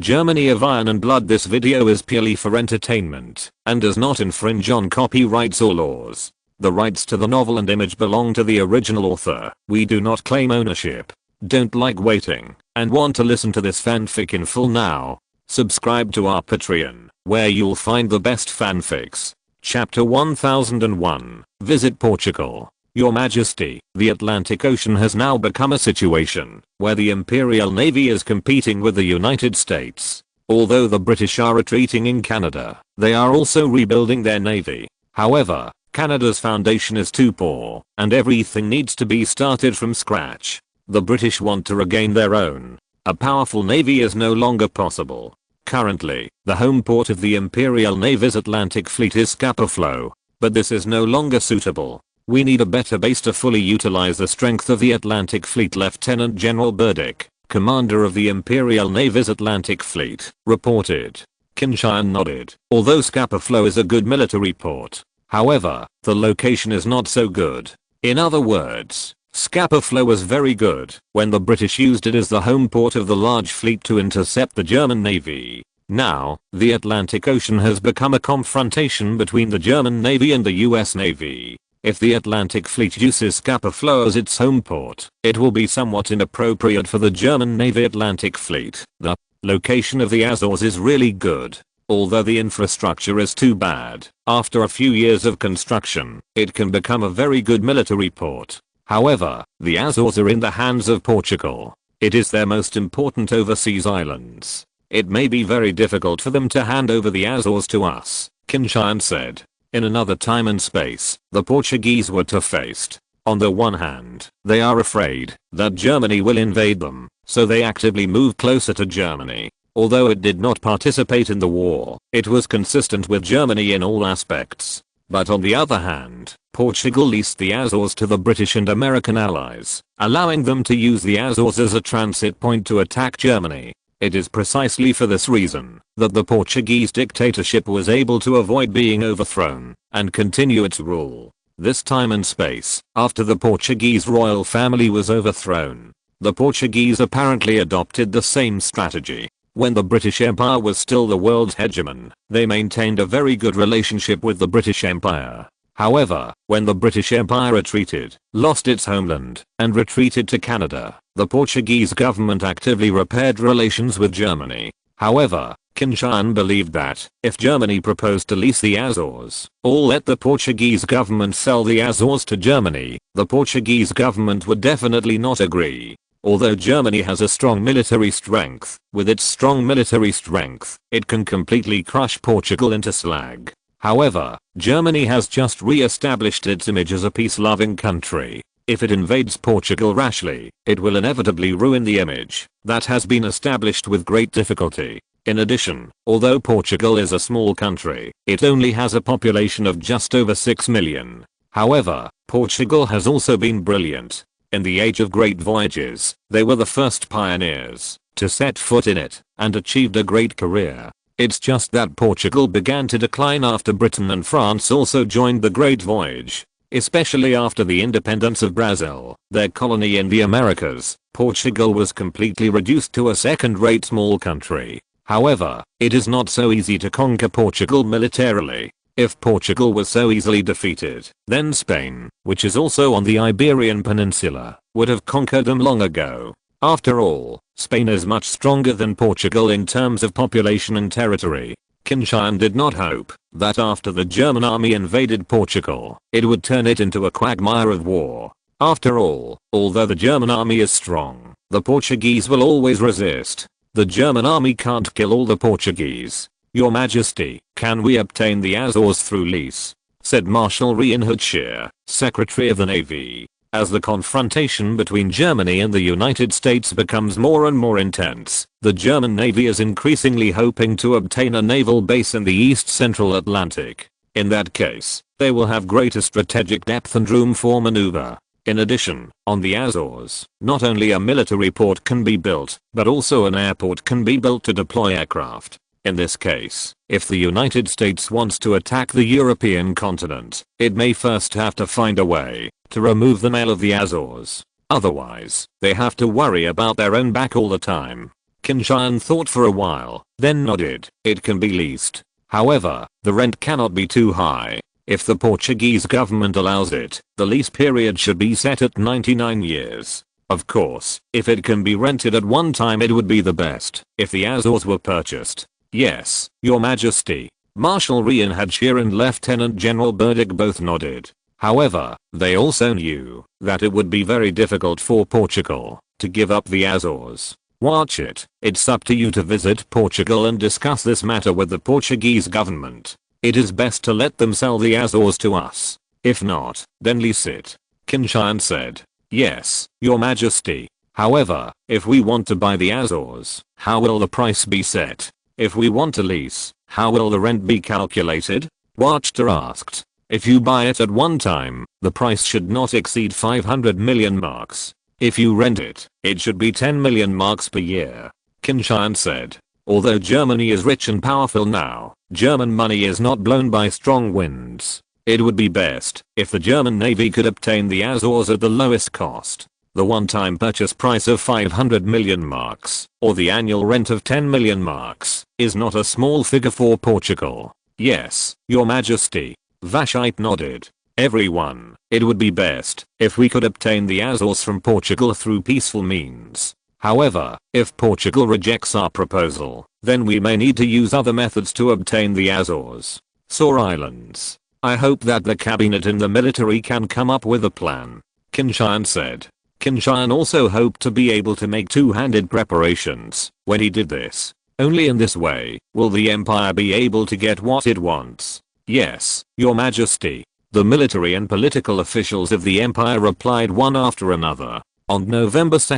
Germany of Iron and Blood. This video is purely for entertainment and does not infringe on copyrights or laws. The rights to the novel and image belong to the original author. We do not claim ownership. Don't like waiting and want to listen to this fanfic in full now? Subscribe to our Patreon, where you'll find the best fanfics. Chapter 1001. Visit Portugal. Your Majesty, the Atlantic Ocean has now become a situation where the Imperial Navy is competing with the United States. Although the British are retreating in Canada, they are also rebuilding their navy. However, Canada's foundation is too poor, and everything needs to be started from scratch. The British want to regain their own. A powerful navy is no longer possible. Currently, the home port of the Imperial Navy's Atlantic Fleet is Scapa Flow, but this is no longer suitable. We need a better base to fully utilize the strength of the Atlantic Fleet. Lieutenant General Burdick, commander of the Imperial Navy's Atlantic Fleet, reported. Qin Tian nodded. Although Scapa Flow is a good military port, however, the location is not so good. In other words, Scapa Flow was very good when the British used it as the home port of the large fleet to intercept the German Navy. Now, the Atlantic Ocean has become a confrontation between the German Navy and the US Navy. If the Atlantic Fleet uses Scapa Flow as its home port, it will be somewhat inappropriate for the German Navy Atlantic Fleet. The location of the Azores is really good, although the infrastructure is too bad. After a few years of construction, it can become a very good military port. However, the Azores are in the hands of Portugal. It is their most important overseas islands. It may be very difficult for them to hand over the Azores to us, Qin Tian said. In another time and space, the Portuguese were two-faced. On the one hand, they are afraid that Germany will invade them, so they actively move closer to Germany. Although it did not participate in the war, it was consistent with Germany in all aspects. But on the other hand, Portugal leased the Azores to the British and American allies, allowing them to use the Azores as a transit point to attack Germany. It is precisely for this reason that the Portuguese dictatorship was able to avoid being overthrown and continue its rule. This time and space, after the Portuguese royal family was overthrown, the Portuguese apparently adopted the same strategy. When the British Empire was still the world's hegemon, they maintained a very good relationship with the British Empire. However, when the British Empire retreated, lost its homeland, and retreated to Canada, the Portuguese government actively repaired relations with Germany. However, Qin Tian believed that, if Germany proposed to lease the Azores, or let the Portuguese government sell the Azores to Germany, the Portuguese government would definitely not agree. Although Germany has a strong military strength, with its strong military strength, it can completely crush Portugal into slag. However, Germany has just re-established its image as a peace-loving country. If it invades Portugal rashly, it will inevitably ruin the image that has been established with great difficulty. In addition, although Portugal is a small country, it only has a population of just over 6 million. However, Portugal has also been brilliant. In the age of great voyages, they were the first pioneers to set foot in it and achieved a great career. It's just that Portugal began to decline after Britain and France also joined the Great Voyage. Especially after the independence of Brazil, their colony in the Americas, Portugal was completely reduced to a second-rate small country. However, it is not so easy to conquer Portugal militarily. If Portugal was so easily defeated, then Spain, which is also on the Iberian Peninsula, would have conquered them long ago. After all, Spain is much stronger than Portugal in terms of population and territory. Qin Tian did not hope that after the German army invaded Portugal, it would turn it into a quagmire of war. After all, although the German army is strong, the Portuguese will always resist. The German army can't kill all the Portuguese. Your Majesty, can we obtain the Azores through lease? Said Marshal Reinhard Scheer, Secretary of the Navy. As the confrontation between Germany and the United States becomes more and more intense, the German Navy is increasingly hoping to obtain a naval base in the East Central Atlantic. In that case, they will have greater strategic depth and room for maneuver. In addition, on the Azores, not only a military port can be built, but also an airport can be built to deploy aircraft. In this case, if the United States wants to attack the European continent, it may first have to find a way to remove the mail of the Azores. Otherwise, they have to worry about their own back all the time. Qin Tian thought for a while, then nodded. It can be leased. However, the rent cannot be too high. If the Portuguese government allows it, the lease period should be set at 99 years. Of course, if it can be rented at one time it would be the best. If the Azores were purchased. Yes, Your Majesty. Marshal Rian Hadshir and Lieutenant General Burdick both nodded. However, they also knew that it would be very difficult for Portugal to give up the Azores. Watch it. It's up to you to visit Portugal and discuss this matter with the Portuguese government. It is best to let them sell the Azores to us. If not, then lease it. Qin Tian said. Yes, Your Majesty. However, if we want to buy the Azores, how will the price be set? If we want to lease, how will the rent be calculated? Watcher asked. If you buy it at one time, the price should not exceed 500 million marks. If you rent it, it should be 10 million marks per year. Qin Tian said. Although Germany is rich and powerful now, German money is not blown by strong winds. It would be best if the German Navy could obtain the Azores at the lowest cost. The one-time purchase price of 500 million marks, or the annual rent of 10 million marks, is not a small figure for Portugal. Yes, Your Majesty. Vashite nodded. Everyone, it would be best if we could obtain the Azores from Portugal through peaceful means. However, if Portugal rejects our proposal, then we may need to use other methods to obtain the Azores. Sore Islands. I hope that the cabinet and the military can come up with a plan. Qin Tian said. Qin Tian also hoped to be able to make two-handed preparations when he did this. Only in this way will the empire be able to get what it wants. Yes, Your Majesty. The military and political officials of the empire replied one after another. On November 2,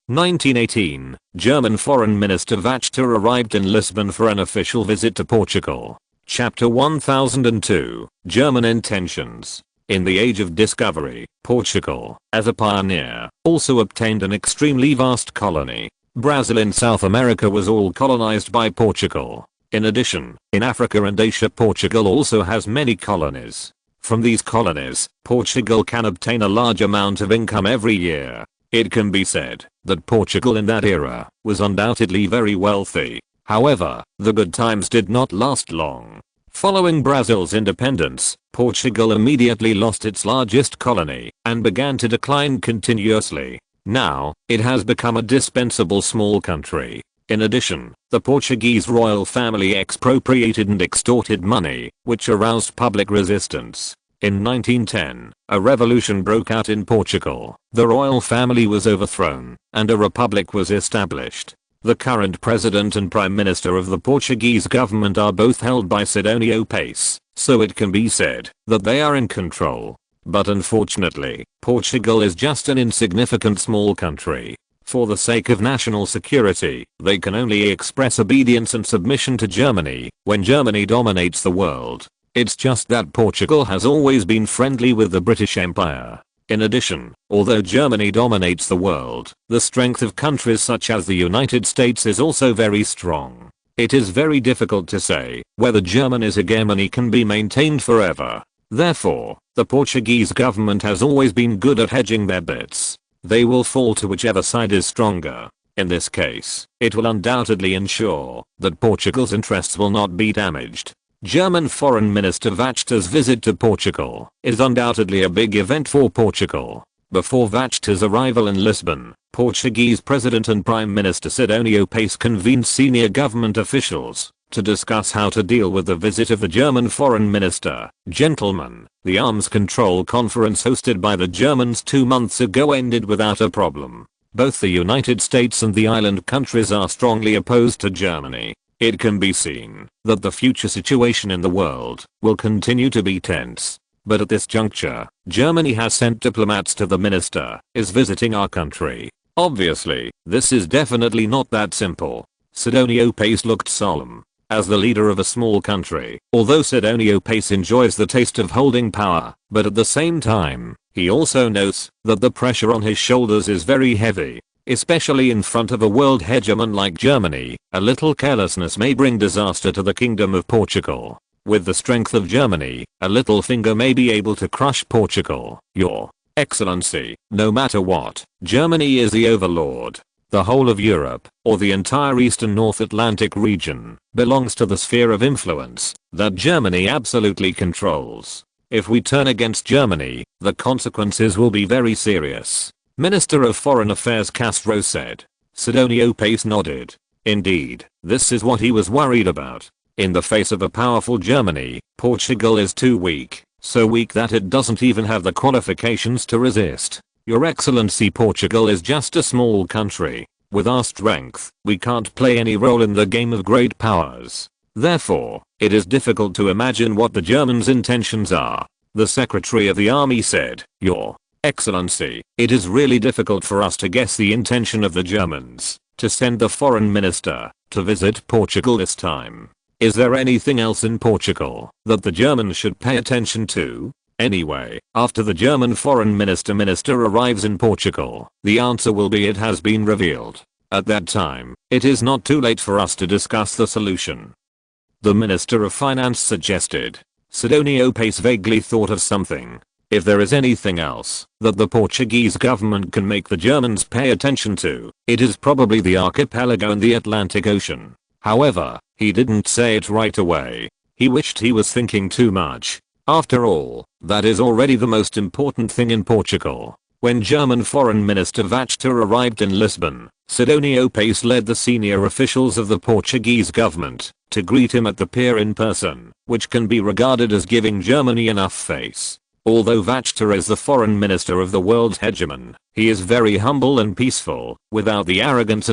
1918, German Foreign Minister Wachter arrived in Lisbon for an official visit to Portugal. Chapter 1002, German Intentions. In the Age of Discovery, Portugal, as a pioneer, also obtained an extremely vast colony. Brazil in South America was all colonized by Portugal. In addition, in Africa and Asia Portugal also has many colonies. From these colonies, Portugal can obtain a large amount of income every year. It can be said that Portugal in that era was undoubtedly very wealthy. However, the good times did not last long. Following Brazil's independence, Portugal immediately lost its largest colony and began to decline continuously. Now, it has become a dispensable small country. In addition, the Portuguese royal family expropriated and extorted money, which aroused public resistance. In 1910, a revolution broke out in Portugal. The royal family was overthrown, and a republic was established. The current president and prime minister of the Portuguese government are both held by Sidonio Pace, so it can be said that they are in control. But unfortunately, Portugal is just an insignificant small country. For the sake of national security, they can only express obedience and submission to Germany when Germany dominates the world. It's just that Portugal has always been friendly with the British Empire. In addition, although Germany dominates the world, the strength of countries such as the United States is also very strong. It is very difficult to say whether Germany's hegemony can be maintained forever. Therefore, the Portuguese government has always been good at hedging their bets. They will fall to whichever side is stronger. In this case, it will undoubtedly ensure that Portugal's interests will not be damaged. German Foreign Minister Wachter's visit to Portugal is undoubtedly a big event for Portugal. Before Wachter's arrival in Lisbon, Portuguese President and Prime Minister Sidonio Pace convened senior government officials to discuss how to deal with the visit of the German Foreign Minister. Gentlemen, the arms control conference hosted by the Germans 2 months ago ended without a problem. Both the United States and the island countries are strongly opposed to Germany. It can be seen that the future situation in the world will continue to be tense. But at this juncture, Germany has sent diplomats to the minister, is visiting our country. Obviously, this is definitely not that simple. Sidonio Pace looked solemn. As the leader of a small country, although Sidonio Pace enjoys the taste of holding power, but at the same time, he also knows that the pressure on his shoulders is very heavy. Especially in front of a world hegemon like Germany, a little carelessness may bring disaster to the Kingdom of Portugal. With the strength of Germany, a little finger may be able to crush Portugal. Your Excellency, no matter what, Germany is the overlord. The whole of Europe, or the entire Eastern North Atlantic region, belongs to the sphere of influence that Germany absolutely controls. If we turn against Germany, the consequences will be very serious. Minister of Foreign Affairs Castro said. Sidonio Pace nodded. Indeed, this is what he was worried about. In the face of a powerful Germany, Portugal is too weak, so weak that it doesn't even have the qualifications to resist. Your Excellency, Portugal is just a small country. With our strength, we can't play any role in the game of great powers. Therefore, it is difficult to imagine what the Germans' intentions are. The Secretary of the Army said, Your Excellency, it is really difficult for us to guess the intention of the Germans to send the foreign minister to visit Portugal this time. Is there anything else in Portugal that the Germans should pay attention to? Anyway, after the German foreign minister arrives in Portugal, the answer will be it has been revealed. At that time, it is not too late for us to discuss the solution. The Minister of Finance suggested. Sidonio Pace vaguely thought of something. If there is anything else that the Portuguese government can make the Germans pay attention to, it is probably the archipelago and the Atlantic Ocean. However, he didn't say it right away. He wished he was thinking too much. After all, that is already the most important thing in Portugal. When German Foreign Minister Vachta arrived in Lisbon, Sidonio Pace led the senior officials of the Portuguese government to greet him at the pier in person, which can be regarded as giving Germany enough face. Although Vachta is the foreign minister of the world's hegemon, he is very humble and peaceful, without the arrogance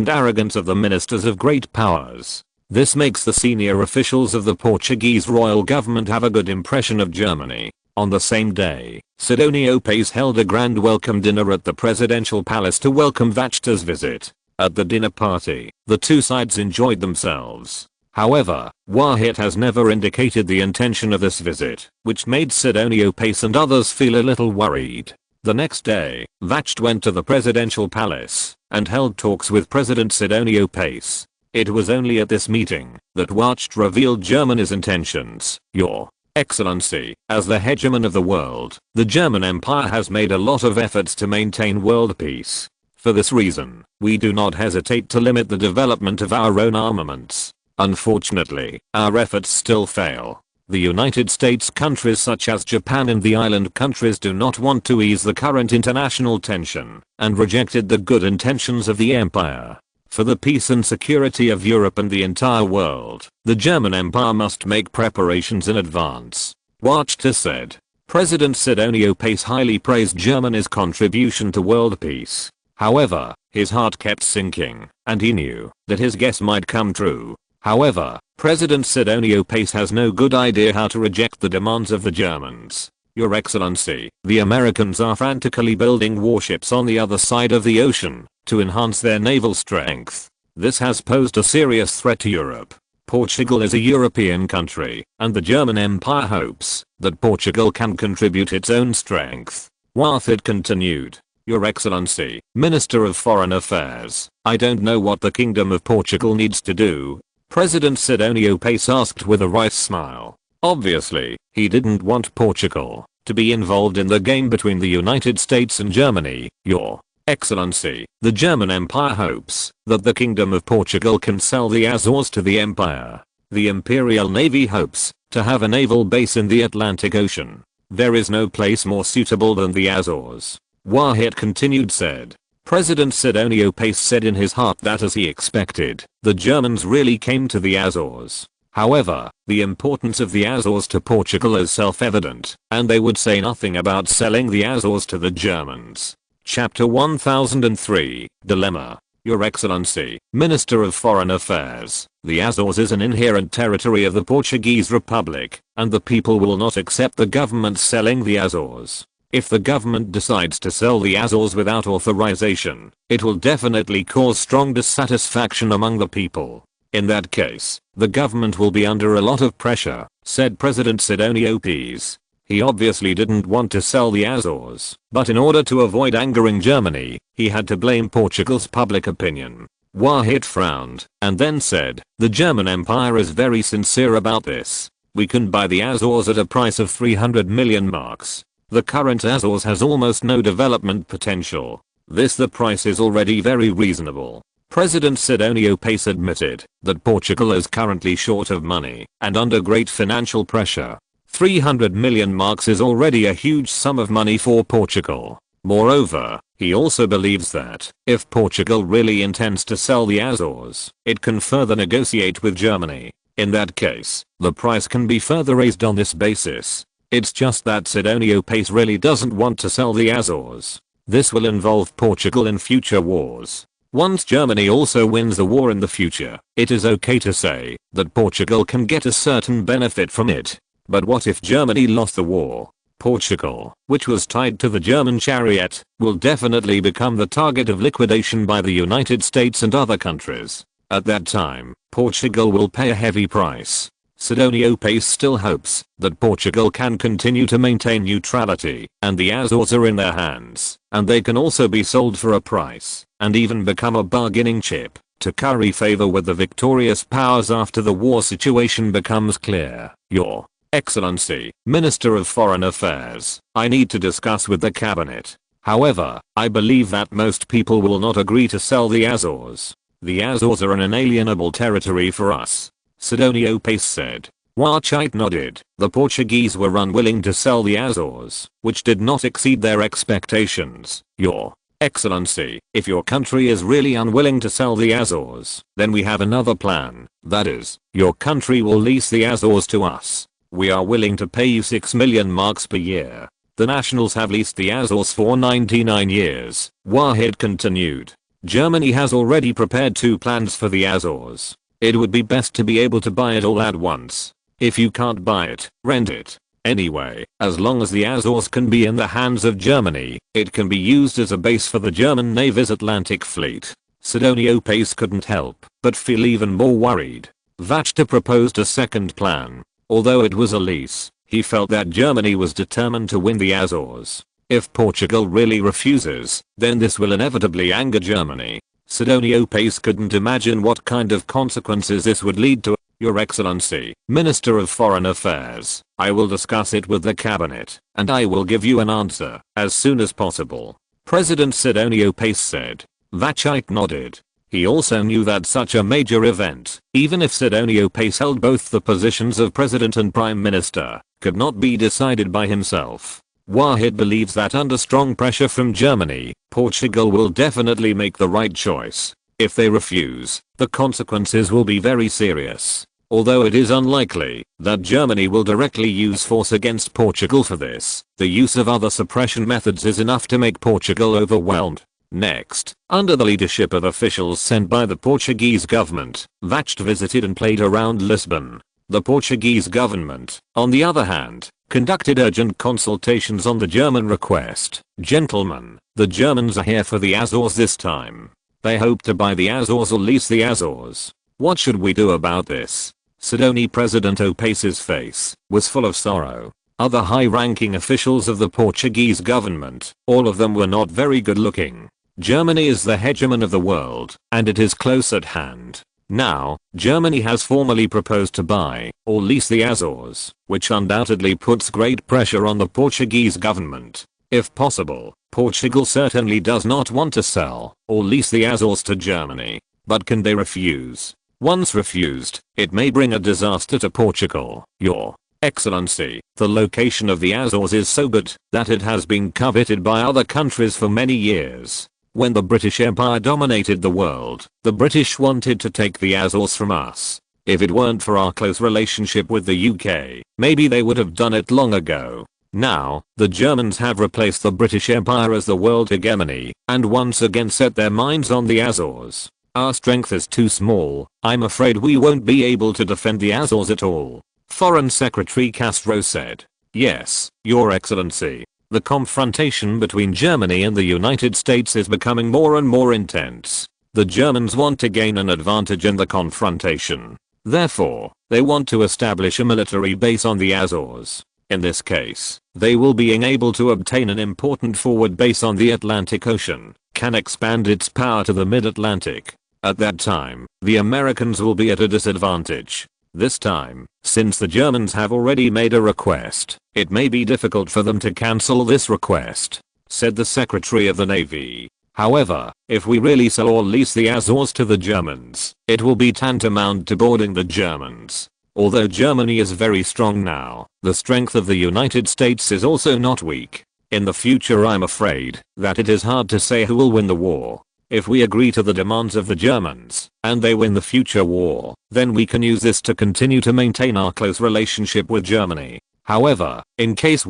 of the ministers of great powers. This makes the senior officials of the Portuguese royal government have a good impression of Germany. On the same day, Sidonio Pace held a grand welcome dinner at the presidential palace to welcome Vachta's visit. At the dinner party, the two sides enjoyed themselves. However, Wahid has never indicated the intention of this visit, which made Sidonio Pace and others feel a little worried. The next day, Vachta went to the presidential palace and held talks with President Sidonio Pace. It was only at this meeting that Vachta revealed Germany's intentions. Your Excellency, as the hegemon of the world, the German Empire has made a lot of efforts to maintain world peace. For this reason, we do not hesitate to limit the development of our own armaments. Unfortunately, our efforts still fail. The United States, countries such as Japan and the island countries do not want to ease the current international tension and rejected the good intentions of the empire. For the peace and security of Europe and the entire world, the German Empire must make preparations in advance. Vachta said. President Sidonio Pace highly praised Germany's contribution to world peace. However, his heart kept sinking, and he knew that his guess might come true. However, President Sidonio Pace has no good idea how to reject the demands of the Germans. Your Excellency, the Americans are frantically building warships on the other side of the ocean to enhance their naval strength. This has posed a serious threat to Europe. Portugal is a European country, and the German Empire hopes that Portugal can contribute its own strength. Wahid continued. Your Excellency, Minister of Foreign Affairs, I don't know what the Kingdom of Portugal needs to do. President Sidonio Pace asked with a wry smile. Obviously, he didn't want Portugal to be involved in the game between the United States and Germany. Your Excellency, the German Empire hopes that the Kingdom of Portugal can sell the Azores to the Empire. The Imperial Navy hopes to have a naval base in the Atlantic Ocean. There is no place more suitable than the Azores. Wahid continued said. President Sidonio Pace said in his heart that as he expected, the Germans really came to the Azores. However, the importance of the Azores to Portugal is self-evident, and they would say nothing about selling the Azores to the Germans. Chapter 1003, Dilemma. Your Excellency, Minister of Foreign Affairs, the Azores is an inherent territory of the Portuguese Republic, and the people will not accept the government selling the Azores. If the government decides to sell the Azores without authorization, it will definitely cause strong dissatisfaction among the people. In that case, the government will be under a lot of pressure, said President Sidonio Pace. He obviously didn't want to sell the Azores, but in order to avoid angering Germany, he had to blame Portugal's public opinion. Wahid frowned, and then said, the German Empire is very sincere about this. We can buy the Azores at a price of 300 million marks. The current Azores has almost no development potential. The price is already very reasonable. President Sidonio Pace admitted that Portugal is currently short of money and under great financial pressure. 300 million marks is already a huge sum of money for Portugal. Moreover, he also believes that if Portugal really intends to sell the Azores, it can further negotiate with Germany. In that case, the price can be further raised on this basis. It's just that Sidonio Pace really doesn't want to sell the Azores. This will involve Portugal in future wars. Once Germany also wins the war in the future, it is okay to say that Portugal can get a certain benefit from it. But what if Germany lost the war? Portugal, which was tied to the German chariot, will definitely become the target of liquidation by the United States and other countries. At that time, Portugal will pay a heavy price. Sidonio Pace still hopes that Portugal can continue to maintain neutrality, and the Azores are in their hands, and they can also be sold for a price, and even become a bargaining chip, to curry favor with the victorious powers after the war situation becomes clear. Your Excellency, Minister of Foreign Affairs, I need to discuss with the cabinet. However, I believe that most people will not agree to sell the Azores. The Azores are an inalienable territory for us, Sidonio Pace said. Wachite nodded. The Portuguese were unwilling to sell the Azores, which did not exceed their expectations. Your Excellency, if your country is really unwilling to sell the Azores, then we have another plan. That is, your country will lease the Azores to us. We are willing to pay you 6 million marks per year. The nationals have leased the Azores for 99 years. Wahid continued. Germany has already prepared 2 plans for the Azores. It would be best to be able to buy it all at once. If you can't buy it, rent it. Anyway, as long as the Azores can be in the hands of Germany, it can be used as a base for the German Navy's Atlantic Fleet. Sidonio Pace couldn't help but feel even more worried. Vachta proposed a second plan. Although it was a lease, he felt that Germany was determined to win the Azores. If Portugal really refuses, then this will inevitably anger Germany. Sidonio Pace couldn't imagine what kind of consequences this would lead to. Your Excellency, Minister of Foreign Affairs, I will discuss it with the cabinet, and I will give you an answer as soon as possible. President Sidonio Pace said. Vachite nodded. He also knew that such a major event, even if Sidonio Pace held both the positions of President and Prime Minister, could not be decided by himself. Wahid believes that under strong pressure from Germany, Portugal will definitely make the right choice. If they refuse, the consequences will be very serious. Although it is unlikely that Germany will directly use force against Portugal for this, the use of other suppression methods is enough to make Portugal overwhelmed. Next, under the leadership of officials sent by the Portuguese government, Vachta visited and played around Lisbon. The Portuguese government, on the other hand, conducted urgent consultations on the German request. Gentlemen, the Germans are here for the Azores this time. They hope to buy the Azores or lease the Azores. What should we do about this? Sidonio President Pace's face was full of sorrow. Other high-ranking officials of the Portuguese government, all of them were not very good looking. Germany is the hegemon of the world, and it is close at hand. Now, Germany has formally proposed to buy or lease the Azores, which undoubtedly puts great pressure on the Portuguese government. If possible, Portugal certainly does not want to sell or lease the Azores to Germany. But can they refuse? Once refused, it may bring a disaster to Portugal. Your Excellency, the location of the Azores is so good that it has been coveted by other countries for many years. When the British Empire dominated the world, the British wanted to take the Azores from us. If it weren't for our close relationship with the UK, maybe they would have done it long ago. Now, the Germans have replaced the British Empire as the world hegemony, and once again set their minds on the Azores. Our strength is too small. I'm afraid we won't be able to defend the Azores at all. Foreign Secretary Castro said. Yes, Your Excellency. The confrontation between Germany and the United States is becoming more and more intense. The Germans want to gain an advantage in the confrontation. Therefore, they want to establish a military base on the Azores. In this case, they will being able to obtain an important forward base on the Atlantic Ocean, can expand its power to the mid-Atlantic. At that time, the Americans will be at a disadvantage. This time, since the Germans have already made a request, it may be difficult for them to cancel this request, said the Secretary of the Navy. However, if we really sell or lease the Azores to the Germans, it will be tantamount to boarding the Germans. Although Germany is very strong now, the strength of the United States is also not weak. In the future I'm afraid that it is hard to say who will win the war. If we agree to the demands of the Germans, and they win the future war, then we can use this to continue to maintain our close relationship with Germany. However, in case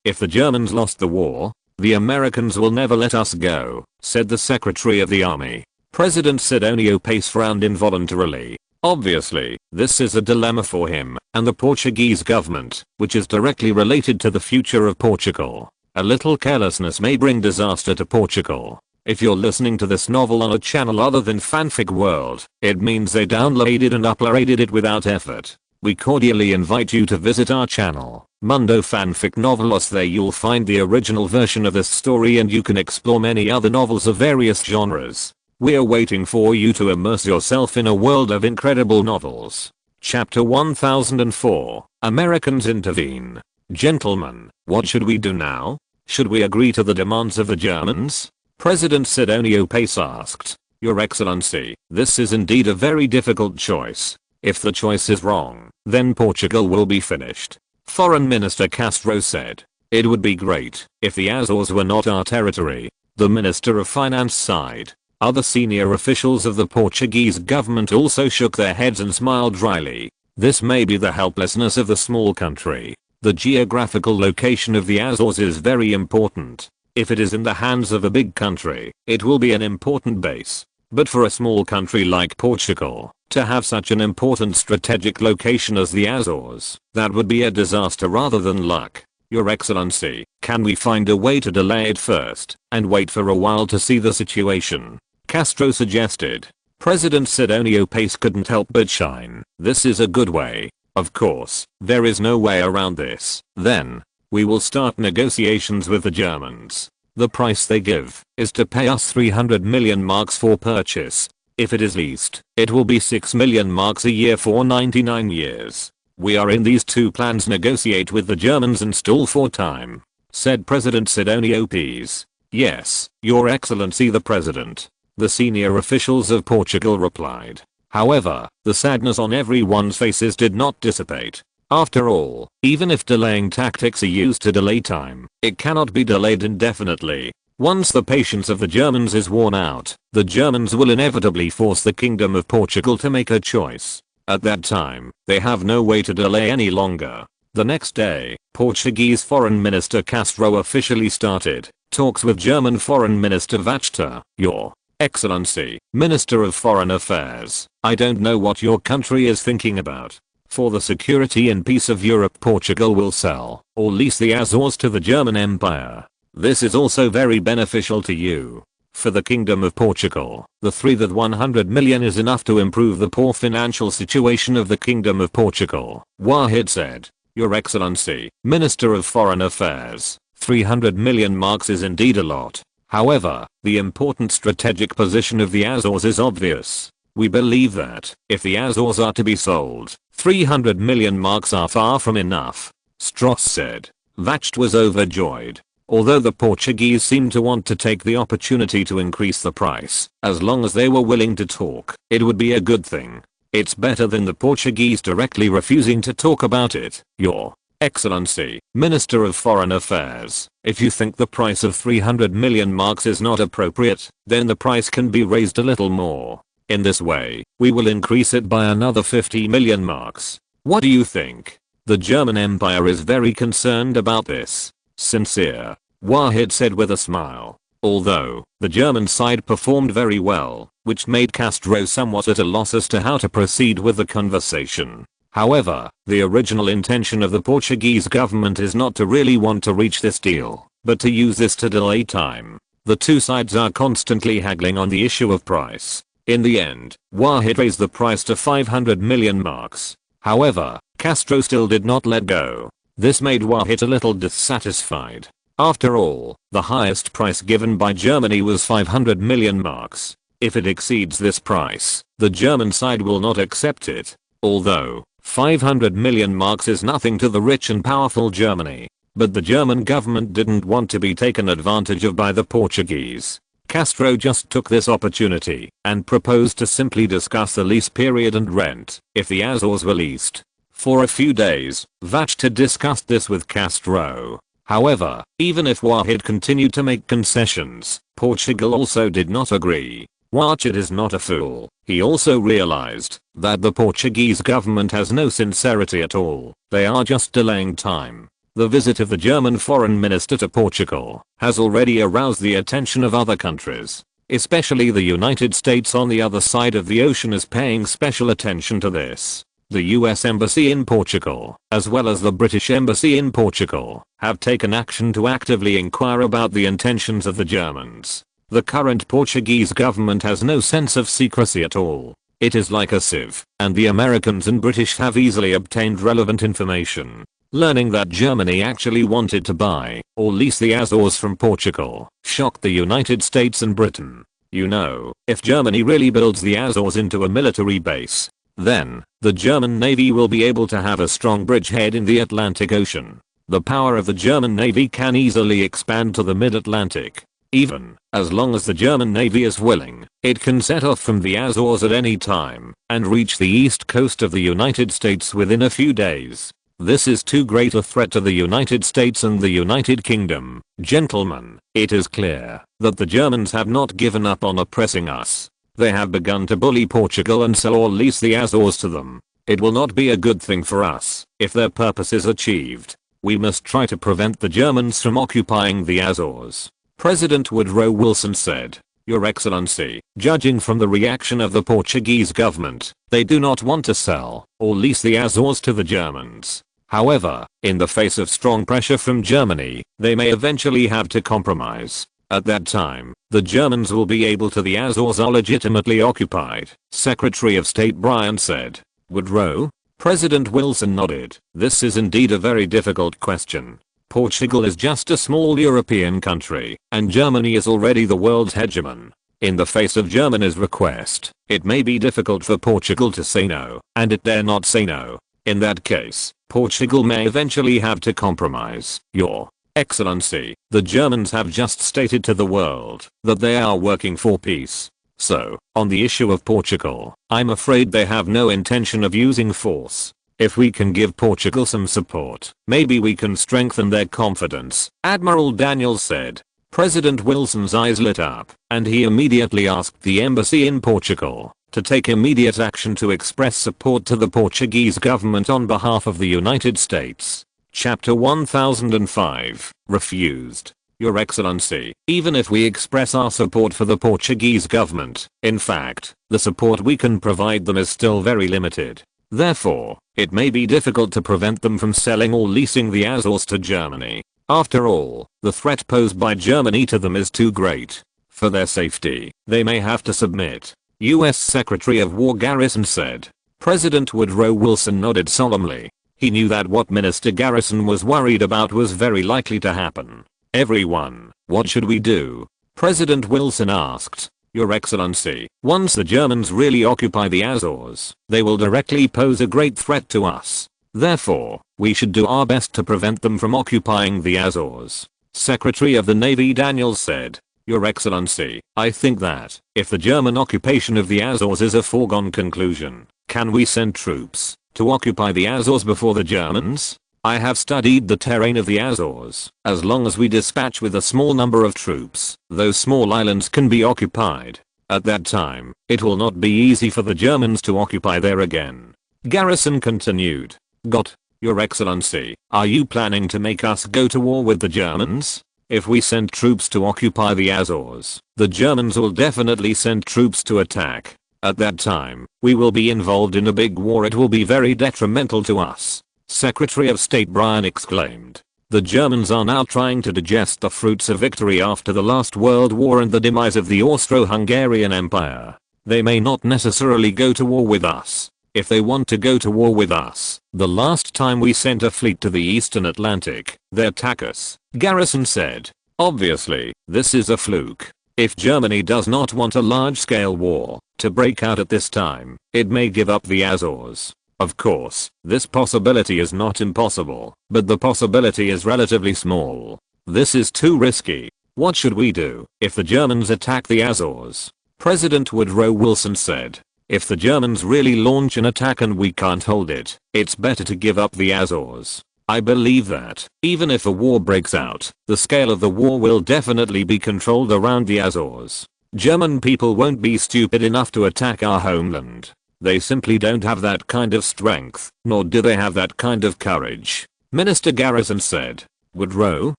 if the Germans lost the war, the Americans will never let us go, said the Secretary of the Army. President Sidonio Pace frowned involuntarily. Obviously, this is a dilemma for him and the Portuguese government, which is directly related to the future of Portugal. A little carelessness may bring disaster to Portugal. If you're listening to this novel on a channel other than Fanfic World, it means they downloaded and uploaded it without effort. We cordially invite you to visit our channel, Mundo Fanfic Novelos. There you'll find the original version of this story and you can explore many other novels of various genres. We're waiting for you to immerse yourself in a world of incredible novels. Chapter 1004, Americans Intervene. Gentlemen, what should we do now? Should we agree to the demands of the Germans? President Sidonio Pace asked. Your Excellency, this is indeed a very difficult choice. If the choice is wrong, then Portugal will be finished. Foreign Minister Castro said. It would be great if the Azores were not our territory. The Minister of Finance sighed. Other senior officials of the Portuguese government also shook their heads and smiled dryly. This may be the helplessness of the small country. The geographical location of the Azores is very important. If it is in the hands of a big country, it will be an important base. But for a small country like Portugal, to have such an important strategic location as the Azores, that would be a disaster rather than luck. Your Excellency, can we find a way to delay it first, and wait for a while to see the situation? Castro suggested. President Sidonio Pace couldn't help but shine. This is a good way. Of course, there is no way around this. Then, we will start negotiations with the Germans. The price they give is to pay us 300 million marks for purchase. If it is leased, it will be 6 million marks a year for 99 years. We are in these two plans negotiate with the Germans and stall for time, said President Sidonio Pace. Yes, Your Excellency the President. The senior officials of Portugal replied. However, the sadness on everyone's faces did not dissipate. After all, even if delaying tactics are used to delay time, it cannot be delayed indefinitely. Once the patience of the Germans is worn out, the Germans will inevitably force the Kingdom of Portugal to make a choice. At that time, they have no way to delay any longer. The next day, Portuguese Foreign Minister Castro officially started talks with German Foreign Minister Vachta. Your Excellency, Minister of Foreign Affairs, I don't know what your country is thinking about. For the security and peace of Europe, Portugal will sell or lease the Azores to the German Empire. This is also very beneficial to you. For the Kingdom of Portugal, the 100 million is enough to improve the poor financial situation of the Kingdom of Portugal, Wahid said. Your Excellency, Minister of Foreign Affairs, 300 million marks is indeed a lot. However, the important strategic position of the Azores is obvious. We believe that, if the Azores are to be sold, 300 million marks are far from enough. Strauss said. Vacht was overjoyed. Although the Portuguese seemed to want to take the opportunity to increase the price, as long as they were willing to talk, it would be a good thing. It's better than the Portuguese directly refusing to talk about it. Your Excellency, Minister of Foreign Affairs, if you think the price of 300 million marks is not appropriate, then the price can be raised a little more. In this way, we will increase it by another 50 million marks. What do you think? The German Empire is very concerned about this. Sincere, Wahid said with a smile. Although, the German side performed very well, which made Castro somewhat at a loss as to how to proceed with the conversation. However, the original intention of the Portuguese government is not to really want to reach this deal, but to use this to delay time. The two sides are constantly haggling on the issue of price. In the end, Wahid raised the price to 500 million marks. However, Castro still did not let go. This made Wahid a little dissatisfied. After all, the highest price given by Germany was 500 million marks. If it exceeds this price, the German side will not accept it. Although, 500 million marks is nothing to the rich and powerful Germany. But the German government didn't want to be taken advantage of by the Portuguese. Castro just took this opportunity and proposed to simply discuss the lease period and rent if the Azores were leased. For a few days, Vachta discussed this with Castro. However, even if Wahid continued to make concessions, Portugal also did not agree. Wahid is not a fool. He also realized that the Portuguese government has no sincerity at all. They are just delaying time. The visit of the German foreign minister to Portugal has already aroused the attention of other countries. Especially the United States on the other side of the ocean is paying special attention to this. The US Embassy in Portugal, as well as the British Embassy in Portugal, have taken action to actively inquire about the intentions of the Germans. The current Portuguese government has no sense of secrecy at all. It is like a sieve, and the Americans and British have easily obtained relevant information. Learning that Germany actually wanted to buy or lease the Azores from Portugal shocked the United States and Britain. You know, if Germany really builds the Azores into a military base, then the German Navy will be able to have a strong bridgehead in the Atlantic Ocean. The power of the German Navy can easily expand to the mid-Atlantic. Even as long as the German Navy is willing, it can set off from the Azores at any time and reach the east coast of the United States within a few days. This is too great a threat to the United States and the United Kingdom. Gentlemen, it is clear that the Germans have not given up on oppressing us. They have begun to bully Portugal and sell or lease the Azores to them. It will not be a good thing for us if their purpose is achieved. We must try to prevent the Germans from occupying the Azores. President Woodrow Wilson said, "Your Excellency, judging from the reaction of the Portuguese government, they do not want to sell or lease the Azores to the Germans. However, in the face of strong pressure from Germany, they may eventually have to compromise. At that time, the Germans will be able to the Azores are legitimately occupied," Secretary of State Bryan said. Woodrow? President Wilson nodded. "This is indeed a very difficult question. Portugal is just a small European country, and Germany is already the world's hegemon. In the face of Germany's request, it may be difficult for Portugal to say no, and it dare not say no. In that case, Portugal may eventually have to compromise. Your Excellency, the Germans have just stated to the world that they are working for peace. So, on the issue of Portugal, I'm afraid they have no intention of using force. If we can give Portugal some support, maybe we can strengthen their confidence," Admiral Daniels said. President Wilson's eyes lit up, and he immediately asked the embassy in Portugal to take immediate action to express support to the Portuguese government on behalf of the United States. Chapter 1005, Refused. Your Excellency, even if we express our support for the Portuguese government, in fact, the support we can provide them is still very limited. Therefore, it may be difficult to prevent them from selling or leasing the Azores to Germany. After all, the threat posed by Germany to them is too great. For their safety, they may have to submit, U.S. Secretary of War Garrison said. President Woodrow Wilson nodded solemnly. He knew that what Minister Garrison was worried about was very likely to happen. "Everyone, what should we do?" President Wilson asked. "Your Excellency, once the Germans really occupy the Azores, they will directly pose a great threat to us. Therefore, we should do our best to prevent them from occupying the Azores." Secretary of the Navy Daniels said. "Your Excellency, I think that, if the German occupation of the Azores is a foregone conclusion, can we send troops to occupy the Azores before the Germans? I have studied the terrain of the Azores. As long as we dispatch with a small number of troops, those small islands can be occupied. At that time, it will not be easy for the Germans to occupy there again." Garrison continued. "Got, Your Excellency, are you planning to make us go to war with the Germans? If we send troops to occupy the Azores, the Germans will definitely send troops to attack. At that time, we will be involved in a big war. It will be very detrimental to us," Secretary of State Bryan exclaimed. "The Germans are now trying to digest the fruits of victory after the last World War and the demise of the Austro-Hungarian Empire. They may not necessarily go to war with us. If they want to go to war with us, the last time we sent a fleet to the Eastern Atlantic, they attack us," Garrison said. "Obviously, this is a fluke. If Germany does not want a large-scale war to break out at this time, it may give up the Azores. Of course, this possibility is not impossible, but the possibility is relatively small. This is too risky. What should we do if the Germans attack the Azores? President Woodrow Wilson said, if the Germans really launch an attack and we can't hold it, it's better to give up the Azores. I believe that, even if a war breaks out, the scale of the war will definitely be controlled around the Azores. German people won't be stupid enough to attack our homeland. They simply don't have that kind of strength, nor do they have that kind of courage. Minister Garrison said. Woodrow?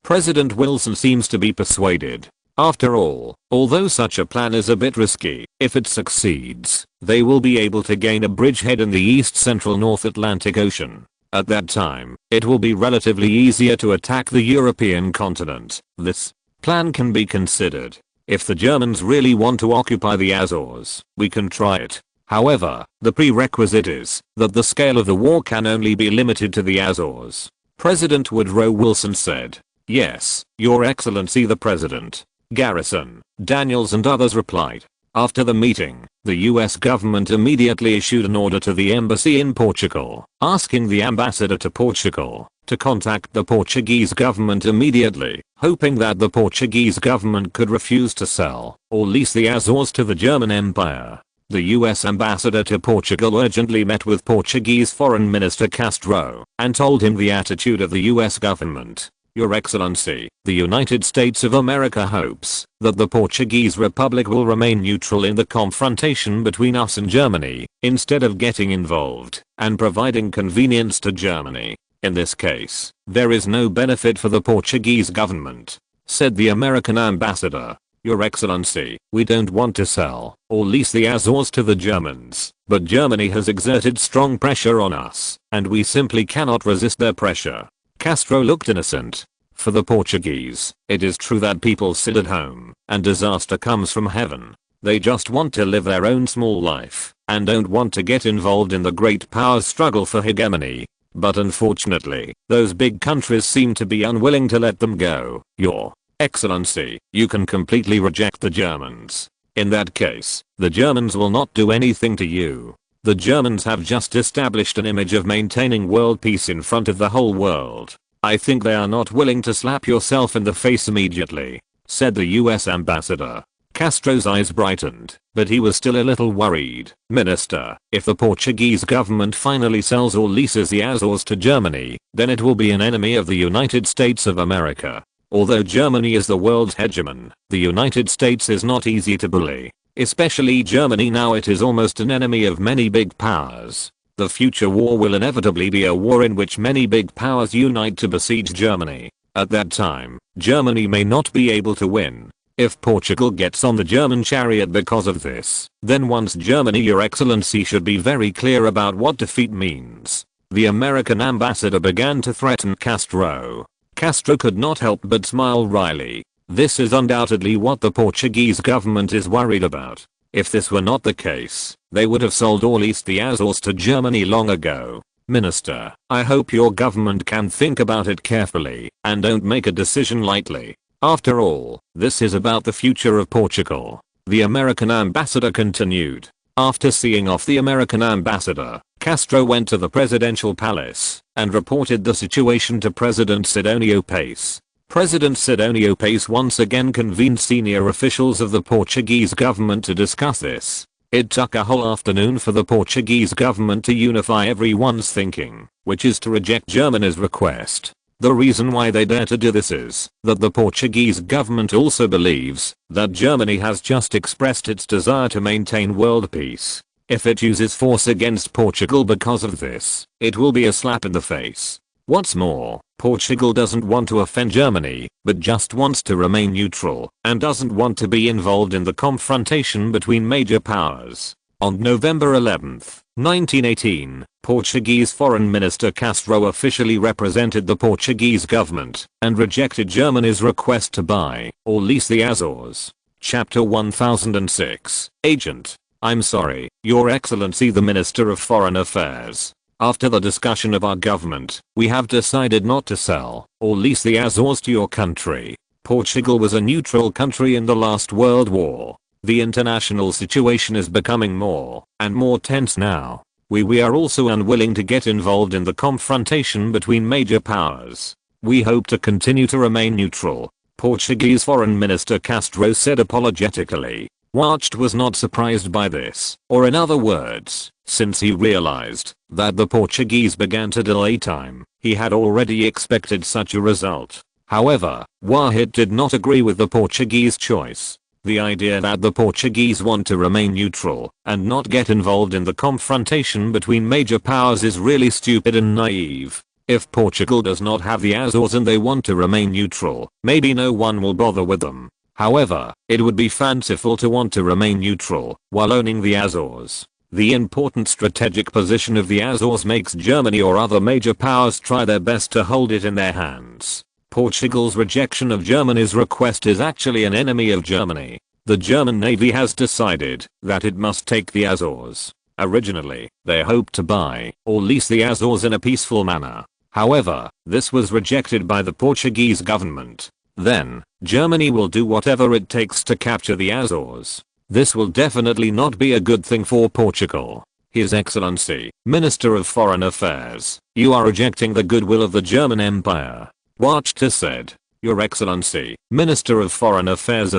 President Wilson seems to be persuaded. After all, although such a plan is a bit risky, if it succeeds, they will be able to gain a bridgehead in the east-central North Atlantic Ocean. At that time, it will be relatively easier to attack the European continent. This plan can be considered. If the Germans really want to occupy the Azores, we can try it. However, the prerequisite is that the scale of the war can only be limited to the Azores. President Woodrow Wilson said. Yes, Your Excellency the President. Garrison, Daniels and others replied. After the meeting, the US government immediately issued an order to the embassy in Portugal, asking the ambassador to Portugal to contact the Portuguese government immediately, hoping that the Portuguese government could refuse to sell or lease the Azores to the German Empire. The US ambassador to Portugal urgently met with Portuguese Foreign Minister Castro and told him the attitude of the US government. Your Excellency, the United States of America hopes that the Portuguese Republic will remain neutral in the confrontation between us and Germany, instead of getting involved and providing convenience to Germany. In this case, there is no benefit for the Portuguese government, said the American ambassador. Your Excellency, we don't want to sell or lease the Azores to the Germans, but Germany has exerted strong pressure on us, and we simply cannot resist their pressure. Castro looked innocent. For the Portuguese, it is true that people sit at home and disaster comes from heaven. They just want to live their own small life and don't want to get involved in the great powers' struggle for hegemony. But unfortunately, those big countries seem to be unwilling to let them go. Your Excellency, you can completely reject the Germans. In that case, the Germans will not do anything to you. The Germans have just established an image of maintaining world peace in front of the whole world. I think they are not willing to slap yourself in the face immediately, said the US ambassador. Castro's eyes brightened, but he was still a little worried. Minister, if the Portuguese government finally sells or leases the Azores to Germany, then it will be an enemy of the United States of America. Although Germany is the world's hegemon, the United States is not easy to bully. Especially Germany now it is almost an enemy of many big powers. The future war will inevitably be a war in which many big powers unite to besiege Germany. At that time, Germany may not be able to win. If Portugal gets on the German chariot because of this, then once Germany, Your Excellency should be very clear about what defeat means. The American ambassador began to threaten Castro. Castro could not help but smile wryly. This is undoubtedly what the Portuguese government is worried about. If this were not the case, they would have sold or leased the Azores to Germany long ago. Minister, I hope your government can think about it carefully and don't make a decision lightly. After all, this is about the future of Portugal. The American ambassador continued. After seeing off the American ambassador, Castro went to the presidential palace and reported the situation to President Sidonio Pace. President Sidonio Pace once again convened senior officials of the Portuguese government to discuss this. It took a whole afternoon for the Portuguese government to unify everyone's thinking, which is to reject Germany's request. The reason why they dare to do this is that the Portuguese government also believes that Germany has just expressed its desire to maintain world peace. If it uses force against Portugal because of this, it will be a slap in the face. What's more, Portugal doesn't want to offend Germany, but just wants to remain neutral and doesn't want to be involved in the confrontation between major powers. On November 11, 1918, Portuguese Foreign Minister Castro officially represented the Portuguese government and rejected Germany's request to buy or lease the Azores. Chapter 1006, Agent. I'm sorry, Your Excellency the Minister of Foreign Affairs. After the discussion of our government, we have decided not to sell or lease the Azores to your country. Portugal was a neutral country in the last World War. The international situation is becoming more and more tense now. We are also unwilling to get involved in the confrontation between major powers. We hope to continue to remain neutral. Portuguese Foreign Minister Castro said apologetically. Wacht was not surprised by this, or in other words, since he realized that the Portuguese began to delay time, he had already expected such a result. However, Wacht did not agree with the Portuguese choice. The idea that the Portuguese want to remain neutral and not get involved in the confrontation between major powers is really stupid and naive. If Portugal does not have the Azores and they want to remain neutral, maybe no one will bother with them. However, it would be fanciful to want to remain neutral while owning the Azores. The important strategic position of the Azores makes Germany or other major powers try their best to hold it in their hands. Portugal's rejection of Germany's request is actually an enemy of Germany. The German Navy has decided that it must take the Azores. Originally, they hoped to buy or lease the Azores in a peaceful manner. However, this was rejected by the Portuguese government. Then, Germany will do whatever it takes to capture the Azores. This will definitely not be a good thing for Portugal. His Excellency, Minister of Foreign Affairs, you are rejecting the goodwill of the German Empire. Wacht said. Your Excellency, Minister of Foreign Affairs,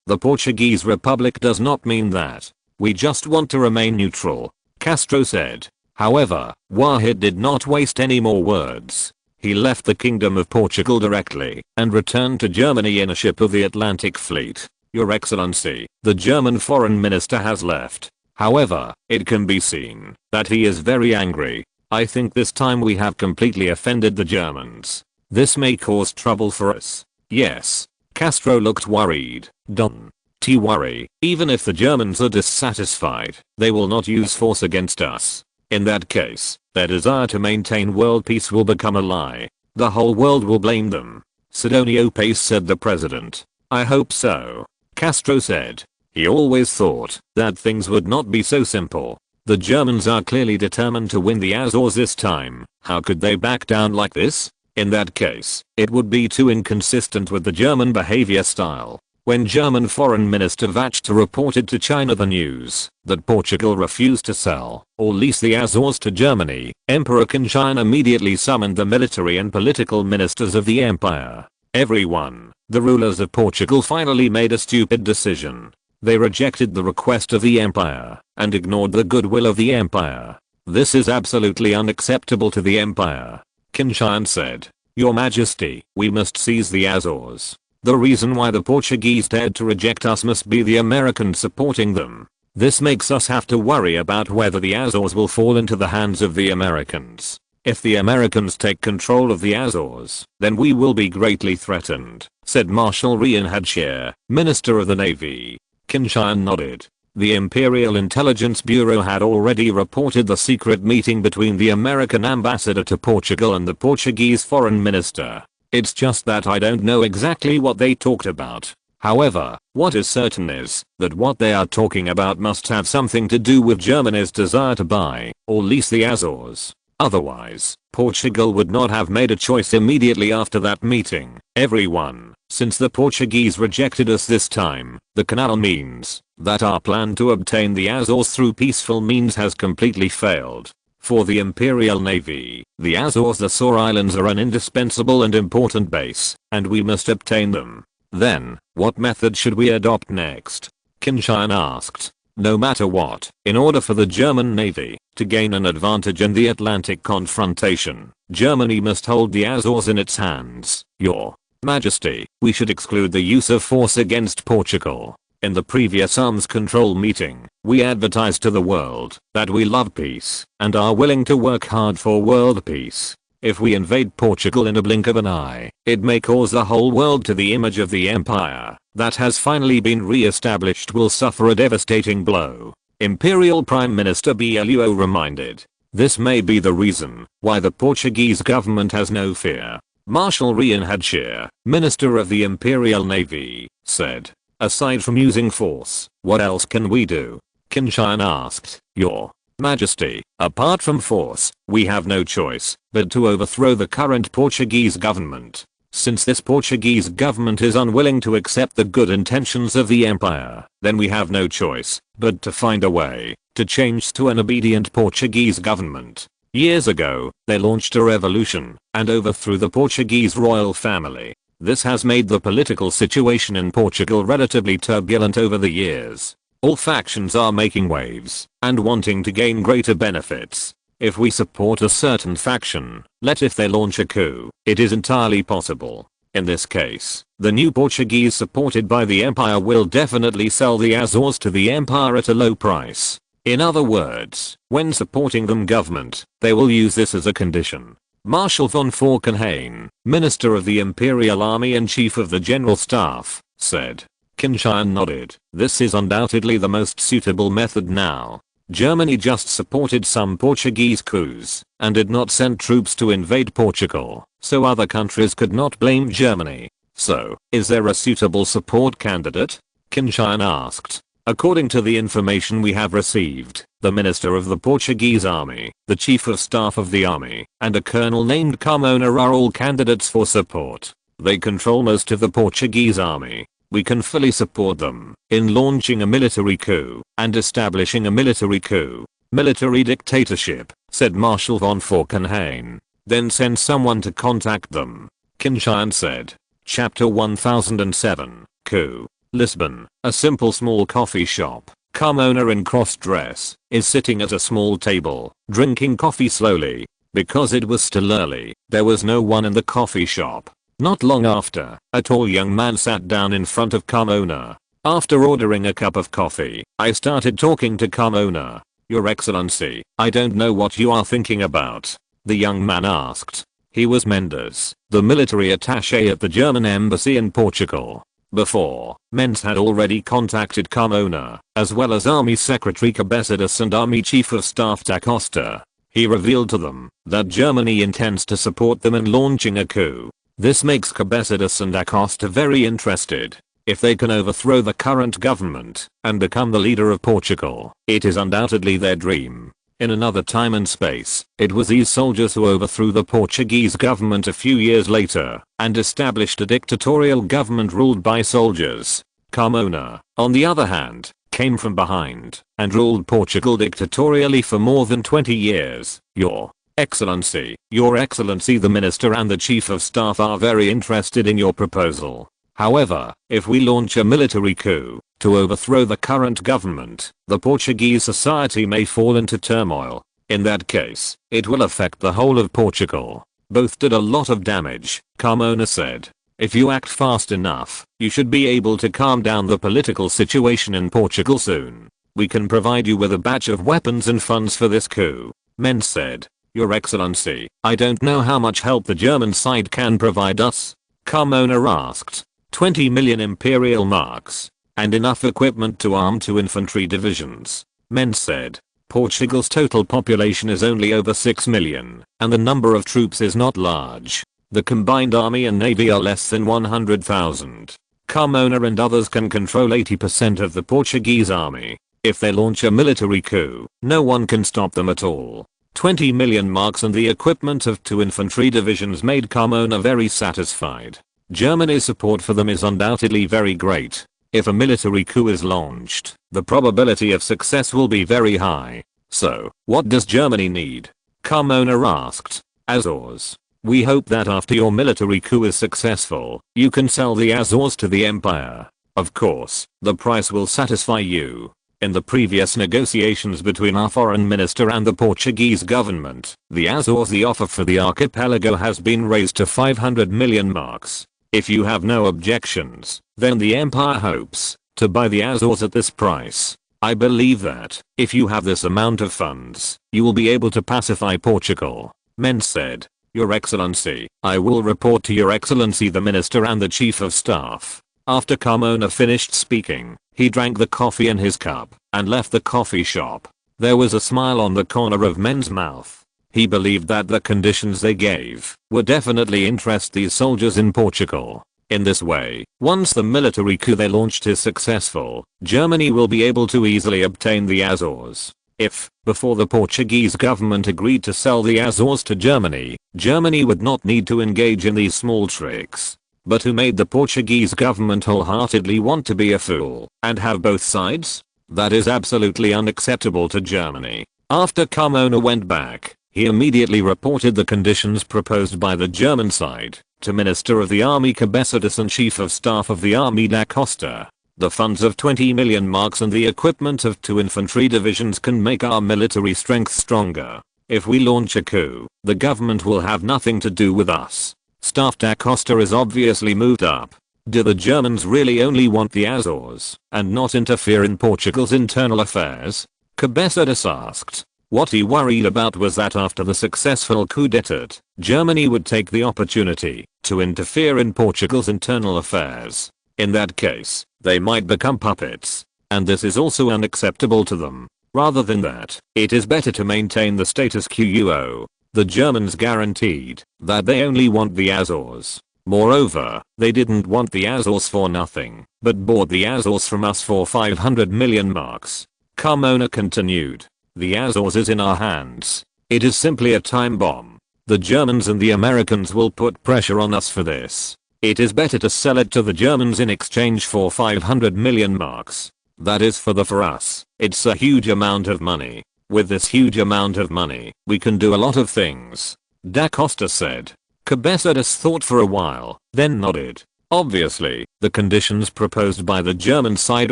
the Portuguese Republic does not mean that. We just want to remain neutral, Castro said. However, Wacht did not waste any more words. He left the Kingdom of Portugal directly and returned to Germany in a ship of the Atlantic Fleet. Your Excellency, the German Foreign Minister has left. However, it can be seen that he is very angry. I think this time we have completely offended the Germans. This may cause trouble for us. Yes. Castro looked worried. Don't worry. Even if the Germans are dissatisfied, they will not use force against us. In that case, their desire to maintain world peace will become a lie. The whole world will blame them. Sidonio Pace said the president. I hope so. Castro said. He always thought that things would not be so simple. The Germans are clearly determined to win the Azores this time. How could they back down like this? In that case, it would be too inconsistent with the German behavior style. When German Foreign Minister Wacht reported to China the news that Portugal refused to sell or lease the Azores to Germany, Emperor Qin Tian immediately summoned the military and political ministers of the empire. Everyone, the rulers of Portugal finally made a stupid decision. They rejected the request of the empire and ignored the goodwill of the empire. This is absolutely unacceptable to the empire. Qin Tian said, Your Majesty, we must seize the Azores. The reason why the Portuguese dared to reject us must be the Americans supporting them. This makes us have to worry about whether the Azores will fall into the hands of the Americans. If the Americans take control of the Azores, then we will be greatly threatened, said Marshal Reinhard, Minister of the Navy. Qin Tian nodded. The Imperial Intelligence Bureau had already reported the secret meeting between the American ambassador to Portugal and the Portuguese foreign minister. It's just that I don't know exactly what they talked about. However, what is certain is that what they are talking about must have something to do with Germany's desire to buy or lease the Azores. Otherwise, Portugal would not have made a choice immediately after that meeting. Everyone, since the Portuguese rejected us this time, the canal means that our plan to obtain the Azores through peaceful means has completely failed. For the Imperial Navy, the Azores Islands are an indispensable and important base, and we must obtain them. Then, what method should we adopt next? Qin Tian asked. No matter what, in order for the German Navy to gain an advantage in the Atlantic confrontation, Germany must hold the Azores in its hands. Your Majesty, we should exclude the use of force against Portugal. In the previous arms control meeting, we advertised to the world that we love peace and are willing to work hard for world peace. If we invade Portugal in a blink of an eye, it may cause the whole world to the image of the empire that has finally been re-established will suffer a devastating blow. Imperial Prime Minister Bluo reminded. This may be the reason why the Portuguese government has no fear. Marshal Reinhard, Minister of the Imperial Navy, said. Aside from using force, what else can we do? Qin Tian asked. Your Majesty, apart from force, we have no choice but to overthrow the current Portuguese government. Since this Portuguese government is unwilling to accept the good intentions of the empire, then we have no choice but to find a way to change to an obedient Portuguese government. Years ago, they launched a revolution and overthrew the Portuguese royal family. This has made the political situation in Portugal relatively turbulent over the years. All factions are making waves and wanting to gain greater benefits. If we support a certain faction, if they launch a coup, it is entirely possible. In this case, the new Portuguese supported by the empire will definitely sell the Azores to the empire at a low price. In other words, when supporting them government, they will use this as a condition. Marshal von Falkenhayn, Minister of the Imperial Army and Chief of the General Staff, said. Qin Tian nodded. This is undoubtedly the most suitable method now. Germany just supported some Portuguese coups and did not send troops to invade Portugal, so other countries could not blame Germany. So, is there a suitable support candidate? Qin Tian asked. According to the information we have received, the Minister of the Portuguese Army, the Chief of Staff of the Army, and a colonel named Carmona are all candidates for support. They control most of the Portuguese army. We can fully support them in launching a military coup and establishing a military coup. Military dictatorship, said Marshal von Falkenhayn. Then send someone to contact them. Qin Tian said. Chapter 1007, Coup. Lisbon, a simple small coffee shop. Carmona in cross-dress is sitting at a small table, drinking coffee slowly. Because it was still early, there was no one in the coffee shop. Not long after, a tall young man sat down in front of Carmona. After ordering a cup of coffee, I started talking to Carmona. Your Excellency, I don't know what you are thinking about. The young man asked. He was Mendes, the military attaché at the German embassy in Portugal. Before, Mendes had already contacted Carmona, as well as Army Secretary Cabecedas and Army Chief of Staff da Costa. He revealed to them that Germany intends to support them in launching a coup. This makes Cabecedas and da Costa very interested. If they can overthrow the current government and become the leader of Portugal, it is undoubtedly their dream. In another time and space, it was these soldiers who overthrew the Portuguese government a few years later and established a dictatorial government ruled by soldiers. Carmona, on the other hand, came from behind and ruled Portugal dictatorially for more than 20 years. Your Excellency, the Minister and the Chief of Staff are very interested in your proposal. However, if we launch a military coup to overthrow the current government, the Portuguese society may fall into turmoil. In that case, it will affect the whole of Portugal. Both did a lot of damage, Carmona said. If you act fast enough, you should be able to calm down the political situation in Portugal soon. We can provide you with a batch of weapons and funds for this coup. Mendes said. Your Excellency, I don't know how much help the German side can provide us. Carmona asked. 20 million imperial marks. And enough equipment to arm 2 infantry divisions. Mendes said. Portugal's total population is only over 6 million, and the number of troops is not large. The combined army and navy are less than 100,000. Carmona and others can control 80% of the Portuguese army. If they launch a military coup, no one can stop them at all. 20 million marks and the equipment of 2 infantry divisions made Carmona very satisfied. Germany's support for them is undoubtedly very great. If a military coup is launched, the probability of success will be very high. So, what does Germany need? Carmona asked. Azores. We hope that after your military coup is successful, you can sell the Azores to the empire. Of course, the price will satisfy you. In the previous negotiations between our foreign minister and the Portuguese government, the Azores, the offer for the archipelago has been raised to 500 million marks. If you have no objections, then the empire hopes to buy the Azores at this price. I believe that, if you have this amount of funds, you will be able to pacify Portugal. Mendes said. Your Excellency, I will report to Your Excellency the Minister and the Chief of Staff. After Carmona finished speaking, he drank the coffee in his cup and left the coffee shop. There was a smile on the corner of Mendes' mouth. He believed that the conditions they gave would definitely interest these soldiers in Portugal. In this way, once the military coup they launched is successful, Germany will be able to easily obtain the Azores. If, before the Portuguese government agreed to sell the Azores to Germany, Germany would not need to engage in these small tricks. But who made the Portuguese government wholeheartedly want to be a fool and have both sides? That is absolutely unacceptable to Germany. After Carmona went back, he immediately reported the conditions proposed by the German side. to Minister of the Army Cabezas and Chief of Staff of the Army Da Costa. The funds of 20 million marks and the equipment of 2 infantry divisions can make our military strength stronger. If we launch a coup, the government will have nothing to do with us. Staff Da Costa is obviously moved up. Do the Germans really only want the Azores and not interfere in Portugal's internal affairs? Cabezas asked. What he worried about was that after the successful coup d'etat, Germany would take the opportunity to interfere in Portugal's internal affairs. In that case, they might become puppets. And this is also unacceptable to them. Rather than that, it is better to maintain the status quo. The Germans guaranteed that they only want the Azores. Moreover, they didn't want the Azores for nothing, but bought the Azores from us for 500 million marks. Carmona continued. The Azores is in our hands. It is simply a time bomb. The Germans and the Americans will put pressure on us for this. It is better to sell it to the Germans in exchange for 500 million marks. That is for us. It's a huge amount of money. With this huge amount of money, we can do a lot of things. Da Costa said. Cabezas thought for a while, then nodded. Obviously, the conditions proposed by the German side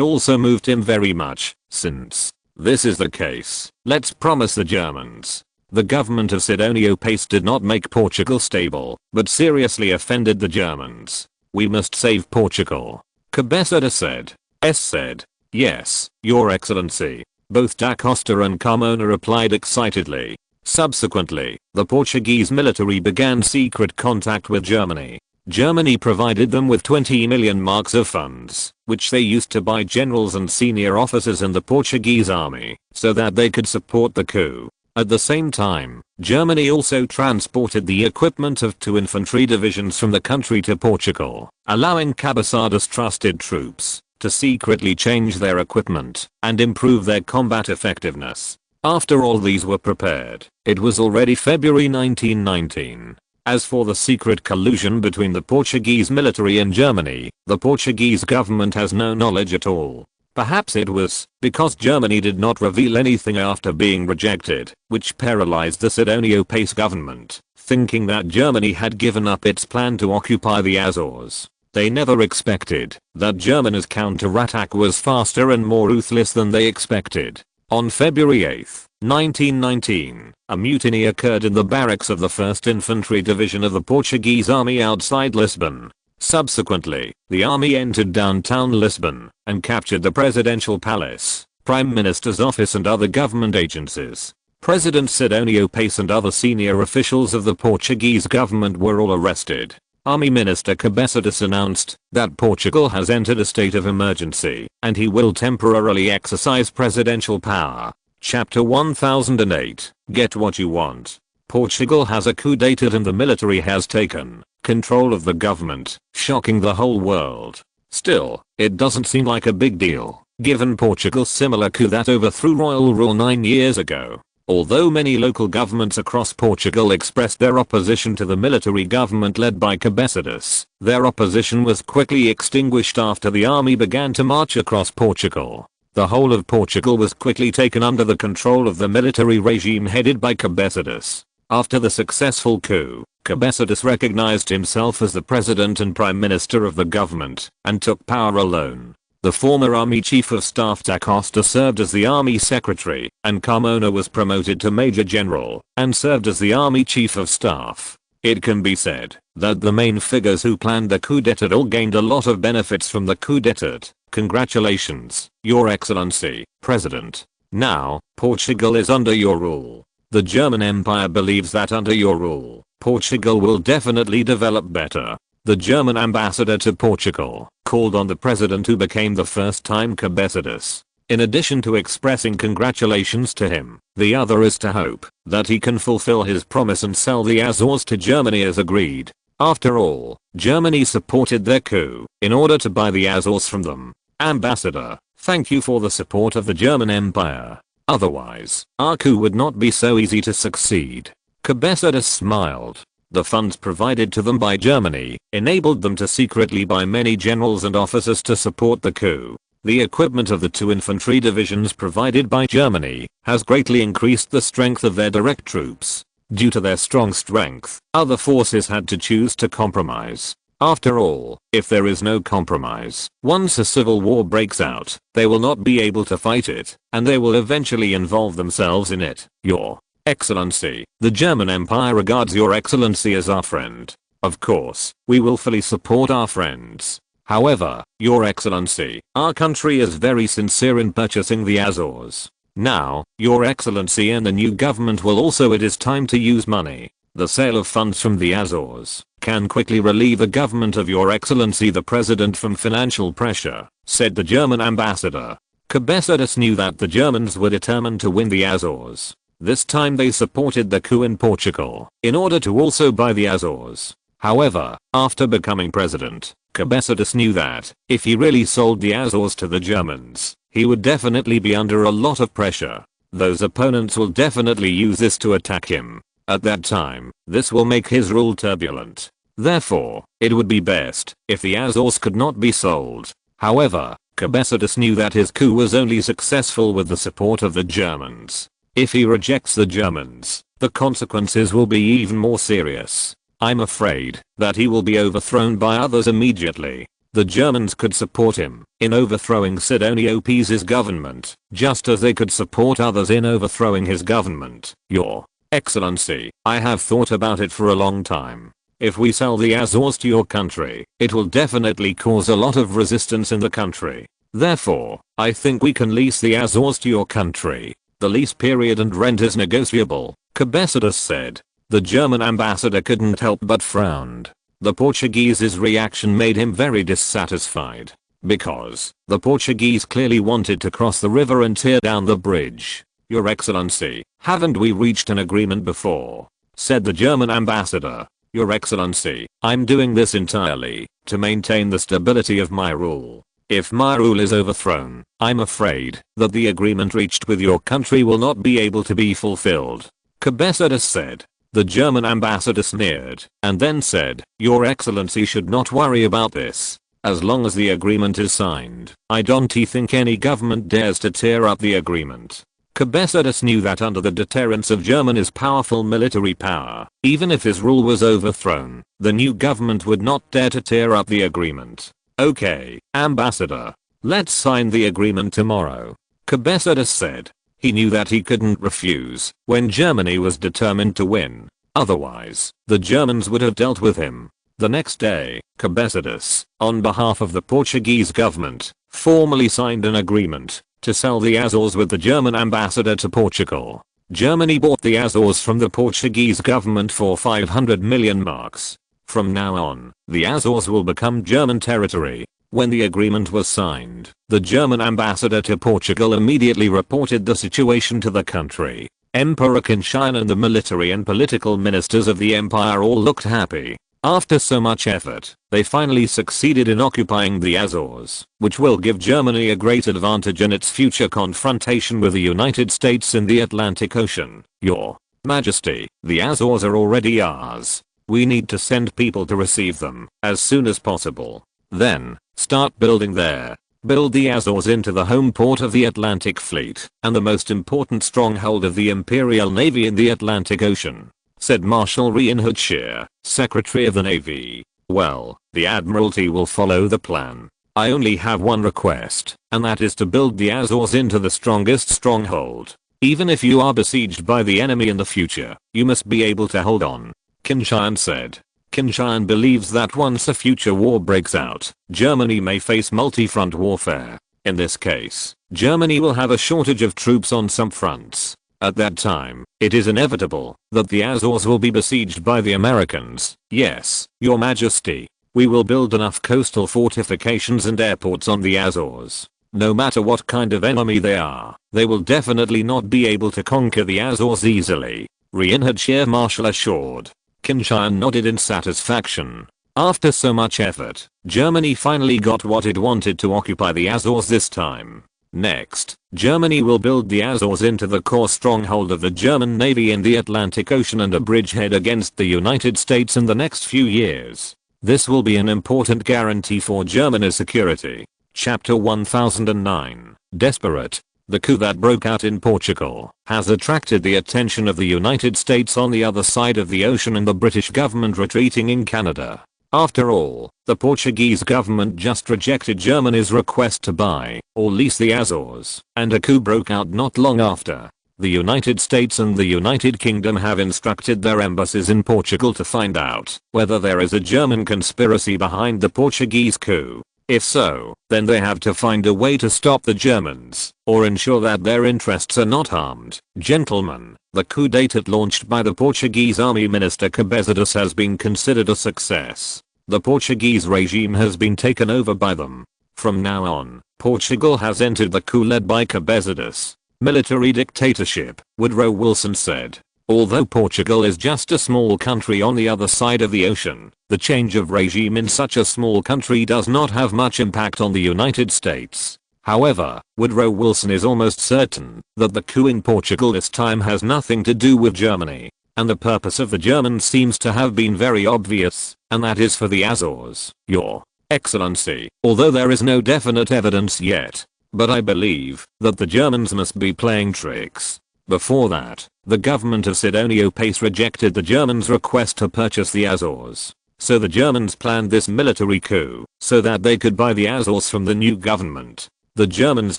also moved him very much. Since this is the case, let's promise the Germans. The government of Sidonio Pace did not make Portugal stable, but seriously offended the Germans. We must save Portugal. Cabezas said. Yes, Your Excellency. Both Da Costa and Carmona replied excitedly. Subsequently, the Portuguese military began secret contact with Germany. Germany provided them with 20 million marks of funds, which they used to buy generals and senior officers in the Portuguese army, so that they could support the coup. At the same time, Germany also transported the equipment of 2 infantry divisions from the country to Portugal, allowing Cabezas' trusted troops to secretly change their equipment and improve their combat effectiveness. After all these were prepared, it was already February 1919. As for the secret collusion between the Portuguese military and Germany, the Portuguese government has no knowledge at all. Perhaps it was because Germany did not reveal anything after being rejected, which paralyzed the Sidonio Pace government, thinking that Germany had given up its plan to occupy the Azores. They never expected that Germany's counterattack was faster and more ruthless than they expected. On February 8, 1919, a mutiny occurred in the barracks of the 1st Infantry Division of the Portuguese Army outside Lisbon. Subsequently, the army entered downtown Lisbon and captured the presidential palace, Prime Minister's office and other government agencies. President Sidonio Pace and other senior officials of the Portuguese government were all arrested. Army Minister Cabezas announced that Portugal has entered a state of emergency and he will temporarily exercise presidential power. Chapter 1008. Get what you want. Portugal has a coup d'etat and the military has taken control of the government, shocking the whole world. Still, it doesn't seem like a big deal, given Portugal's similar coup that overthrew royal rule 9 years ago. Although many local governments across Portugal expressed their opposition to the military government led by Cabezas, their opposition was quickly extinguished after the army began to march across Portugal. The whole of Portugal was quickly taken under the control of the military regime headed by Cabezas. After the successful coup, Cabezas recognized himself as the president and prime minister of the government and took power alone. The former army chief of staff Da Costa served as the army secretary, and Carmona was promoted to major general and served as the army chief of staff. It can be said that the main figures who planned the coup d'etat all gained a lot of benefits from the coup d'etat. Congratulations, Your Excellency, President. Now, Portugal is under your rule. The German Empire believes that under your rule, Portugal will definitely develop better. The German ambassador to Portugal called on the president who became the first-time Cabezas. In addition to expressing congratulations to him, the other is to hope that he can fulfill his promise and sell the Azores to Germany as agreed. After all, Germany supported their coup in order to buy the Azores from them. Ambassador, thank you for the support of the German Empire. Otherwise, our coup would not be so easy to succeed. Cabezas smiled. The funds provided to them by Germany enabled them to secretly buy many generals and officers to support the coup. The equipment of the 2 infantry divisions provided by Germany has greatly increased the strength of their direct troops. Due to their strong strength, other forces had to choose to compromise. After all, if there is no compromise, once a civil war breaks out, they will not be able to fight it, and they will eventually involve themselves in it. Your Excellency, the German Empire regards Your Excellency as our friend. Of course, we will fully support our friends. However, Your Excellency, our country is very sincere in purchasing the Azores. Now, Your Excellency and the new government will also it is time to use money. The sale of funds from the Azores can quickly relieve the government of Your Excellency the President from financial pressure, said the German ambassador. Cabezas knew that the Germans were determined to win the Azores. This time they supported the coup in Portugal in order to also buy the Azores. However, after becoming president, Cabezas knew that if he really sold the Azores to the Germans, he would definitely be under a lot of pressure. Those opponents will definitely use this to attack him. At that time, this will make his rule turbulent. Therefore, it would be best if the Azores could not be sold. However, Cabezas knew that his coup was only successful with the support of the Germans. If he rejects the Germans, the consequences will be even more serious. I'm afraid that he will be overthrown by others immediately. The Germans could support him in overthrowing Sidonio Peace's government, just as they could support others in overthrowing his government. Your Excellency, I have thought about it for a long time. If we sell the Azores to your country, it will definitely cause a lot of resistance in the country. Therefore, I think we can lease the Azores to your country. The lease period and rent is negotiable, Cabezas said. The German ambassador couldn't help but frowned. The Portuguese's reaction made him very dissatisfied. Because the Portuguese clearly wanted to cross the river and tear down the bridge. Your Excellency, haven't we reached an agreement before? Said the German ambassador. Your Excellency, I'm doing this entirely to maintain the stability of my rule. If my rule is overthrown, I'm afraid that the agreement reached with your country will not be able to be fulfilled. Cabezas said. The German ambassador sneered and then said, Your Excellency should not worry about this. As long as the agreement is signed, I don't think any government dares to tear up the agreement. Cabezas knew that under the deterrence of Germany's powerful military power, even if his rule was overthrown, the new government would not dare to tear up the agreement. Okay, Ambassador. Let's sign the agreement tomorrow. Cabezas said. He knew that he couldn't refuse when Germany was determined to win. Otherwise, the Germans would have dealt with him. The next day, Cabezas, on behalf of the Portuguese government, formally signed an agreement to sell the Azores with the German ambassador to Portugal. Germany bought the Azores from the Portuguese government for 500 million marks. From now on, the Azores will become German territory. When the agreement was signed, the German ambassador to Portugal immediately reported the situation to the country. Emperor Qin Tian and the military and political ministers of the empire all looked happy. After so much effort, they finally succeeded in occupying the Azores, which will give Germany a great advantage in its future confrontation with the United States in the Atlantic Ocean. Your Majesty, the Azores are already ours. We need to send people to receive them as soon as possible. Then, start building there. Build the Azores into the home port of the Atlantic Fleet and the most important stronghold of the Imperial Navy in the Atlantic Ocean, said Marshal Reinhard Scheer, Secretary of the Navy. Well, the Admiralty will follow the plan. I only have one request, and that is to build the Azores into the strongest stronghold. Even if you are besieged by the enemy in the future, you must be able to hold on, Qin Tian said. Qin Tian believes that once a future war breaks out, Germany may face multi-front warfare. In this case, Germany will have a shortage of troops on some fronts. At that time, it is inevitable that the Azores will be besieged by the Americans. Yes, Your Majesty. We will build enough coastal fortifications and airports on the Azores. No matter what kind of enemy they are, they will definitely not be able to conquer the Azores easily, Reinhard Scheer Marshal assured. Qin Tian nodded in satisfaction. After so much effort, Germany finally got what it wanted to occupy the Azores this time. Next, Germany will build the Azores into the core stronghold of the German Navy in the Atlantic Ocean and a bridgehead against the United States in the next few years. This will be an important guarantee for Germany's security. Chapter 1009. Desperate. The coup that broke out in Portugal has attracted the attention of the United States on the other side of the ocean and the British government retreating in Canada. After all, the Portuguese government just rejected Germany's request to buy or lease the Azores, and a coup broke out not long after. The United States and the United Kingdom have instructed their embassies in Portugal to find out whether there is a German conspiracy behind the Portuguese coup. If so, then they have to find a way to stop the Germans, or ensure that their interests are not harmed. Gentlemen, the coup d'etat launched by the Portuguese Army Minister Cabezas has been considered a success. The Portuguese regime has been taken over by them. From now on, Portugal has entered the coup led by Cabezas. Military dictatorship, Woodrow Wilson said. Although Portugal is just a small country on the other side of the ocean, the change of regime in such a small country does not have much impact on the United States. However, Woodrow Wilson is almost certain that the coup in Portugal this time has nothing to do with Germany, and the purpose of the Germans seems to have been very obvious, and that is for the Azores, Your Excellency. Although there is no definite evidence yet, but I believe that the Germans must be playing tricks. Before that, the government of Sidonio Pace rejected the Germans' request to purchase the Azores. So the Germans planned this military coup so that they could buy the Azores from the new government. The Germans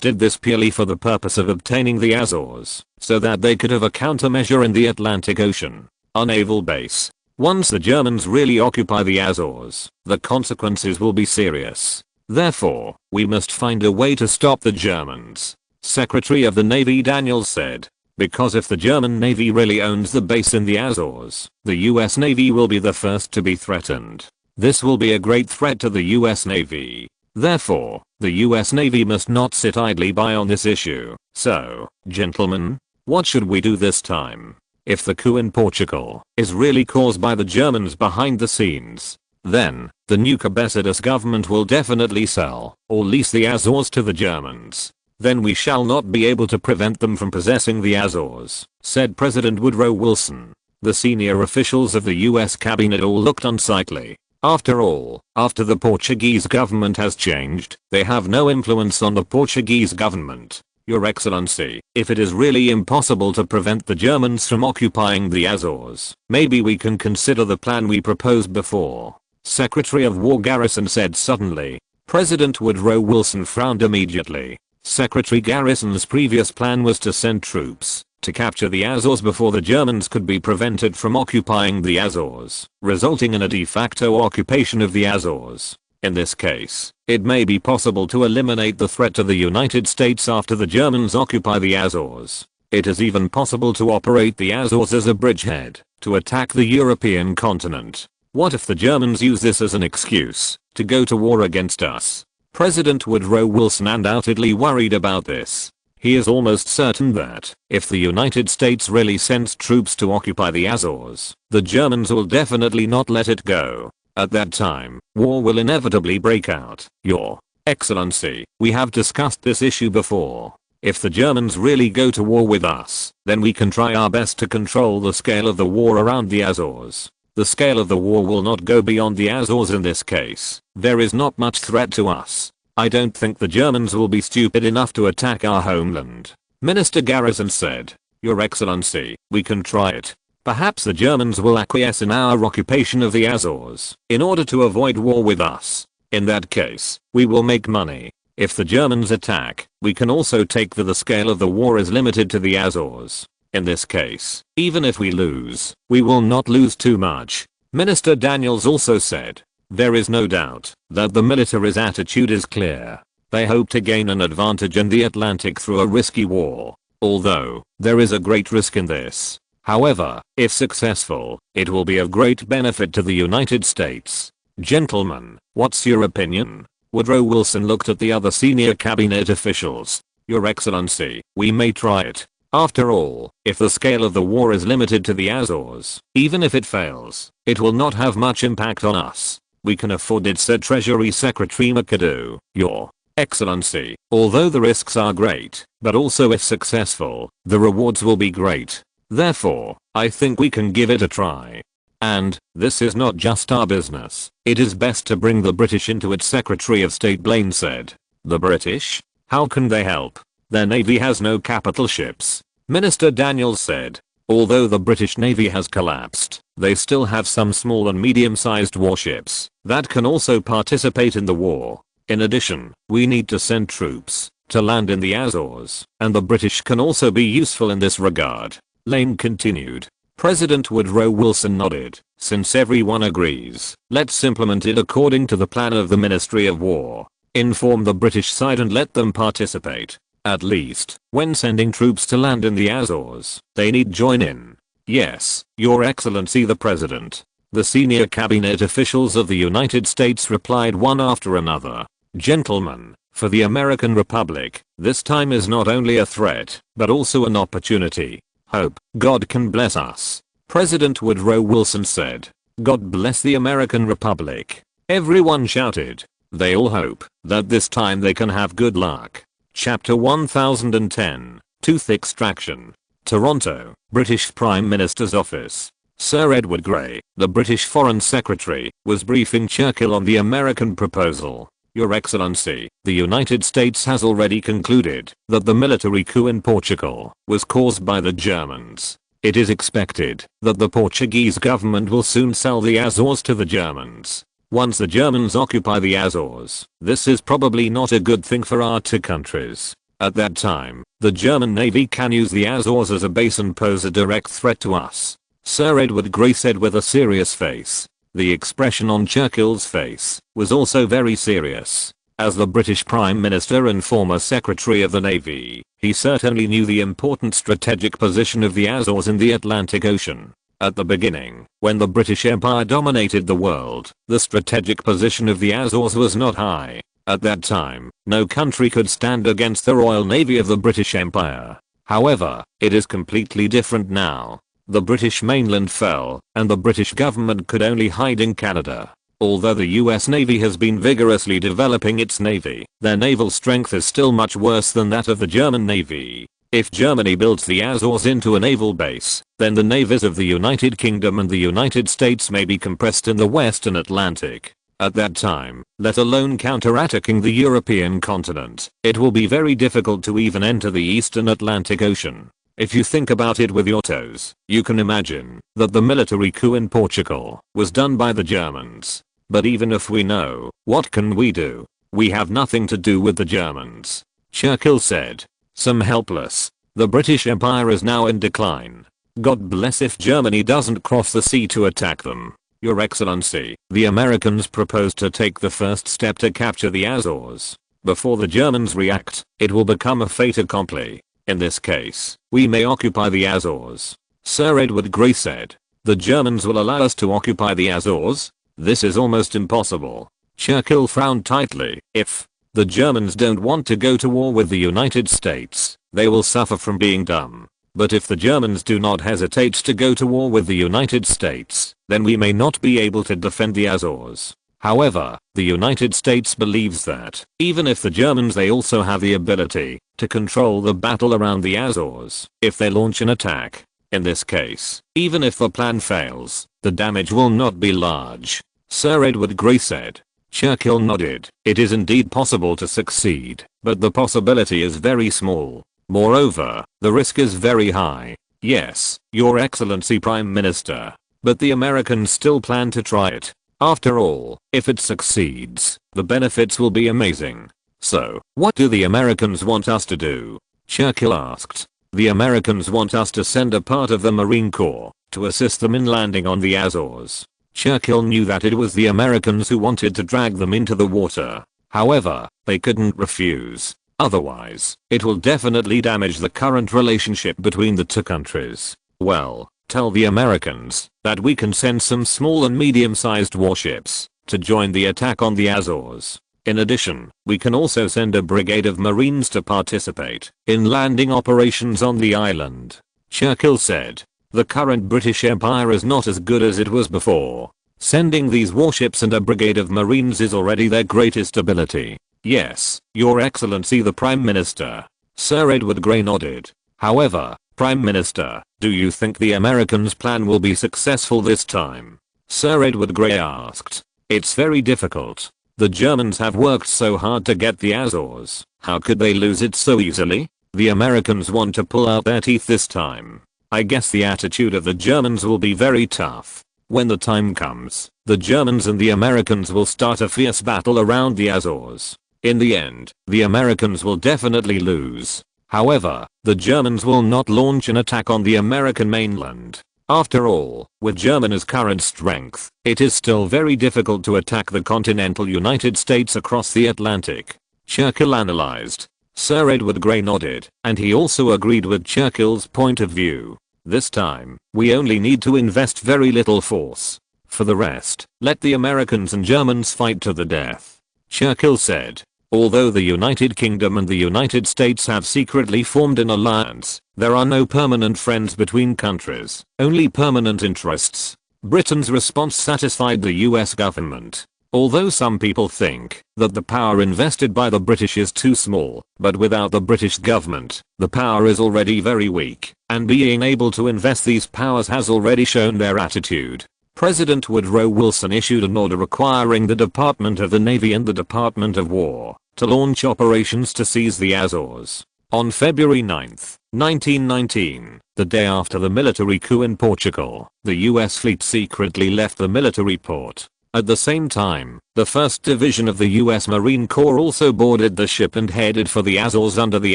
did this purely for the purpose of obtaining the Azores, so that they could have a countermeasure in the Atlantic Ocean, a naval base. Once the Germans really occupy the Azores, the consequences will be serious. Therefore, we must find a way to stop the Germans. Secretary of the Navy Daniels said. Because if the German Navy really owns the base in the Azores, the US Navy will be the first to be threatened. This will be a great threat to the US Navy. Therefore, the US Navy must not sit idly by on this issue. So, gentlemen, what should we do this time? If the coup in Portugal is really caused by the Germans behind the scenes, then the new Cabezas government will definitely sell or lease the Azores to the Germans. Then we shall not be able to prevent them from possessing the Azores, said President Woodrow Wilson. The senior officials of the US cabinet all looked unsightly. After all, after the Portuguese government has changed, they have no influence on the Portuguese government. Your Excellency, if it is really impossible to prevent the Germans from occupying the Azores, maybe we can consider the plan we proposed before. Secretary of War Garrison said suddenly. President Woodrow Wilson frowned immediately. Secretary Garrison's previous plan was to send troops to capture the Azores before the Germans could be prevented from occupying the Azores, resulting in a de facto occupation of the Azores. In this case, it may be possible to eliminate the threat to the United States after the Germans occupy the Azores. It is even possible to operate the Azores as a bridgehead to attack the European continent. What if the Germans use this as an excuse to go to war against us? President Woodrow Wilson undoubtedly worried about this. He is almost certain that if the United States really sends troops to occupy the Azores, the Germans will definitely not let it go. At that time, war will inevitably break out. Your Excellency, we have discussed this issue before. If the Germans really go to war with us, then we can try our best to control the scale of the war around the Azores. The scale of the war will not go beyond the Azores in this case. There is not much threat to us. I don't think the Germans will be stupid enough to attack our homeland. Minister Garrison said. Your Excellency, we can try it. Perhaps the Germans will acquiesce in our occupation of the Azores in order to avoid war with us. In that case, we will make money. If the Germans attack, we can also take the scale of the war is limited to the Azores. In this case, even if we lose, we will not lose too much. Minister Daniels also said. There is no doubt that the military's attitude is clear. They hope to gain an advantage in the Atlantic through a risky war. Although, there is a great risk in this. However, if successful, it will be of great benefit to the United States. Gentlemen, what's your opinion? Woodrow Wilson looked at the other senior cabinet officials. Your Excellency, we may try it. After all, if the scale of the war is limited to the Azores, even if it fails, it will not have much impact on us. We can afford it, said Treasury Secretary McAdoo. Your Excellency, although the risks are great, but also if successful, the rewards will be great. Therefore, I think we can give it a try. And, this is not just our business, it is best to bring the British into it, Secretary of State Blaine said. The British? How can they help? Their navy has no capital ships. Minister Daniels said. Although the British Navy has collapsed, they still have some small and medium-sized warships that can also participate in the war. In addition, we need to send troops to land in the Azores, and the British can also be useful in this regard. Lane continued. President Woodrow Wilson nodded. Since everyone agrees, let's implement it according to the plan of the Ministry of War. Inform the British side and let them participate. At least, when sending troops to land in the Azores, they need join in. Yes, Your Excellency the President. The senior cabinet officials of the United States replied one after another. Gentlemen, for the American Republic, this time is not only a threat, but also an opportunity. Hope God can bless us. President Woodrow Wilson said. God bless the American Republic. Everyone shouted. They all hope that this time they can have good luck. Chapter 1010, Tooth Extraction. Toronto, British Prime Minister's Office. Sir Edward Grey, the British Foreign Secretary, was briefing Churchill on the American proposal. Your Excellency, the United States has already concluded that the military coup in Portugal was caused by the Germans. It is expected that the Portuguese government will soon sell the Azores to the Germans. Once the Germans occupy the Azores, this is probably not a good thing for our two countries. At that time, the German Navy can use the Azores as a base and pose a direct threat to us. Sir Edward Grey said with a serious face. The expression on Churchill's face was also very serious. As the British Prime Minister and former Secretary of the Navy, he certainly knew the important strategic position of the Azores in the Atlantic Ocean. At the beginning, when the British Empire dominated the world, the strategic position of the Azores was not high. At that time, no country could stand against the Royal Navy of the British Empire. However, it is completely different now. The British mainland fell, and the British government could only hide in Canada. Although the US Navy has been vigorously developing its navy, their naval strength is still much worse than that of the German Navy. If Germany builds the Azores into a naval base, then the navies of the United Kingdom and the United States may be compressed in the Western Atlantic. At that time, let alone counterattacking the European continent, it will be very difficult to even enter the Eastern Atlantic Ocean. If you think about it with your toes, you can imagine that the military coup in Portugal was done by the Germans. But even if we know, what can we do? We have nothing to do with the Germans. Churchill said. Some helpless. The British Empire is now in decline. God bless if Germany doesn't cross the sea to attack them. Your Excellency, the Americans propose to take the first step to capture the Azores. Before the Germans react, it will become a fait accompli. In this case, we may occupy the Azores. Sir Edward Grey said. The Germans will allow us to occupy the Azores? This is almost impossible. Churchill frowned tightly. If the Germans don't want to go to war with the United States, they will suffer from being dumb. But if the Germans do not hesitate to go to war with the United States, then we may not be able to defend the Azores. However, the United States believes that, even if the Germans they also have the ability to control the battle around the Azores, if they launch an attack. In this case, even if the plan fails, the damage will not be large. Sir Edward Grey said. Churchill nodded. It is indeed possible to succeed, but the possibility is very small. Moreover, the risk is very high. Yes, Your Excellency Prime Minister. But the Americans still plan to try it. After all, if it succeeds, the benefits will be amazing. So, what do the Americans want us to do? Churchill asked. The Americans want us to send a part of the Marine Corps to assist them in landing on the Azores. Churchill knew that it was the Americans who wanted to drag them into the water. However, they couldn't refuse. Otherwise, it will definitely damage the current relationship between the two countries. Well, tell the Americans that we can send some small and medium-sized warships to join the attack on the Azores. In addition, we can also send a brigade of Marines to participate in landing operations on the island. Churchill said. The current British Empire is not as good as it was before. Sending these warships and a brigade of Marines is already their greatest ability. Yes, Your Excellency the Prime Minister. Sir Edward Grey nodded. However, Prime Minister, do you think the Americans' plan will be successful this time? Sir Edward Grey asked. It's very difficult. The Germans have worked so hard to get the Azores. How could they lose it so easily? The Americans want to pull out their teeth this time. I guess the attitude of the Germans will be very tough. When the time comes, the Germans and the Americans will start a fierce battle around the Azores. In the end, the Americans will definitely lose. However, the Germans will not launch an attack on the American mainland. After all, with Germany's current strength, it is still very difficult to attack the continental United States across the Atlantic. Churchill analyzed. Sir Edward Grey nodded, and he also agreed with Churchill's point of view. This time, we only need to invest very little force. For the rest, let the Americans and Germans fight to the death. Churchill said. Although the United Kingdom and the United States have secretly formed an alliance, there are no permanent friends between countries, only permanent interests. Britain's response satisfied the US government. Although some people think that the power invested by the British is too small, but without the British government, the power is already very weak, and being able to invest these powers has already shown their attitude. President Woodrow Wilson issued an order requiring the Department of the Navy and the Department of War to launch operations to seize the Azores. On February 9, 1919, the day after the military coup in Portugal, the US fleet secretly left the military port. At the same time, the 1st Division of the US Marine Corps also boarded the ship and headed for the Azores under the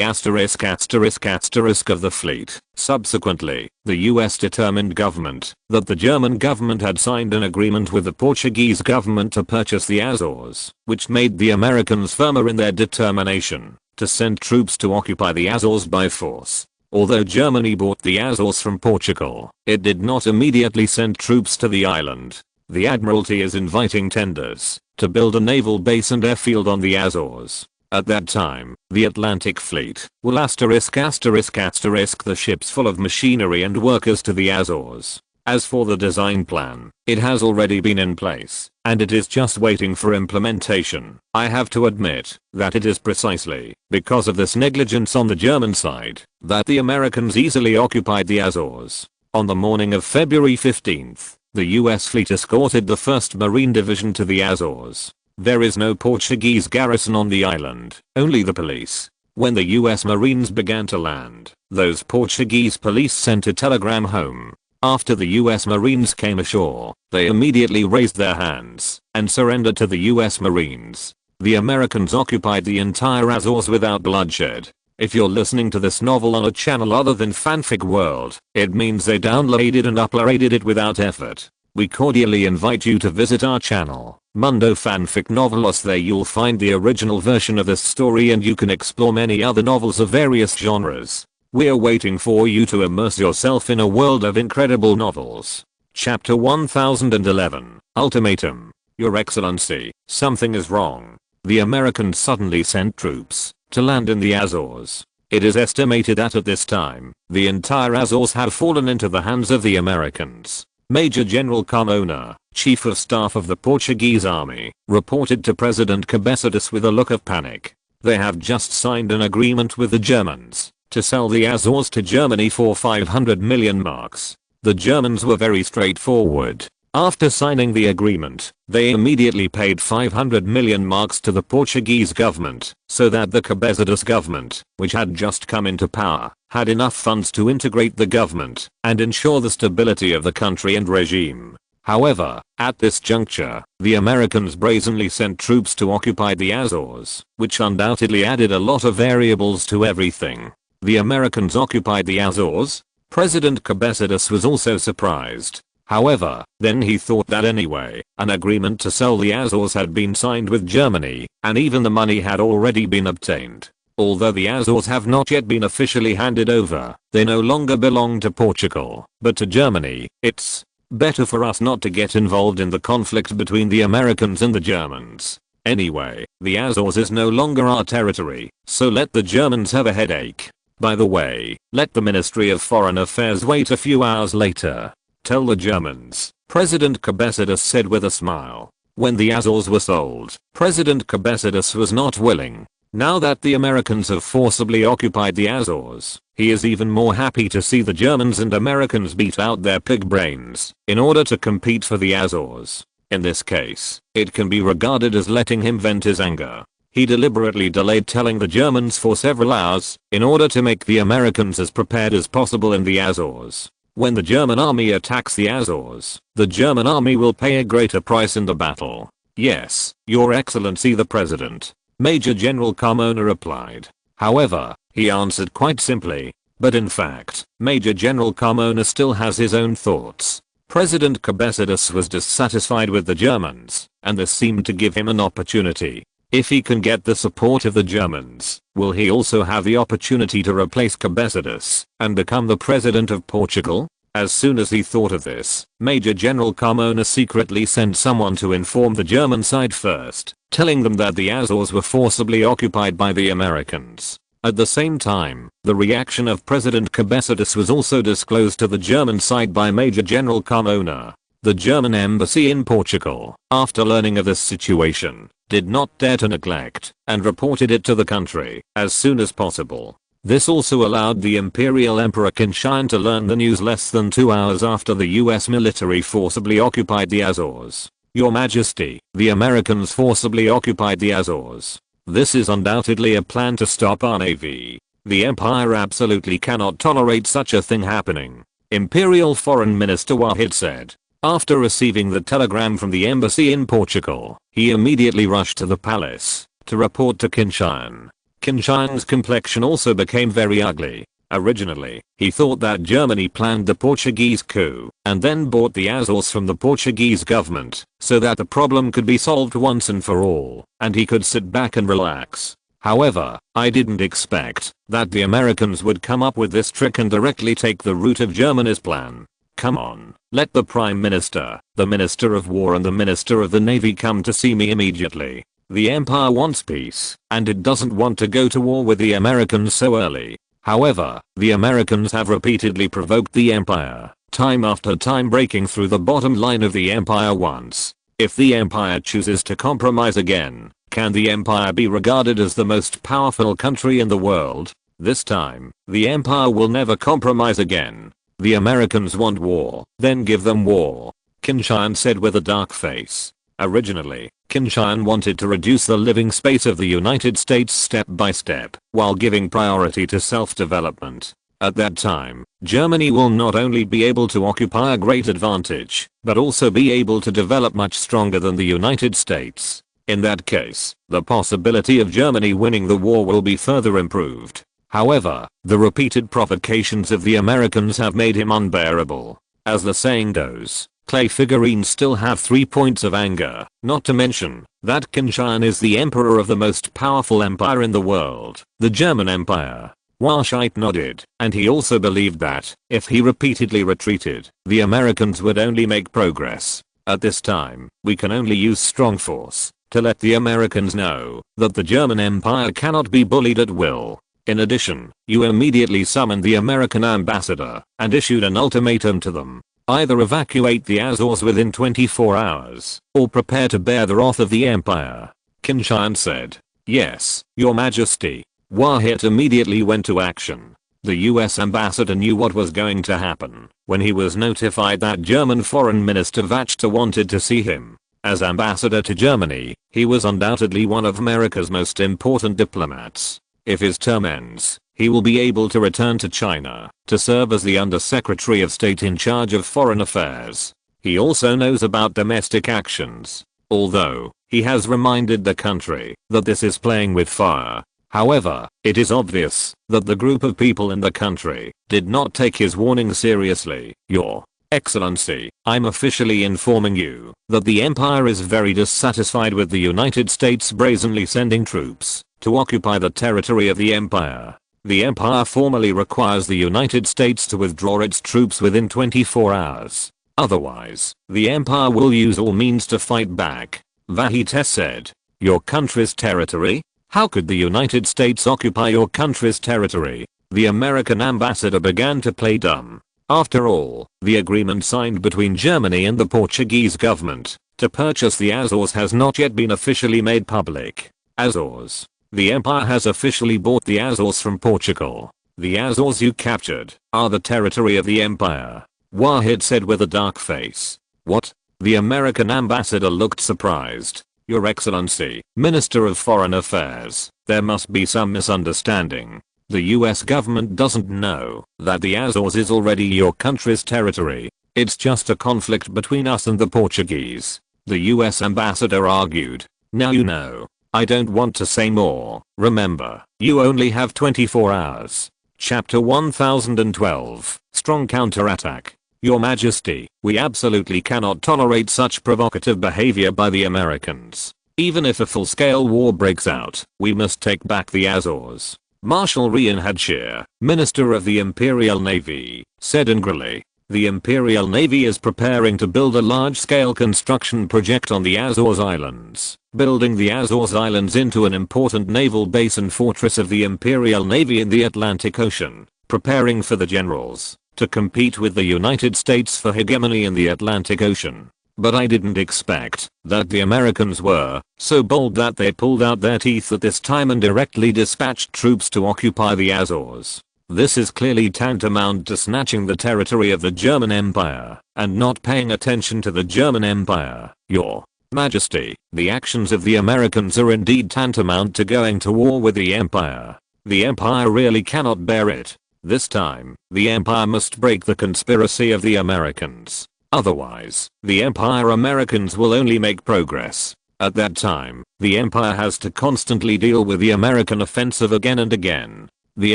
**** of the fleet. Subsequently, the US determined government that the German government had signed an agreement with the Portuguese government to purchase the Azores, which made the Americans firmer in their determination to send troops to occupy the Azores by force. Although Germany bought the Azores from Portugal, it did not immediately send troops to the island. The Admiralty is inviting tenders to build a naval base and airfield on the Azores. At that time, the Atlantic Fleet will **** the ships full of machinery and workers to the Azores. As for the design plan, it has already been in place, and it is just waiting for implementation. I have to admit that it is precisely because of this negligence on the German side that the Americans easily occupied the Azores. On the morning of February 15th, the US fleet escorted the 1st Marine Division to the Azores. There is no Portuguese garrison on the island, only the police. When the US Marines began to land, those Portuguese police sent a telegram home. After the US Marines came ashore, they immediately raised their hands and surrendered to the US Marines. The Americans occupied the entire Azores without bloodshed. If you're listening to this novel on a channel other than Fanfic World, it means they downloaded and uploaded it without effort. We cordially invite you to visit our channel, Mundo Fanfic Novelos. There you'll find the original version of this story and you can explore many other novels of various genres. We're waiting for you to immerse yourself in a world of incredible novels. Chapter 1011, Ultimatum. Your Excellency, something is wrong. The Americans suddenly sent troops to land in the Azores. It is estimated that at this time, the entire Azores have fallen into the hands of the Americans. Major General Carmona, Chief of Staff of the Portuguese Army, reported to President Cabecedas with a look of panic. They have just signed an agreement with the Germans to sell the Azores to Germany for 500 million marks. The Germans were very straightforward. After signing the agreement, they immediately paid 500 million marks to the Portuguese government, so that the Cabecedas government, which had just come into power, had enough funds to integrate the government and ensure the stability of the country and regime. However, at this juncture, the Americans brazenly sent troops to occupy the Azores, which undoubtedly added a lot of variables to everything. The Americans occupied the Azores? President Cabecedas was also surprised. However, then he thought that anyway, an agreement to sell the Azores had been signed with Germany, and even the money had already been obtained. Although the Azores have not yet been officially handed over, they no longer belong to Portugal, but to Germany. It's better for us not to get involved in the conflict between the Americans and the Germans. Anyway, the Azores is no longer our territory, so let the Germans have a headache. By the way, let the Ministry of Foreign Affairs wait a few hours later. Tell the Germans, President Cabecedas said with a smile. When the Azores were sold, President Cabecedas was not willing. Now that the Americans have forcibly occupied the Azores, he is even more happy to see the Germans and Americans beat out their pig brains in order to compete for the Azores. In this case, it can be regarded as letting him vent his anger. He deliberately delayed telling the Germans for several hours, in order to make the Americans as prepared as possible in the Azores. When the German army attacks the Azores, the German army will pay a greater price in the battle. Yes, Your Excellency the President, Major General Carmona replied. However, he answered quite simply. But in fact, Major General Carmona still has his own thoughts. President Cabezas was dissatisfied with the Germans, and this seemed to give him an opportunity. If he can get the support of the Germans, will he also have the opportunity to replace Cabezas and become the president of Portugal? As soon as he thought of this, Major General Carmona secretly sent someone to inform the German side first, telling them that the Azores were forcibly occupied by the Americans. At the same time, the reaction of President Cabezas was also disclosed to the German side by Major General Carmona. The German embassy in Portugal, after learning of this situation, did not dare to neglect and reported it to the country as soon as possible. This also allowed the Imperial Emperor Qin Tian to learn the news less than 2 hours after the US military forcibly occupied the Azores. Your Majesty, the Americans forcibly occupied the Azores. This is undoubtedly a plan to stop our navy. The Empire absolutely cannot tolerate such a thing happening. Imperial Foreign Minister Wahid said. After receiving the telegram from the embassy in Portugal, he immediately rushed to the palace to report to Qin Tian. Qin Tian's complexion also became very ugly. Originally, he thought that Germany planned the Portuguese coup and then bought the Azores from the Portuguese government so that the problem could be solved once and for all, and he could sit back and relax. However, I didn't expect that the Americans would come up with this trick and directly take the route of Germany's plan. Come on, let the Prime Minister, the Minister of War and the Minister of the Navy come to see me immediately. The Empire wants peace, and it doesn't want to go to war with the Americans so early. However, the Americans have repeatedly provoked the Empire, time after time breaking through the bottom line of the Empire once. If the Empire chooses to compromise again, can the Empire be regarded as the most powerful country in the world? This time, the Empire will never compromise again. The Americans want war, then give them war. Qin Tian said with a dark face. Originally, Qin Tian wanted to reduce the living space of the United States step by step, while giving priority to self-development. At that time, Germany will not only be able to occupy a great advantage, but also be able to develop much stronger than the United States. In that case, the possibility of Germany winning the war will be further improved. However, the repeated provocations of the Americans have made him unbearable. As the saying goes, clay figurines still have 3 points of anger, not to mention that Qin Tian is the emperor of the most powerful empire in the world, the German Empire. Wahid nodded, and he also believed that, if he repeatedly retreated, the Americans would only make progress. At this time, we can only use strong force to let the Americans know that the German Empire cannot be bullied at will. In addition, you immediately summoned the American ambassador and issued an ultimatum to them. Either evacuate the Azores within 24 hours, or prepare to bear the wrath of the Empire. Qin Tian said. Yes, Your Majesty. Wahid immediately went to action. The US ambassador knew what was going to happen when he was notified that German Foreign Minister Vachta wanted to see him. As ambassador to Germany, he was undoubtedly one of America's most important diplomats. If his term ends, he will be able to return to China to serve as the Under-Secretary of State in charge of foreign affairs. He also knows about domestic actions, although he has reminded the country that this is playing with fire. However, it is obvious that the group of people in the country did not take his warning seriously. Your Excellency, I'm officially informing you that the Empire is very dissatisfied with the United States brazenly sending troops to occupy the territory of the Empire. The Empire formally requires the United States to withdraw its troops within 24 hours. Otherwise, the Empire will use all means to fight back. Vahid said. Your country's territory? How could the United States occupy your country's territory? The American ambassador began to play dumb. After all, the agreement signed between Germany and the Portuguese government to purchase the Azores has not yet been officially made public. Azores. The Empire has officially bought the Azores from Portugal. The Azores you captured are the territory of the Empire. Wahid said with a dark face. What? The American ambassador looked surprised. Your Excellency, Minister of Foreign Affairs, there must be some misunderstanding. The US government doesn't know that the Azores is already your country's territory. It's just a conflict between us and the Portuguese. The US ambassador argued. Now you know. I don't want to say more. Remember, you only have 24 hours. Chapter 1012, Strong Counterattack. Your Majesty, we absolutely cannot tolerate such provocative behavior by the Americans. Even if a full-scale war breaks out, we must take back the Azores. Marshal Rian Hadshir, Minister of the Imperial Navy, said angrily. The Imperial Navy is preparing to build a large-scale construction project on the Azores Islands, building the Azores Islands into an important naval base and fortress of the Imperial Navy in the Atlantic Ocean, preparing for the generals to compete with the United States for hegemony in the Atlantic Ocean. But I didn't expect that the Americans were so bold that they pulled out their teeth at this time and directly dispatched troops to occupy the Azores. This is clearly tantamount to snatching the territory of the German Empire and not paying attention to the German Empire. Your Majesty, the actions of the Americans are indeed tantamount to going to war with the Empire. The Empire really cannot bear it. This time, the Empire must break the conspiracy of the Americans. Otherwise, the Empire Americans will only make progress. At that time, the Empire has to constantly deal with the American offensive again and again. The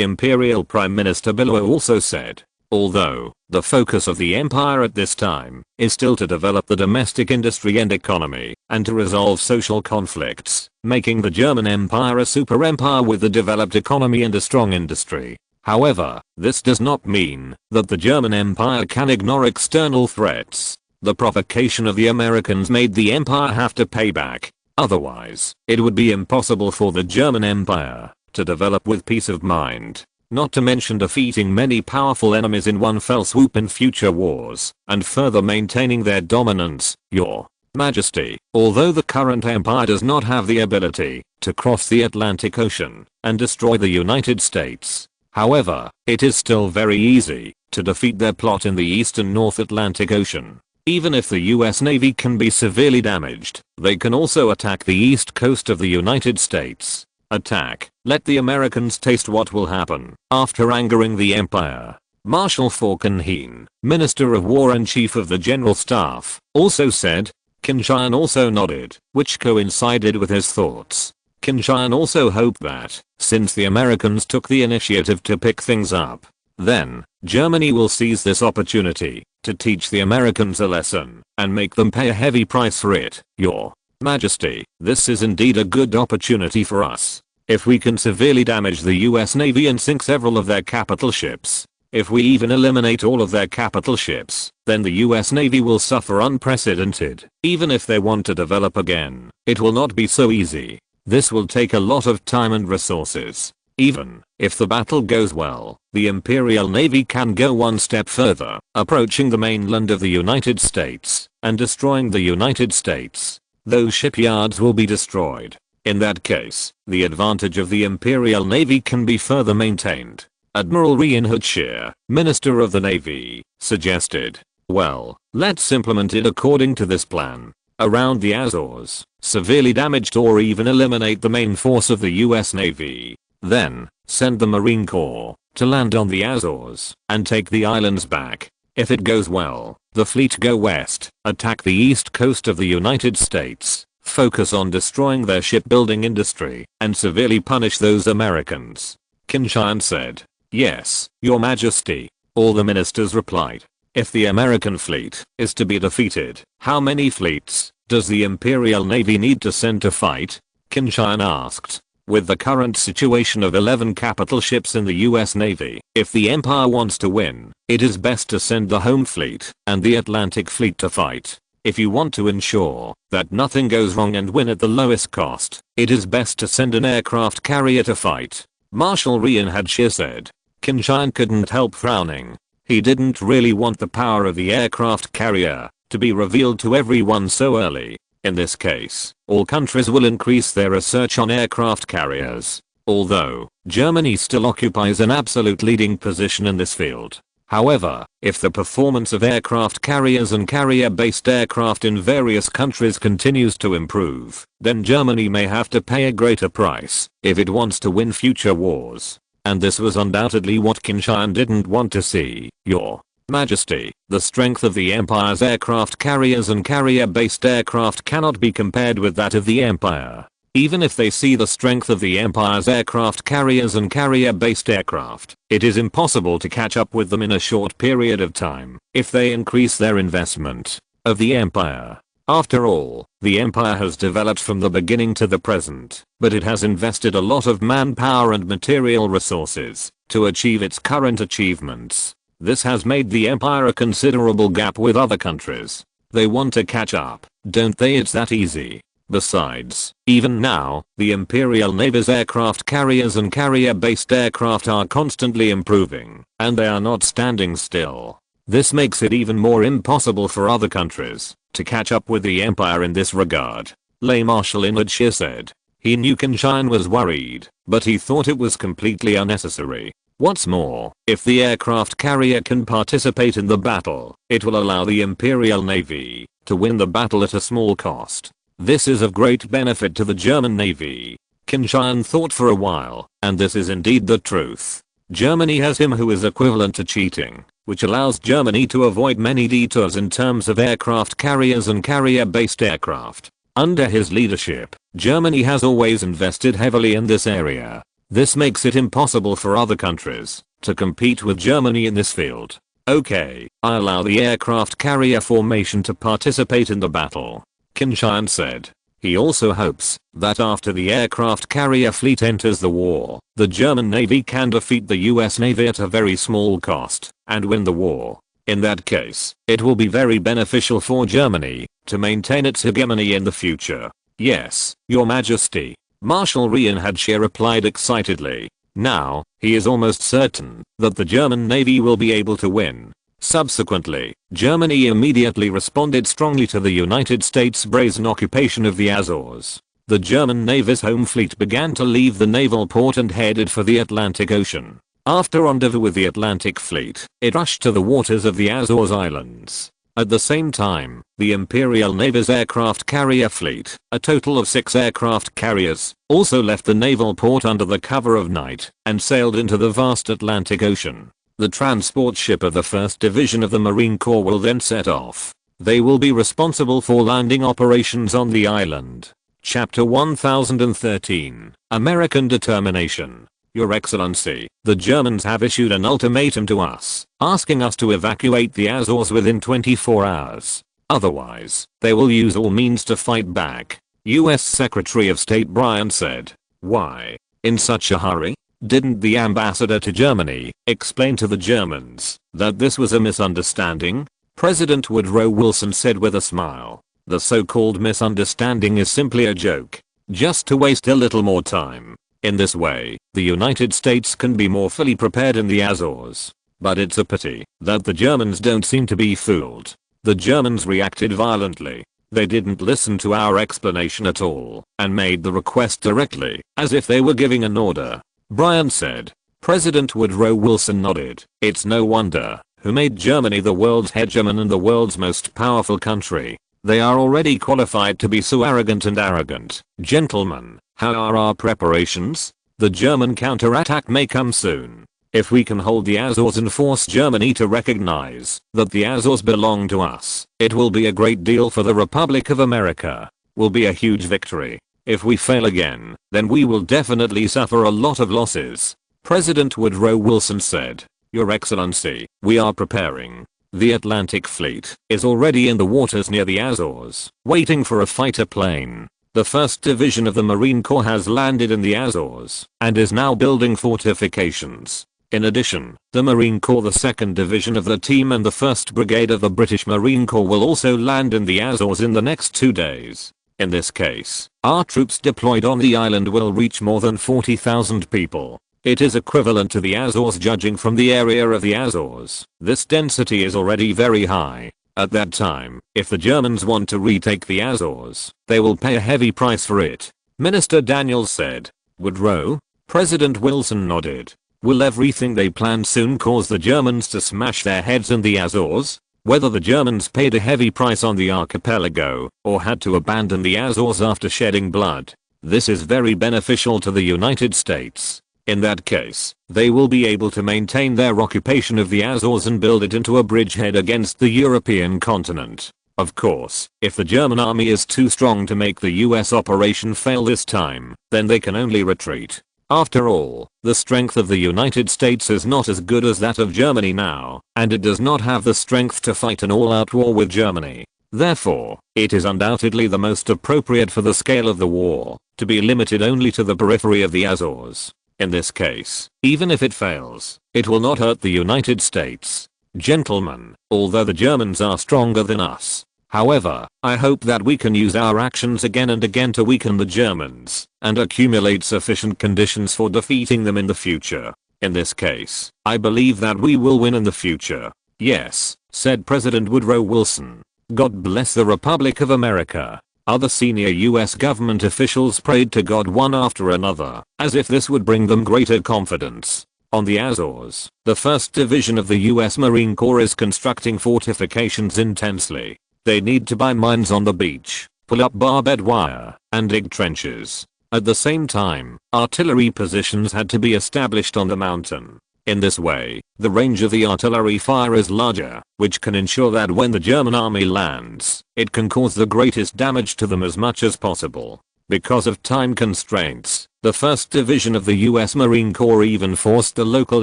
Imperial Prime Minister Bismarck also said, although the focus of the Empire at this time is still to develop the domestic industry and economy and to resolve social conflicts, making the German Empire a super empire with a developed economy and a strong industry. However, this does not mean that the German Empire can ignore external threats. The provocation of the Americans made the Empire have to pay back. Otherwise, it would be impossible for the German Empire to develop with peace of mind, not to mention defeating many powerful enemies in one fell swoop in future wars, and further maintaining their dominance. Your Majesty, although the current empire does not have the ability to cross the Atlantic Ocean and destroy the United States, however, it is still very easy to defeat their plot in the East and North Atlantic Ocean. Even if the US Navy can be severely damaged, they can also attack the east coast of the United States. Attack. Let the Americans taste what will happen after angering the Empire. Marshal Falkenhayn, Minister of War and Chief of the General Staff, also said. Qin Tian also nodded, which coincided with his thoughts. Qin Tian also hoped that, since the Americans took the initiative to pick things up, then Germany will seize this opportunity to teach the Americans a lesson and make them pay a heavy price for it. Your Majesty, this is indeed a good opportunity for us. If we can severely damage the US Navy and sink several of their capital ships, if we even eliminate all of their capital ships, then the US Navy will suffer unprecedented. Even if they want to develop again, it will not be so easy. This will take a lot of time and resources. Even if the battle goes well, the Imperial Navy can go one step further, approaching the mainland of the United States and destroying the United States. Those shipyards will be destroyed. In that case, the advantage of the Imperial Navy can be further maintained. Admiral Rian Hadshir, Minister of the Navy, suggested, well, let's implement it according to this plan. Around the Azores, severely damaged or even eliminate the main force of the US Navy. Then, send the Marine Corps to land on the Azores and take the islands back. If it goes well, the fleet go west, attack the east coast of the United States, focus on destroying their shipbuilding industry, and severely punish those Americans. Qin Tian said, yes, Your Majesty. All the ministers replied. If the American fleet is to be defeated, how many fleets does the Imperial Navy need to send to fight? Qin Tian asked. With the current situation of 11 capital ships in the US Navy, if the Empire wants to win, it is best to send the home fleet and the Atlantic fleet to fight. If you want to ensure that nothing goes wrong and win at the lowest cost, it is best to send an aircraft carrier to fight. Marshal Rian Hadshir said. Qin Tian couldn't help frowning. He didn't really want the power of the aircraft carrier to be revealed to everyone so early. In this case, all countries will increase their research on aircraft carriers. Although, Germany still occupies an absolute leading position in this field. However, if the performance of aircraft carriers and carrier-based aircraft in various countries continues to improve, then Germany may have to pay a greater price if it wants to win future wars. And this was undoubtedly what Qin Tian didn't want to see. Your Majesty, the strength of the Empire's aircraft carriers and carrier-based aircraft cannot be compared with that of the Empire. Even if they see the strength of the Empire's aircraft carriers and carrier-based aircraft, it is impossible to catch up with them in a short period of time if they increase their investment of the Empire. After all, the Empire has developed from the beginning to the present, but it has invested a lot of manpower and material resources to achieve its current achievements. This has made the Empire a considerable gap with other countries. They want to catch up, don't they? It's that easy. Besides, even now, the Imperial Navy's aircraft carriers and carrier-based aircraft are constantly improving, and they are not standing still. This makes it even more impossible for other countries to catch up with the Empire in this regard. Lay Marshal Inadshir said. He knew Qin Tian was worried, but he thought it was completely unnecessary. What's more, if the aircraft carrier can participate in the battle, it will allow the Imperial Navy to win the battle at a small cost. This is of great benefit to the German Navy. Qin Tian thought for a while, and this is indeed the truth. Germany has him who is equivalent to cheating, which allows Germany to avoid many detours in terms of aircraft carriers and carrier-based aircraft. Under his leadership, Germany has always invested heavily in this area. This makes it impossible for other countries to compete with Germany in this field. Okay, I allow the aircraft carrier formation to participate in the battle, Qin Tian said. He also hopes that after the aircraft carrier fleet enters the war, the German Navy can defeat the US Navy at a very small cost and win the war. In that case, it will be very beneficial for Germany to maintain its hegemony in the future. Yes, Your Majesty, Marshal Inadshir replied excitedly. Now, he is almost certain that the German Navy will be able to win. Subsequently, Germany immediately responded strongly to the United States' brazen occupation of the Azores. The German Navy's home fleet began to leave the naval port and headed for the Atlantic Ocean. After rendezvous with the Atlantic Fleet, it rushed to the waters of the Azores Islands. At the same time, the Imperial Navy's aircraft carrier fleet, a total of 6 aircraft carriers, also left the naval port under the cover of night and sailed into the vast Atlantic Ocean. The transport ship of the 1st Division of the Marine Corps will then set off. They will be responsible for landing operations on the island. Chapter 1013, American Determination. Your Excellency, the Germans have issued an ultimatum to us, asking us to evacuate the Azores within 24 hours. Otherwise, they will use all means to fight back, US Secretary of State Bryan said. Why in such a hurry? Didn't the ambassador to Germany explain to the Germans that this was a misunderstanding? President Woodrow Wilson said with a smile. The so-called misunderstanding is simply a joke, just to waste a little more time. In this way, the United States can be more fully prepared in the Azores. But it's a pity that the Germans don't seem to be fooled. The Germans reacted violently. They didn't listen to our explanation at all and made the request directly, as if they were giving an order. Bryan said. President Woodrow Wilson nodded. It's no wonder, who made Germany the world's hegemon and the world's most powerful country. They are already qualified to be so arrogant and arrogant. Gentlemen, how are our preparations? The German counterattack may come soon. If we can hold the Azores and force Germany to recognize that the Azores belong to us, it will be a great deal for the Republic of America. Will be a huge victory. If we fail again, then we will definitely suffer a lot of losses. President Woodrow Wilson said. Your Excellency, we are preparing. The Atlantic Fleet is already in the waters near the Azores, waiting for a fighter plane. The 1st Division of the Marine Corps has landed in the Azores and is now building fortifications. In addition, the Marine Corps, the 2nd Division of the team and the 1st Brigade of the British Marine Corps will also land in the Azores in the next 2 days. In this case, our troops deployed on the island will reach more than 40,000 people. It is equivalent to the Azores judging from the area of the Azores. This density is already very high. At that time, if the Germans want to retake the Azores, they will pay a heavy price for it. Minister Daniels said. Woodrow? President Wilson nodded. Will everything they plan soon cause the Germans to smash their heads in the Azores? Whether the Germans paid a heavy price on the archipelago, or had to abandon the Azores after shedding blood, this is very beneficial to the United States. In that case, they will be able to maintain their occupation of the Azores and build it into a bridgehead against the European continent. Of course, if the German army is too strong to make the US operation fail this time, then they can only retreat. After all, the strength of the United States is not as good as that of Germany now, and it does not have the strength to fight an all-out war with Germany. Therefore, it is undoubtedly the most appropriate for the scale of the war to be limited only to the periphery of the Azores. In this case, even if it fails, it will not hurt the United States. Gentlemen, although the Germans are stronger than us, however, I hope that we can use our actions again and again to weaken the Germans and accumulate sufficient conditions for defeating them in the future. In this case, I believe that we will win in the future. Yes, said President Woodrow Wilson. God bless the Republic of America. Other senior US government officials prayed to God one after another, as if this would bring them greater confidence. On the Azores, the 1st Division of the US Marine Corps is constructing fortifications intensely. They need to buy mines on the beach, pull up barbed wire, and dig trenches. At the same time, artillery positions had to be established on the mountain. In this way, the range of the artillery fire is larger, which can ensure that when the German army lands, it can cause the greatest damage to them as much as possible. Because of time constraints, the 1st Division of the US Marine Corps even forced the local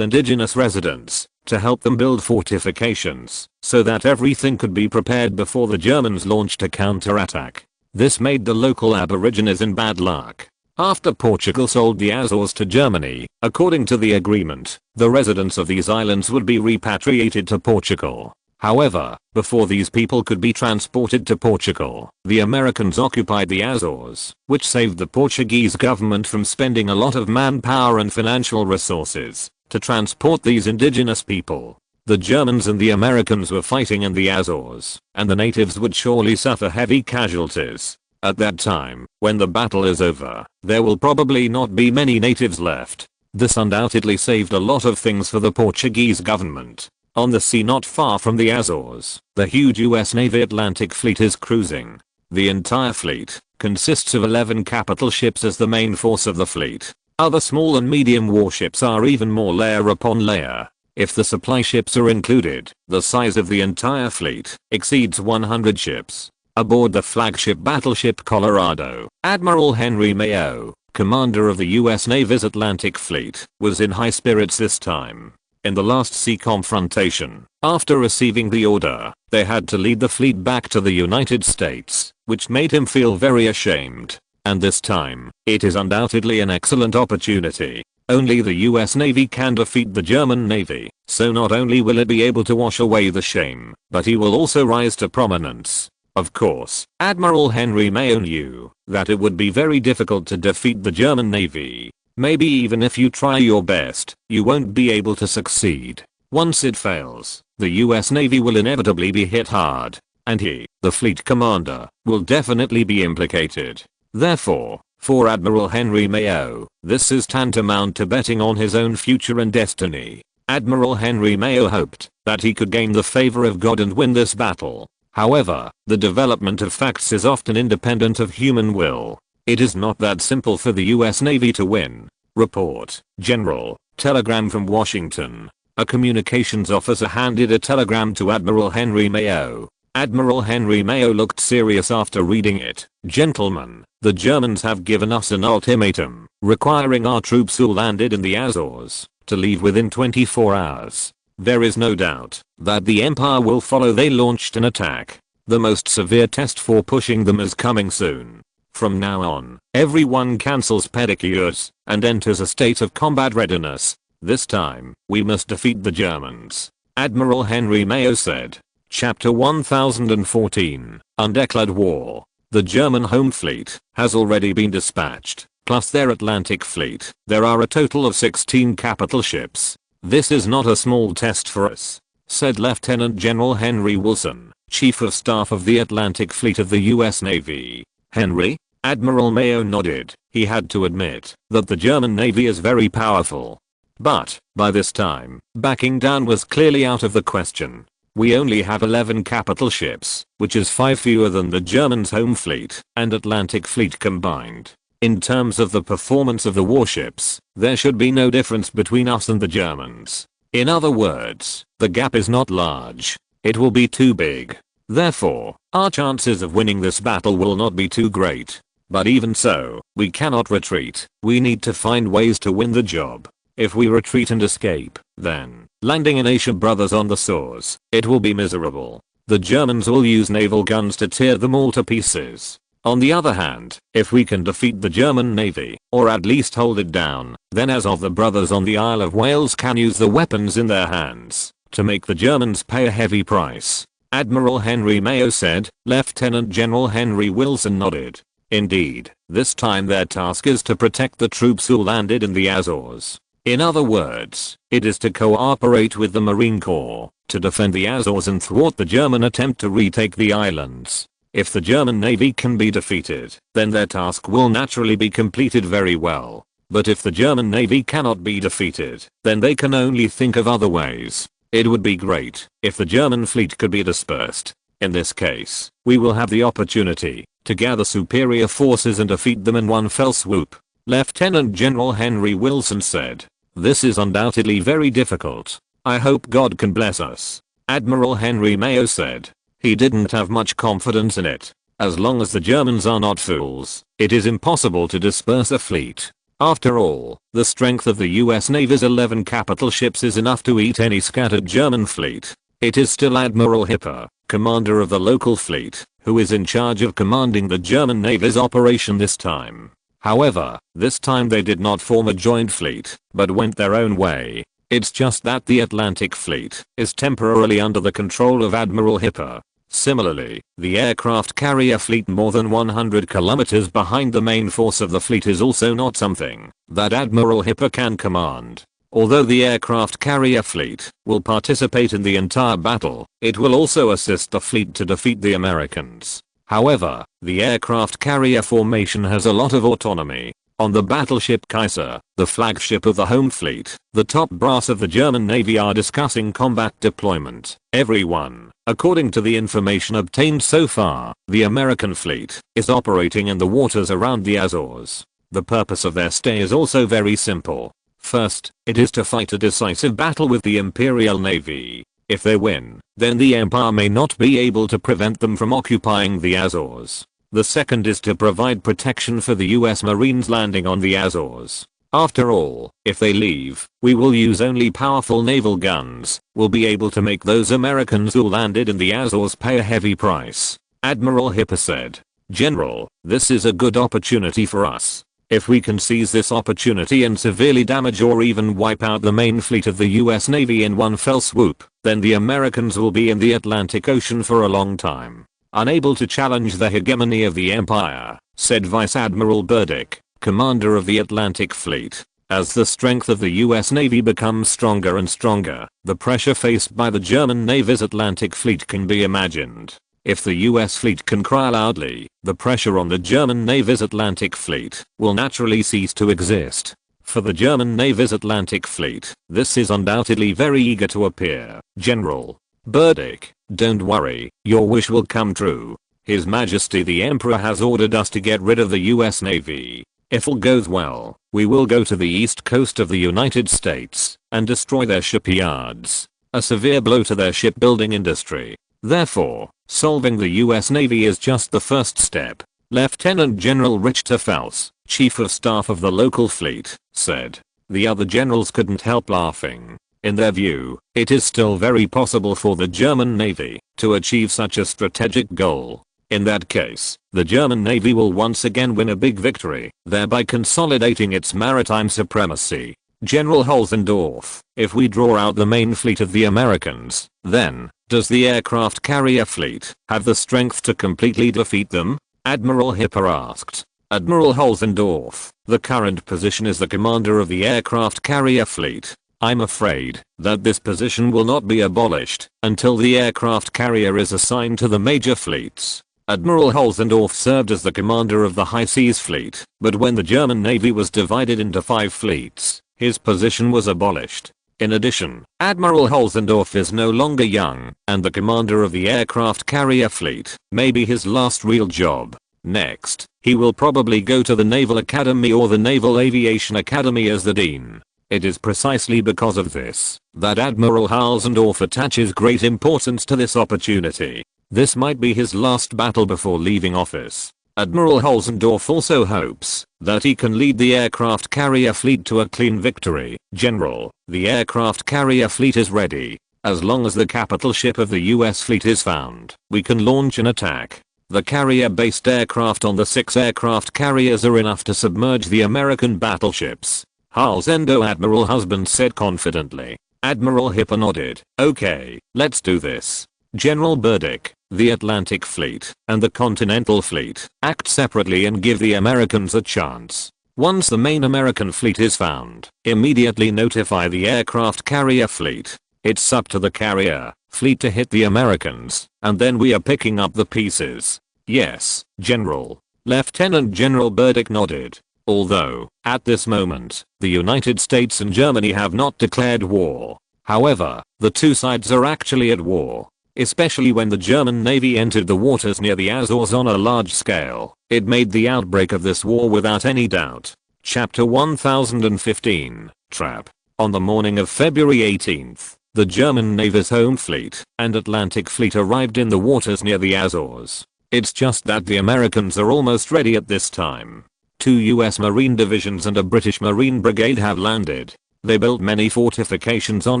indigenous residents to help them build fortifications, so that everything could be prepared before the Germans launched a counterattack. This made the local aborigines in bad luck. After Portugal sold the Azores to Germany, according to the agreement, the residents of these islands would be repatriated to Portugal. However, before these people could be transported to Portugal, the Americans occupied the Azores, which saved the Portuguese government from spending a lot of manpower and financial resources to transport these indigenous people. The Germans and the Americans were fighting in the Azores, and the natives would surely suffer heavy casualties. At that time, when the battle is over, there will probably not be many natives left. This undoubtedly saved a lot of things for the Portuguese government. On the sea not far from the Azores, the huge US Navy Atlantic Fleet is cruising. The entire fleet consists of 11 capital ships as the main force of the fleet. Other small and medium warships are even more layer upon layer. If the supply ships are included, the size of the entire fleet exceeds 100 ships. Aboard the flagship battleship Colorado, Admiral Henry Mayo, commander of the US Navy's Atlantic Fleet, was in high spirits this time. In the last sea confrontation, after receiving the order, they had to lead the fleet back to the United States, which made him feel very ashamed. And this time, it is undoubtedly an excellent opportunity. Only the US Navy can defeat the German Navy, so not only will it be able to wash away the shame, but he will also rise to prominence. Of course, Admiral Henry Mayo knew that it would be very difficult to defeat the German Navy. Maybe even if you try your best, you won't be able to succeed. Once it fails, the US Navy will inevitably be hit hard, and he, the fleet commander, will definitely be implicated. Therefore, for Admiral Henry Mayo, this is tantamount to betting on his own future and destiny. Admiral Henry Mayo hoped that he could gain the favor of God and win this battle. However, the development of facts is often independent of human will. It is not that simple for the US Navy to win. Report, General, telegram from Washington. A communications officer handed a telegram to Admiral Henry Mayo. Admiral Henry Mayo looked serious after reading it. Gentlemen, the Germans have given us an ultimatum, requiring our troops who landed in the Azores to leave within 24 hours. There is no doubt that the Empire will follow. They launched an attack. The most severe test for pushing them is coming soon. From now on, everyone cancels pedicures and enters a state of combat readiness. This time, we must defeat the Germans. Admiral Henry Mayo said. Chapter 1014, Undeclared War. The German home fleet has already been dispatched, plus their Atlantic fleet. There are a total of 16 capital ships. This is not a small test for us, said Lieutenant General Henry Wilson, Chief of Staff of the Atlantic Fleet of the US Navy. Henry? Admiral Mayo nodded. He had to admit that the German Navy is very powerful. But, by this time, backing down was clearly out of the question. We only have 11 capital ships, which is 5 fewer than the Germans' home fleet and Atlantic fleet combined. In terms of the performance of the warships, there should be no difference between us and the Germans. In other words, the gap is not large. It will be too big. Therefore, our chances of winning this battle will not be too great. But even so, we cannot retreat. We need to find ways to win the job. If we retreat and escape, then, landing in Asia brothers on the Source, it will be miserable. The Germans will use naval guns to tear them all to pieces. On the other hand, if we can defeat the German Navy, or at least hold it down, then as of the brothers on the Isle of Wales can use the weapons in their hands, to make the Germans pay a heavy price. Admiral Henry Mayo said. Lieutenant General Henry Wilson nodded. Indeed, this time their task is to protect the troops who landed in the Azores. In other words, it is to cooperate with the Marine Corps, to defend the Azores and thwart the German attempt to retake the islands. If the German Navy can be defeated, then their task will naturally be completed very well. But if the German Navy cannot be defeated, then they can only think of other ways. It would be great if the German fleet could be dispersed. In this case, we will have the opportunity to gather superior forces and defeat them in one fell swoop. Lieutenant General Henry Wilson said. This is undoubtedly very difficult. I hope God can bless us. Admiral Henry Mayo said. He didn't have much confidence in it. As long as the Germans are not fools, it is impossible to disperse a fleet. After all, the strength of the US Navy's 11 capital ships is enough to eat any scattered German fleet. It is still Admiral Hipper, commander of the local fleet, who is in charge of commanding the German Navy's operation this time. However, this time they did not form a joint fleet, but went their own way. It's just that the Atlantic fleet is temporarily under the control of Admiral Hipper. Similarly, the aircraft carrier fleet more than 100 kilometers behind the main force of the fleet is also not something that Admiral Hipper can command. Although the aircraft carrier fleet will participate in the entire battle, it will also assist the fleet to defeat the Americans. However, the aircraft carrier formation has a lot of autonomy. On the battleship Kaiser, the flagship of the home fleet, the top brass of the German Navy are discussing combat deployment. Everyone, according to the information obtained so far, the American fleet is operating in the waters around the Azores. The purpose of their stay is also very simple. First, it is to fight a decisive battle with the Imperial Navy. If they win, then the Empire may not be able to prevent them from occupying the Azores. The second is to provide protection for the US Marines landing on the Azores. After all, if they leave, we will use only powerful naval guns. We'll be able to make those Americans who landed in the Azores pay a heavy price. Admiral Hipper said. General, this is a good opportunity for us. If we can seize this opportunity and severely damage or even wipe out the main fleet of the US Navy in one fell swoop, then the Americans will be in the Atlantic Ocean for a long time, unable to challenge the hegemony of the Empire, said Vice Admiral Burdick, commander of the Atlantic Fleet. As the strength of the US Navy becomes stronger and stronger, the pressure faced by the German Navy's Atlantic Fleet can be imagined. If the US fleet can cry loudly, the pressure on the German Navy's Atlantic Fleet will naturally cease to exist. For the German Navy's Atlantic Fleet, this is undoubtedly very eager to appear. General Burdick, don't worry, your wish will come true. His Majesty the Emperor has ordered us to get rid of the US Navy. If all goes well, we will go to the east coast of the United States and destroy their shipyards. A severe blow to their shipbuilding industry. Therefore, solving the US Navy is just the first step. Lieutenant General Richter Pfalz, Chief of Staff of the local fleet, said. The other generals couldn't help laughing. In their view, it is still very possible for the German Navy to achieve such a strategic goal. In that case, the German Navy will once again win a big victory, thereby consolidating its maritime supremacy. General Holzendorf, if we draw out the main fleet of the Americans, then, does the aircraft carrier fleet have the strength to completely defeat them? Admiral Hipper asked. Admiral Holzendorf, the current position is the commander of the aircraft carrier fleet. I'm afraid that this position will not be abolished until the aircraft carrier is assigned to the major fleets. Admiral Holzendorf served as the commander of the High Seas Fleet, but when the German Navy was divided into 5 fleets, His position was abolished. In addition, Admiral Holzendorf is no longer young, and the commander of the aircraft carrier fleet may be his last real job. Next, he will probably go to the Naval Academy or the Naval Aviation Academy as the dean. It is precisely because of this that Admiral Holzendorf attaches great importance to this opportunity. This might be his last battle before leaving office. Admiral Holzendorf also hopes that he can lead the aircraft carrier fleet to a clean victory. General, the aircraft carrier fleet is ready. As long as the capital ship of the US fleet is found, we can launch an attack. The carrier-based aircraft on the 6 aircraft carriers are enough to submerge the American battleships. Halsendo Admiral Husband said confidently. Admiral Hipper nodded. Okay, let's do this. General Burdick, the Atlantic Fleet, and the Continental Fleet act separately and give the Americans a chance. Once the main American fleet is found, immediately notify the aircraft carrier fleet. It's up to the carrier fleet to hit the Americans, and then we are picking up the pieces. Yes, General. Lieutenant General Burdick nodded. Although, at this moment, the United States and Germany have not declared war. However, the two sides are actually at war. Especially when the German Navy entered the waters near the Azores on a large scale. It made the outbreak of this war without any doubt. Chapter 1015, Trap. On the morning of February 18th, the German Navy's home fleet and Atlantic fleet arrived in the waters near the Azores. It's just that the Americans are almost ready at this time. 2 US Marine divisions and a British Marine brigade have landed. They built many fortifications on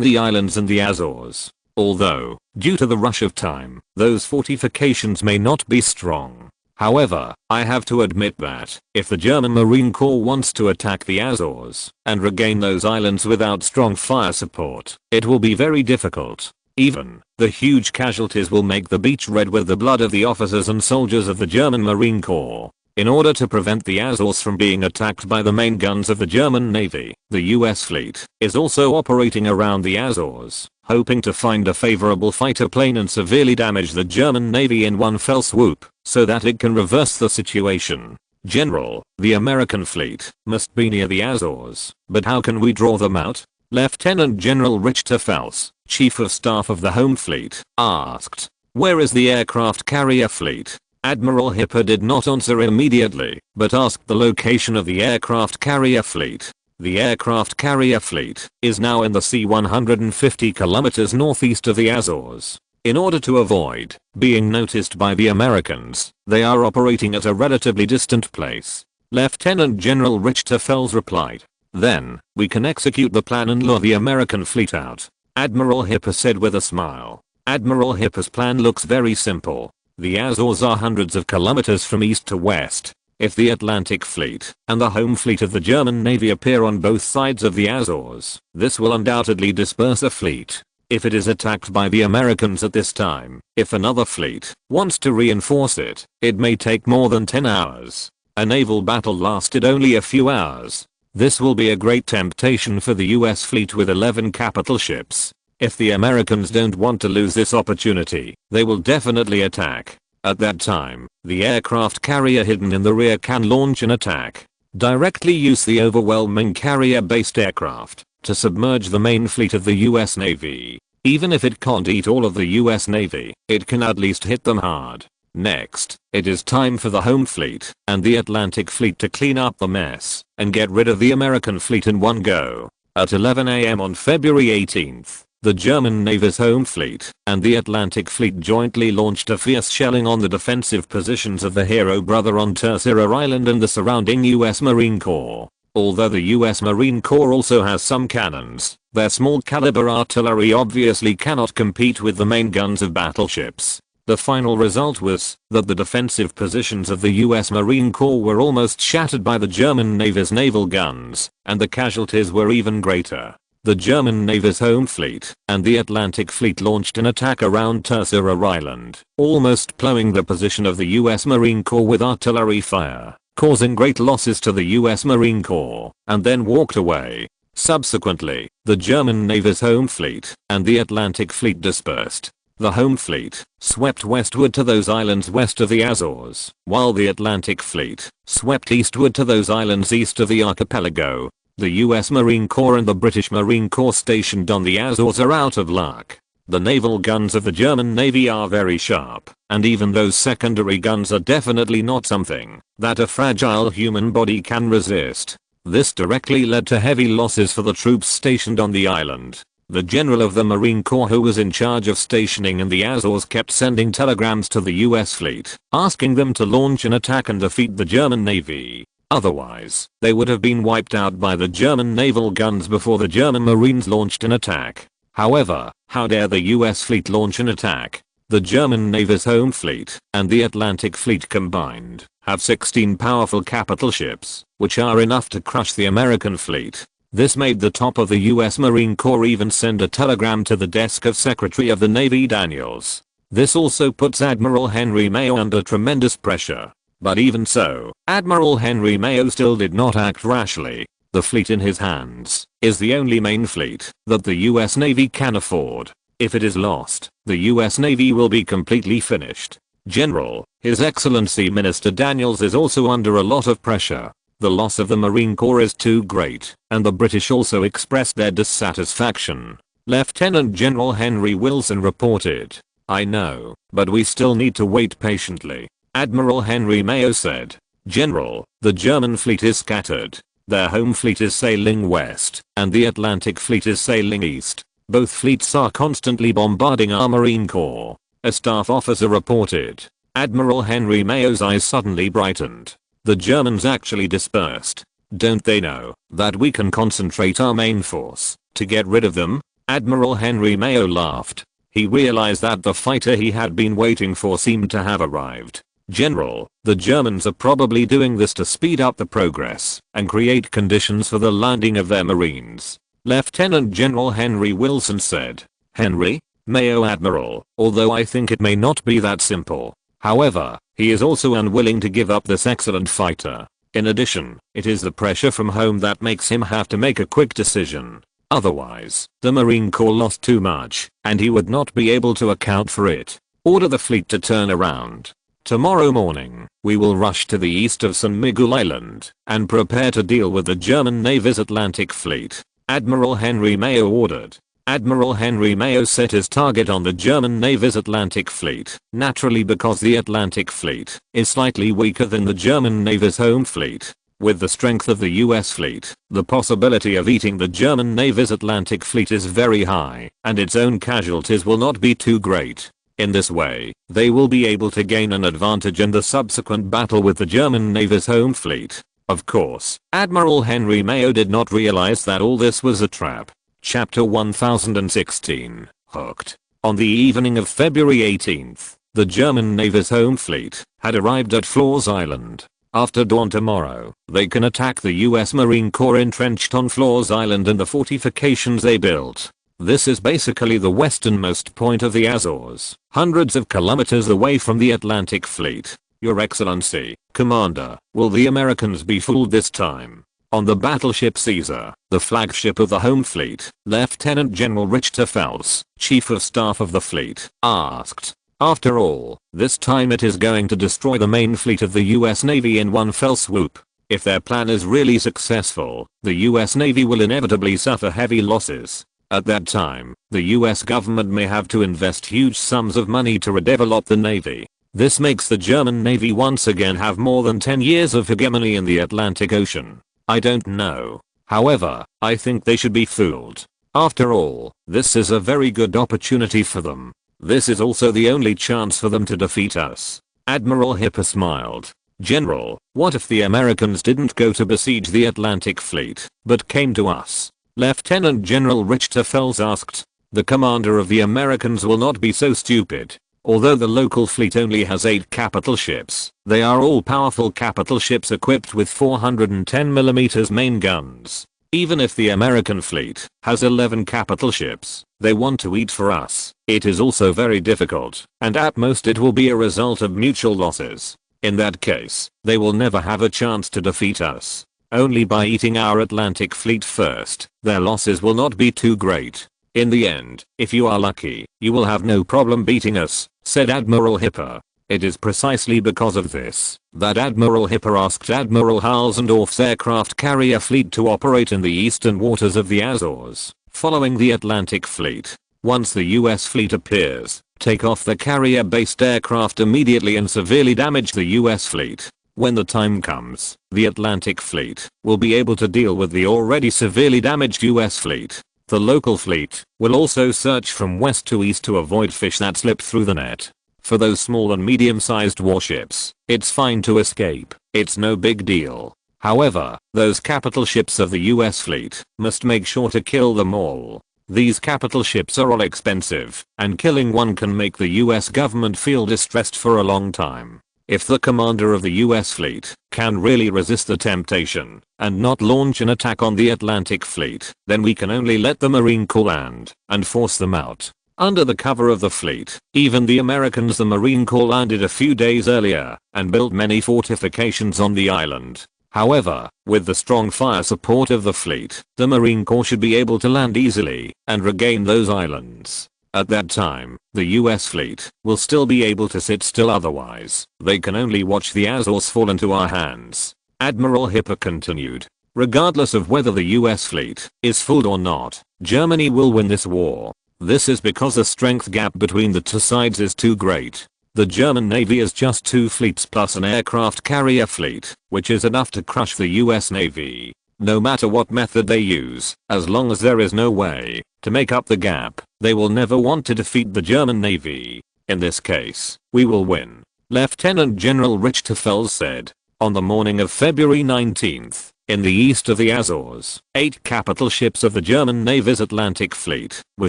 the islands and the Azores. Although, due to the rush of time, those fortifications may not be strong. However, I have to admit that, if the German Marine Corps wants to attack the Azores and regain those islands without strong fire support, it will be very difficult. Even, the huge casualties will make the beach red with the blood of the officers and soldiers of the German Marine Corps. In order to prevent the Azores from being attacked by the main guns of the German Navy, the US fleet is also operating around the Azores, hoping to find a favorable fighter plane and severely damage the German Navy in one fell swoop, so that it can reverse the situation. General, the American fleet must be near the Azores, but how can we draw them out? Lieutenant General Richter Fels, Chief of Staff of the Home Fleet, asked. Where is the aircraft carrier fleet? Admiral Hipper did not answer immediately, but asked the location of the aircraft carrier fleet. The aircraft carrier fleet is now in the sea 150 kilometers northeast of the Azores. In order to avoid being noticed by the Americans, they are operating at a relatively distant place. Lieutenant General Richter Fels replied. Then, we can execute the plan and lure the American fleet out. Admiral Hipper said with a smile. Admiral Hipper's plan looks very simple. The Azores are hundreds of kilometers from east to west. If the Atlantic Fleet and the home fleet of the German Navy appear on both sides of the Azores, this will undoubtedly disperse a fleet. If it is attacked by the Americans at this time, if another fleet wants to reinforce it, it may take more than 10 hours. A naval battle lasted only a few hours. This will be a great temptation for the US fleet with 11 capital ships. If the Americans don't want to lose this opportunity, they will definitely attack. At that time, the aircraft carrier hidden in the rear can launch an attack. Directly use the overwhelming carrier-based aircraft to submerge the main fleet of the US Navy. Even if it can't eat all of the US Navy, it can at least hit them hard. Next, it is time for the home fleet and the Atlantic fleet to clean up the mess and get rid of the American fleet in one go. At 11 AM on February 18th, the German Navy's home fleet and the Atlantic fleet jointly launched a fierce shelling on the defensive positions of the Hero Brother on Terceira Island and the surrounding US Marine Corps. Although the US Marine Corps also has some cannons, their small caliber artillery obviously cannot compete with the main guns of battleships. The final result was that the defensive positions of the US Marine Corps were almost shattered by the German Navy's naval guns, and the casualties were even greater. The German Navy's home fleet and the Atlantic fleet launched an attack around Terceira Island, almost plowing the position of the US Marine Corps with artillery fire, causing great losses to the US Marine Corps, and then walked away. Subsequently, the German Navy's home fleet and the Atlantic fleet dispersed. The home fleet swept westward to those islands west of the Azores, while the Atlantic fleet swept eastward to those islands east of the archipelago. The US Marine Corps and the British Marine Corps stationed on the Azores are out of luck. The naval guns of the German Navy are very sharp, and even those secondary guns are definitely not something that a fragile human body can resist. This directly led to heavy losses for the troops stationed on the island. The general of the Marine Corps who was in charge of stationing in the Azores kept sending telegrams to the US fleet, asking them to launch an attack and defeat the German Navy. Otherwise, they would have been wiped out by the German naval guns before the German Marines launched an attack. However, how dare the US fleet launch an attack? The German Navy's home fleet and the Atlantic fleet combined have 16 powerful capital ships, which are enough to crush the American fleet. This made the top of the US Marine Corps even send a telegram to the desk of Secretary of the Navy Daniels. This also puts Admiral Henry Mayo under tremendous pressure. But even so, Admiral Henry Mayo still did not act rashly. The fleet in his hands is the only main fleet that the US Navy can afford. If it is lost, the US Navy will be completely finished. General, His Excellency Minister Daniels is also under a lot of pressure. The loss of the Marine Corps is too great, and the British also expressed their dissatisfaction. Lieutenant General Henry Wilson reported, "I know, but we still need to wait patiently." Admiral Henry Mayo said, "General, the German fleet is scattered. Their home fleet is sailing west, and the Atlantic fleet is sailing east. Both fleets are constantly bombarding our Marine Corps." A staff officer reported. Admiral Henry Mayo's eyes suddenly brightened. "The Germans actually dispersed. Don't they know that we can concentrate our main force to get rid of them?" Admiral Henry Mayo laughed. He realized that the fighter he had been waiting for seemed to have arrived. "General, the Germans are probably doing this to speed up the progress and create conditions for the landing of their Marines," Lieutenant General Henry Wilson said. Henry Mayo Admiral, although I think it may not be that simple. However, he is also unwilling to give up this excellent fighter. In addition, it is the pressure from home that makes him have to make a quick decision. Otherwise, the Marine Corps lost too much, and he would not be able to account for it. Order the fleet to turn around. Tomorrow morning, we will rush to the east of San Miguel Island and prepare to deal with the German Navy's Atlantic fleet," Admiral Henry Mayo ordered. Admiral Henry Mayo set his target on the German Navy's Atlantic fleet, naturally because the Atlantic fleet is slightly weaker than the German Navy's home fleet. With the strength of the US fleet, the possibility of eating the German Navy's Atlantic fleet is very high, and its own casualties will not be too great. In this way, they will be able to gain an advantage in the subsequent battle with the German Navy's home fleet. Of course, Admiral Henry Mayo did not realize that all this was a trap. Chapter 1016, Hooked. On the evening of February 18th, the German Navy's home fleet had arrived at Flores Island. After dawn tomorrow, they can attack the US Marine Corps entrenched on Flores Island and the fortifications they built. This is basically the westernmost point of the Azores, hundreds of kilometers away from the Atlantic fleet. Your Excellency, Commander, will the Americans be fooled this time? On the battleship Caesar, the flagship of the home fleet, Lieutenant General Richter Phelps, Chief of Staff of the fleet, asked. After all, this time it is going to destroy the main fleet of the US Navy in one fell swoop. If their plan is really successful, the US Navy will inevitably suffer heavy losses. At that time, the US government may have to invest huge sums of money to redevelop the Navy. This makes the German Navy once again have more than 10 years of hegemony in the Atlantic Ocean. I don't know. However, I think they should be fooled. After all, this is a very good opportunity for them. This is also the only chance for them to defeat us. Admiral Hipper smiled. General, what if the Americans didn't go to besiege the Atlantic fleet, but came to us? Lieutenant General Richter Phelps asked. The commander of the Americans will not be so stupid. Although the local fleet only has 8 capital ships, they are all powerful capital ships equipped with 410mm main guns. Even if the American fleet has 11 capital ships, they want to eat for us. It is also very difficult, and at most it will be a result of mutual losses. In that case, they will never have a chance to defeat us. Only by eating our Atlantic fleet first, their losses will not be too great. In the end, if you are lucky, you will have no problem beating us, said Admiral Hipper. It is precisely because of this that Admiral Hipper asked Admiral Halsendorf's aircraft carrier fleet to operate in the eastern waters of the Azores, following the Atlantic Fleet. Once the US fleet appears, take off the carrier-based aircraft immediately and severely damage the US fleet. When the time comes, the Atlantic Fleet will be able to deal with the already severely damaged US fleet. The local fleet will also search from west to east to avoid fish that slip through the net. For those small and medium-sized warships, it's fine to escape. It's no big deal. However, those capital ships of the US fleet must make sure to kill them all. These capital ships are all expensive, and killing one can make the US government feel distressed for a long time. If the commander of the US fleet can really resist the temptation and not launch an attack on the Atlantic Fleet, then we can only let the Marine Corps land and force them out. Under the cover of the fleet, even the Americans, the Marine Corps landed a few days earlier and built many fortifications on the island. However, with the strong fire support of the fleet, the Marine Corps should be able to land easily and regain those islands. At that time, the US fleet will still be able to sit still, otherwise they can only watch the Azores fall into our hands. Admiral Hipper continued. Regardless of whether the US fleet is fooled or not, Germany will win this war. This is because the strength gap between the two sides is too great. The German Navy is just 2 fleets plus an aircraft carrier fleet, which is enough to crush the US Navy. No matter what method they use, as long as there is no way to make up the gap, they will never want to defeat the German Navy. In this case, we will win. Lieutenant General Richthofen said. On the morning of February 19th, in the east of the Azores, 8 capital ships of the German Navy's Atlantic Fleet were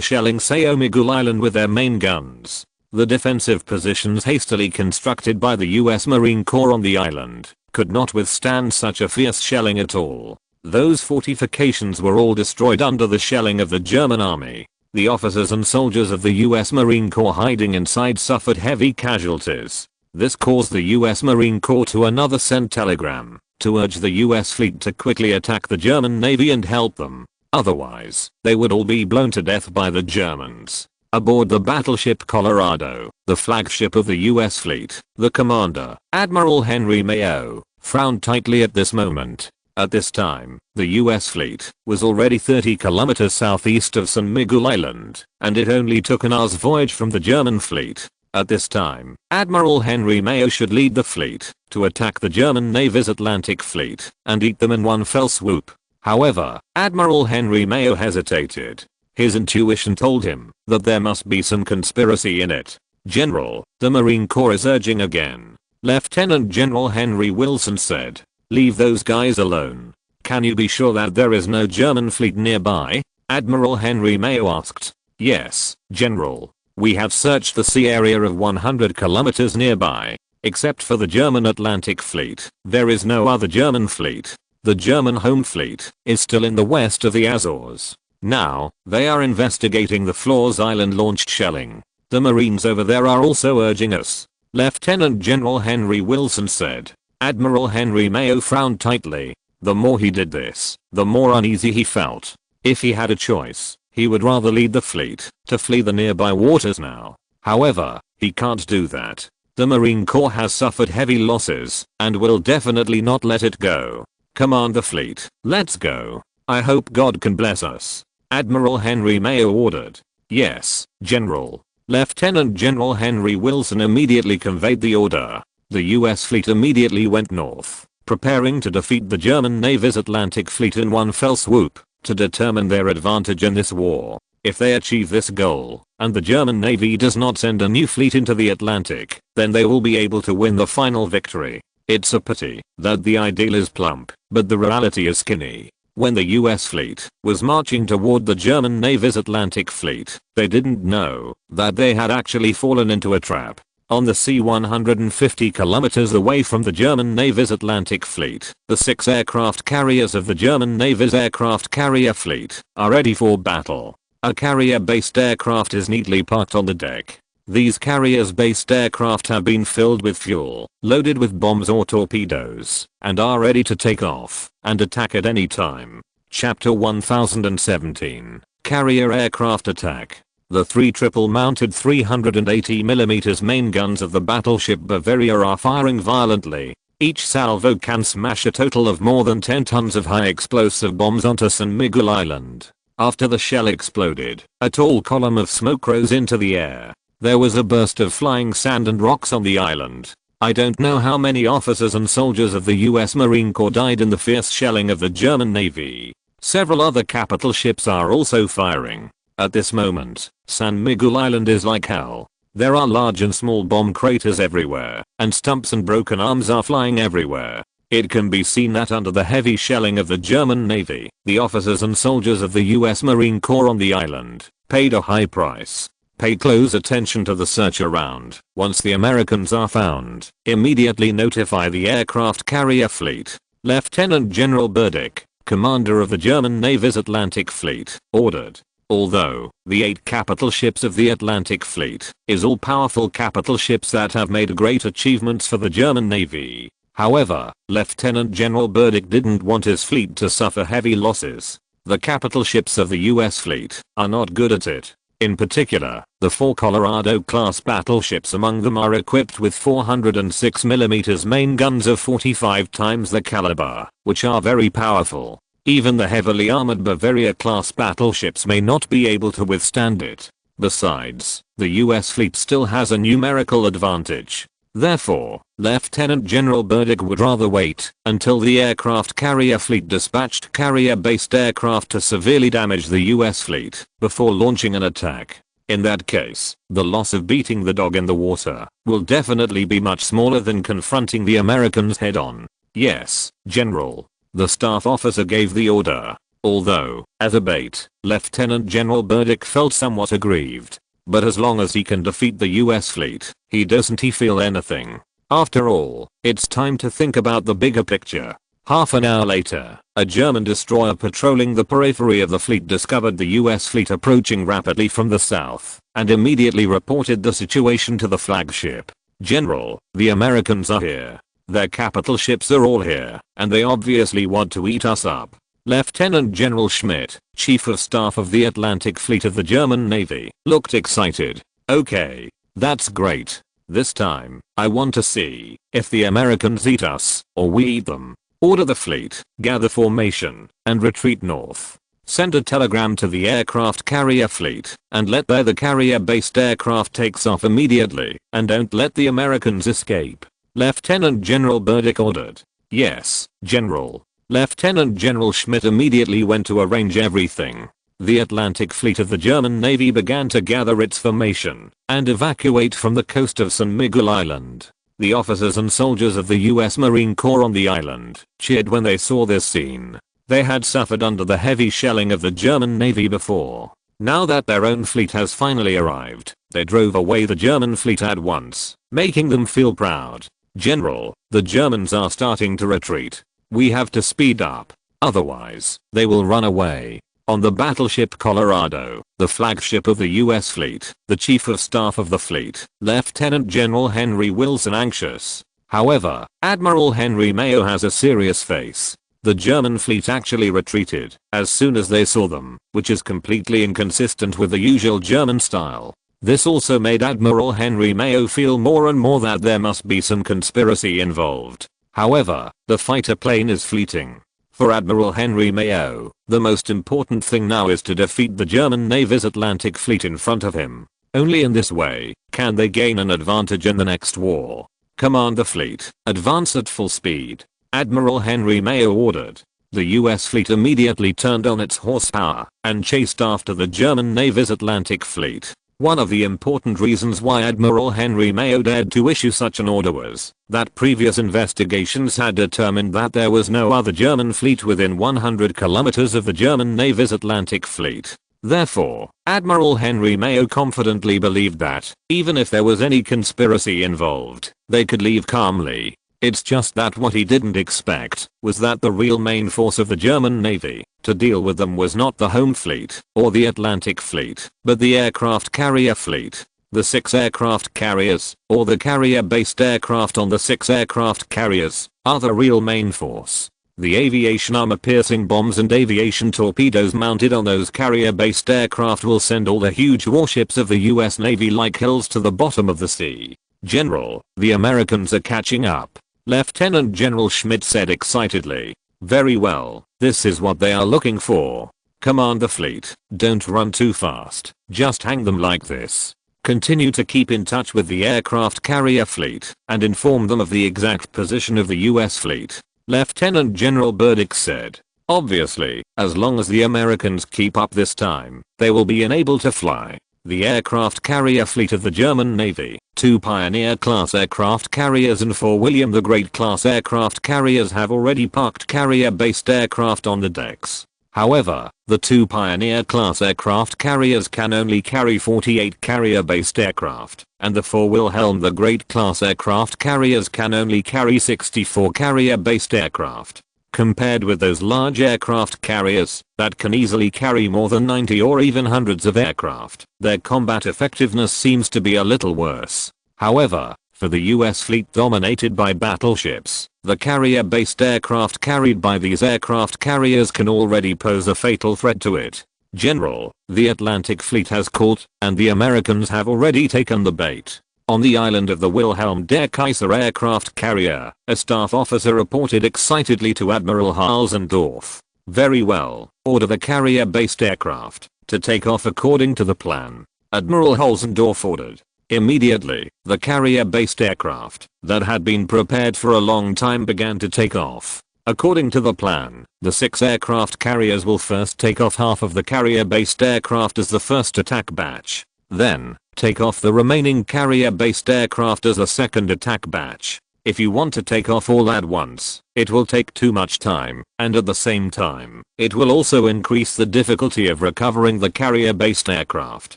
shelling Sayomigul Island with their main guns. The defensive positions hastily constructed by the US Marine Corps on the island could not withstand such a fierce shelling at all. Those fortifications were all destroyed under the shelling of the German army. The officers and soldiers of the US Marine Corps hiding inside suffered heavy casualties. This caused the US Marine Corps to send telegram to urge the US fleet to quickly attack the German Navy and help them. Otherwise, they would all be blown to death by the Germans. Aboard the battleship Colorado, the flagship of the US fleet, the commander, Admiral Henry Mayo, frowned tightly at this moment. At this time, the US fleet was already 30 kilometers southeast of San Miguel Island, and it only took an hour's voyage from the German fleet. At this time, Admiral Henry Mayo should lead the fleet to attack the German Navy's Atlantic Fleet and eat them in one fell swoop. However, Admiral Henry Mayo hesitated. His intuition told him that there must be some conspiracy in it. General, the Marine Corps is urging again. Lieutenant General Henry Wilson said. Leave those guys alone. Can you be sure that there is no German fleet nearby? Admiral Henry Mayo asked. Yes, General. We have searched the sea area of 100 kilometers nearby. Except for the German Atlantic Fleet, there is no other German fleet. The German home fleet is still in the west of the Azores. Now, they are investigating the Flores Island launched shelling. The Marines over there are also urging us. Lieutenant General Henry Wilson said. Admiral Henry Mayo frowned tightly. The more he did this, the more uneasy he felt. If he had a choice, he would rather lead the fleet to flee the nearby waters now. However, he can't do that. The Marine Corps has suffered heavy losses and will definitely not let it go. Command the fleet. Let's go. I hope God can bless us. Admiral Henry Mayo ordered. Yes, General. Lieutenant General Henry Wilson immediately conveyed the order. The US fleet immediately went north, preparing to defeat the German Navy's Atlantic Fleet in one fell swoop to determine their advantage in this war. If they achieve this goal, and the German Navy does not send a new fleet into the Atlantic, then they will be able to win the final victory. It's a pity that the ideal is plump, but the reality is skinny. When the US fleet was marching toward the German Navy's Atlantic Fleet, they didn't know that they had actually fallen into a trap. On the sea 150 kilometers away from the German Navy's Atlantic Fleet, the 6 aircraft carriers of the German Navy's aircraft carrier fleet are ready for battle. A carrier-based aircraft is neatly parked on the deck. These carriers-based aircraft have been filled with fuel, loaded with bombs or torpedoes, and are ready to take off and attack at any time. Chapter 1017. Carrier Aircraft Attack. The three triple-mounted 380mm main guns of the battleship Bavaria are firing violently. Each salvo can smash a total of more than 10 tons of high explosive bombs onto San Miguel Island. After the shell exploded, a tall column of smoke rose into the air. There was a burst of flying sand and rocks on the island. I don't know how many officers and soldiers of the US Marine Corps died in the fierce shelling of the German Navy. Several other capital ships are also firing. At this moment, San Miguel Island is like hell. There are large and small bomb craters everywhere, and stumps and broken arms are flying everywhere. It can be seen that under the heavy shelling of the German Navy, the officers and soldiers of the US Marine Corps on the island paid a high price. Pay close attention to the search around. Once the Americans are found, immediately notify the aircraft carrier fleet. Lieutenant General Burdick, commander of the German Navy's Atlantic Fleet, ordered. Although, the 8 capital ships of the Atlantic Fleet is all-powerful capital ships that have made great achievements for the German Navy. However, Lieutenant General Burdick didn't want his fleet to suffer heavy losses. The capital ships of the US fleet are not good at it. In particular, the 4 Colorado-class battleships among them are equipped with 406mm main guns of 45 times the caliber, which are very powerful. Even the heavily armored Bavaria-class battleships may not be able to withstand it. Besides, the US fleet still has a numerical advantage. Therefore, Lieutenant General Burdick would rather wait until the aircraft carrier fleet dispatched carrier-based aircraft to severely damage the US fleet before launching an attack. In that case, the loss of beating the dog in the water will definitely be much smaller than confronting the Americans head-on. Yes, General. The staff officer gave the order. Although, as a bait, Lieutenant General Burdick felt somewhat aggrieved. But as long as he can defeat the US fleet, he doesn't feel anything. After all, it's time to think about the bigger picture. Half an hour later, a German destroyer patrolling the periphery of the fleet discovered the US fleet approaching rapidly from the south, and immediately reported the situation to the flagship. General, the Americans are here. Their capital ships are all here, and they obviously want to eat us up. Lieutenant General Schmidt, Chief of Staff of the Atlantic Fleet of the German Navy, looked excited. Okay, that's great. This time, I want to see if the Americans eat us, or we eat them. Order the fleet, gather formation, and retreat north. Send a telegram to the aircraft carrier fleet, and let the carrier-based aircraft takes off immediately, and don't let the Americans escape. Lieutenant General Burdick ordered. Yes, General. Lieutenant General Schmidt immediately went to arrange everything. The Atlantic Fleet of the German Navy began to gather its formation and evacuate from the coast of San Miguel Island. The officers and soldiers of the US Marine Corps on the island cheered when they saw this scene. They had suffered under the heavy shelling of the German Navy before. Now that their own fleet has finally arrived, they drove away the German fleet at once, making them feel proud. General, the Germans are starting to retreat. We have to speed up. Otherwise, they will run away. On the battleship Colorado, the flagship of the US fleet, the Chief of Staff of the fleet, Lieutenant General Henry Wilson anxious. However, Admiral Henry Mayo has a serious face. The German fleet actually retreated as soon as they saw them, which is completely inconsistent with the usual German style. This also made Admiral Henry Mayo feel more and more that there must be some conspiracy involved. However, the fighter plane is fleeting. For Admiral Henry Mayo, the most important thing now is to defeat the German Navy's Atlantic Fleet in front of him. Only in this way can they gain an advantage in the next war. Command the fleet, advance at full speed. Admiral Henry Mayo ordered. The US fleet immediately turned on its horsepower and chased after the German Navy's Atlantic Fleet. One of the important reasons why Admiral Henry Mayo dared to issue such an order was that previous investigations had determined that there was no other German fleet within 100 kilometers of the German Navy's Atlantic Fleet. Therefore, Admiral Henry Mayo confidently believed that, even if there was any conspiracy involved, they could leave calmly. It's just that what he didn't expect was that the real main force of the German Navy to deal with them was not the home fleet or the Atlantic Fleet, but the aircraft carrier fleet. The 6 aircraft carriers, or the carrier-based aircraft on the 6 aircraft carriers, are the real main force. The aviation armor-piercing bombs and aviation torpedoes mounted on those carrier-based aircraft will send all the huge warships of the US Navy like hills to the bottom of the sea. General, the Americans are catching up. Lieutenant General Schmidt said excitedly. Very well, this is what they are looking for. Command the fleet, don't run too fast, just hang them like this. Continue to keep in touch with the aircraft carrier fleet and inform them of the exact position of the US fleet. Lieutenant General Burdick said. Obviously, as long as the Americans keep up this time, they will be unable to fly. The aircraft carrier fleet of the German Navy, 2 Pioneer-class aircraft carriers and 4 William the Great-class aircraft carriers have already parked carrier-based aircraft on the decks. However, the 2 Pioneer-class aircraft carriers can only carry 48 carrier-based aircraft, and the 4 Wilhelm the Great-class aircraft carriers can only carry 64 carrier-based aircraft. Compared with those large aircraft carriers that can easily carry more than 90 or even hundreds of aircraft, their combat effectiveness seems to be a little worse. However, for the US fleet dominated by battleships, the carrier-based aircraft carried by these aircraft carriers can already pose a fatal threat to it. General, the Atlantic fleet has caught, and the Americans have already taken the bait. On the island of the Wilhelm der Kaiser aircraft carrier, a staff officer reported excitedly to Admiral Halsendorf. Very well, order the carrier-based aircraft to take off according to the plan. Admiral Halsendorf ordered. Immediately, the carrier-based aircraft that had been prepared for a long time began to take off. According to the plan, the 6 aircraft carriers will first take off half of the carrier-based aircraft as the first attack batch. Then, take off the remaining carrier-based aircraft as a second attack batch. If you want to take off all at once, it will take too much time, and at the same time, it will also increase the difficulty of recovering the carrier-based aircraft.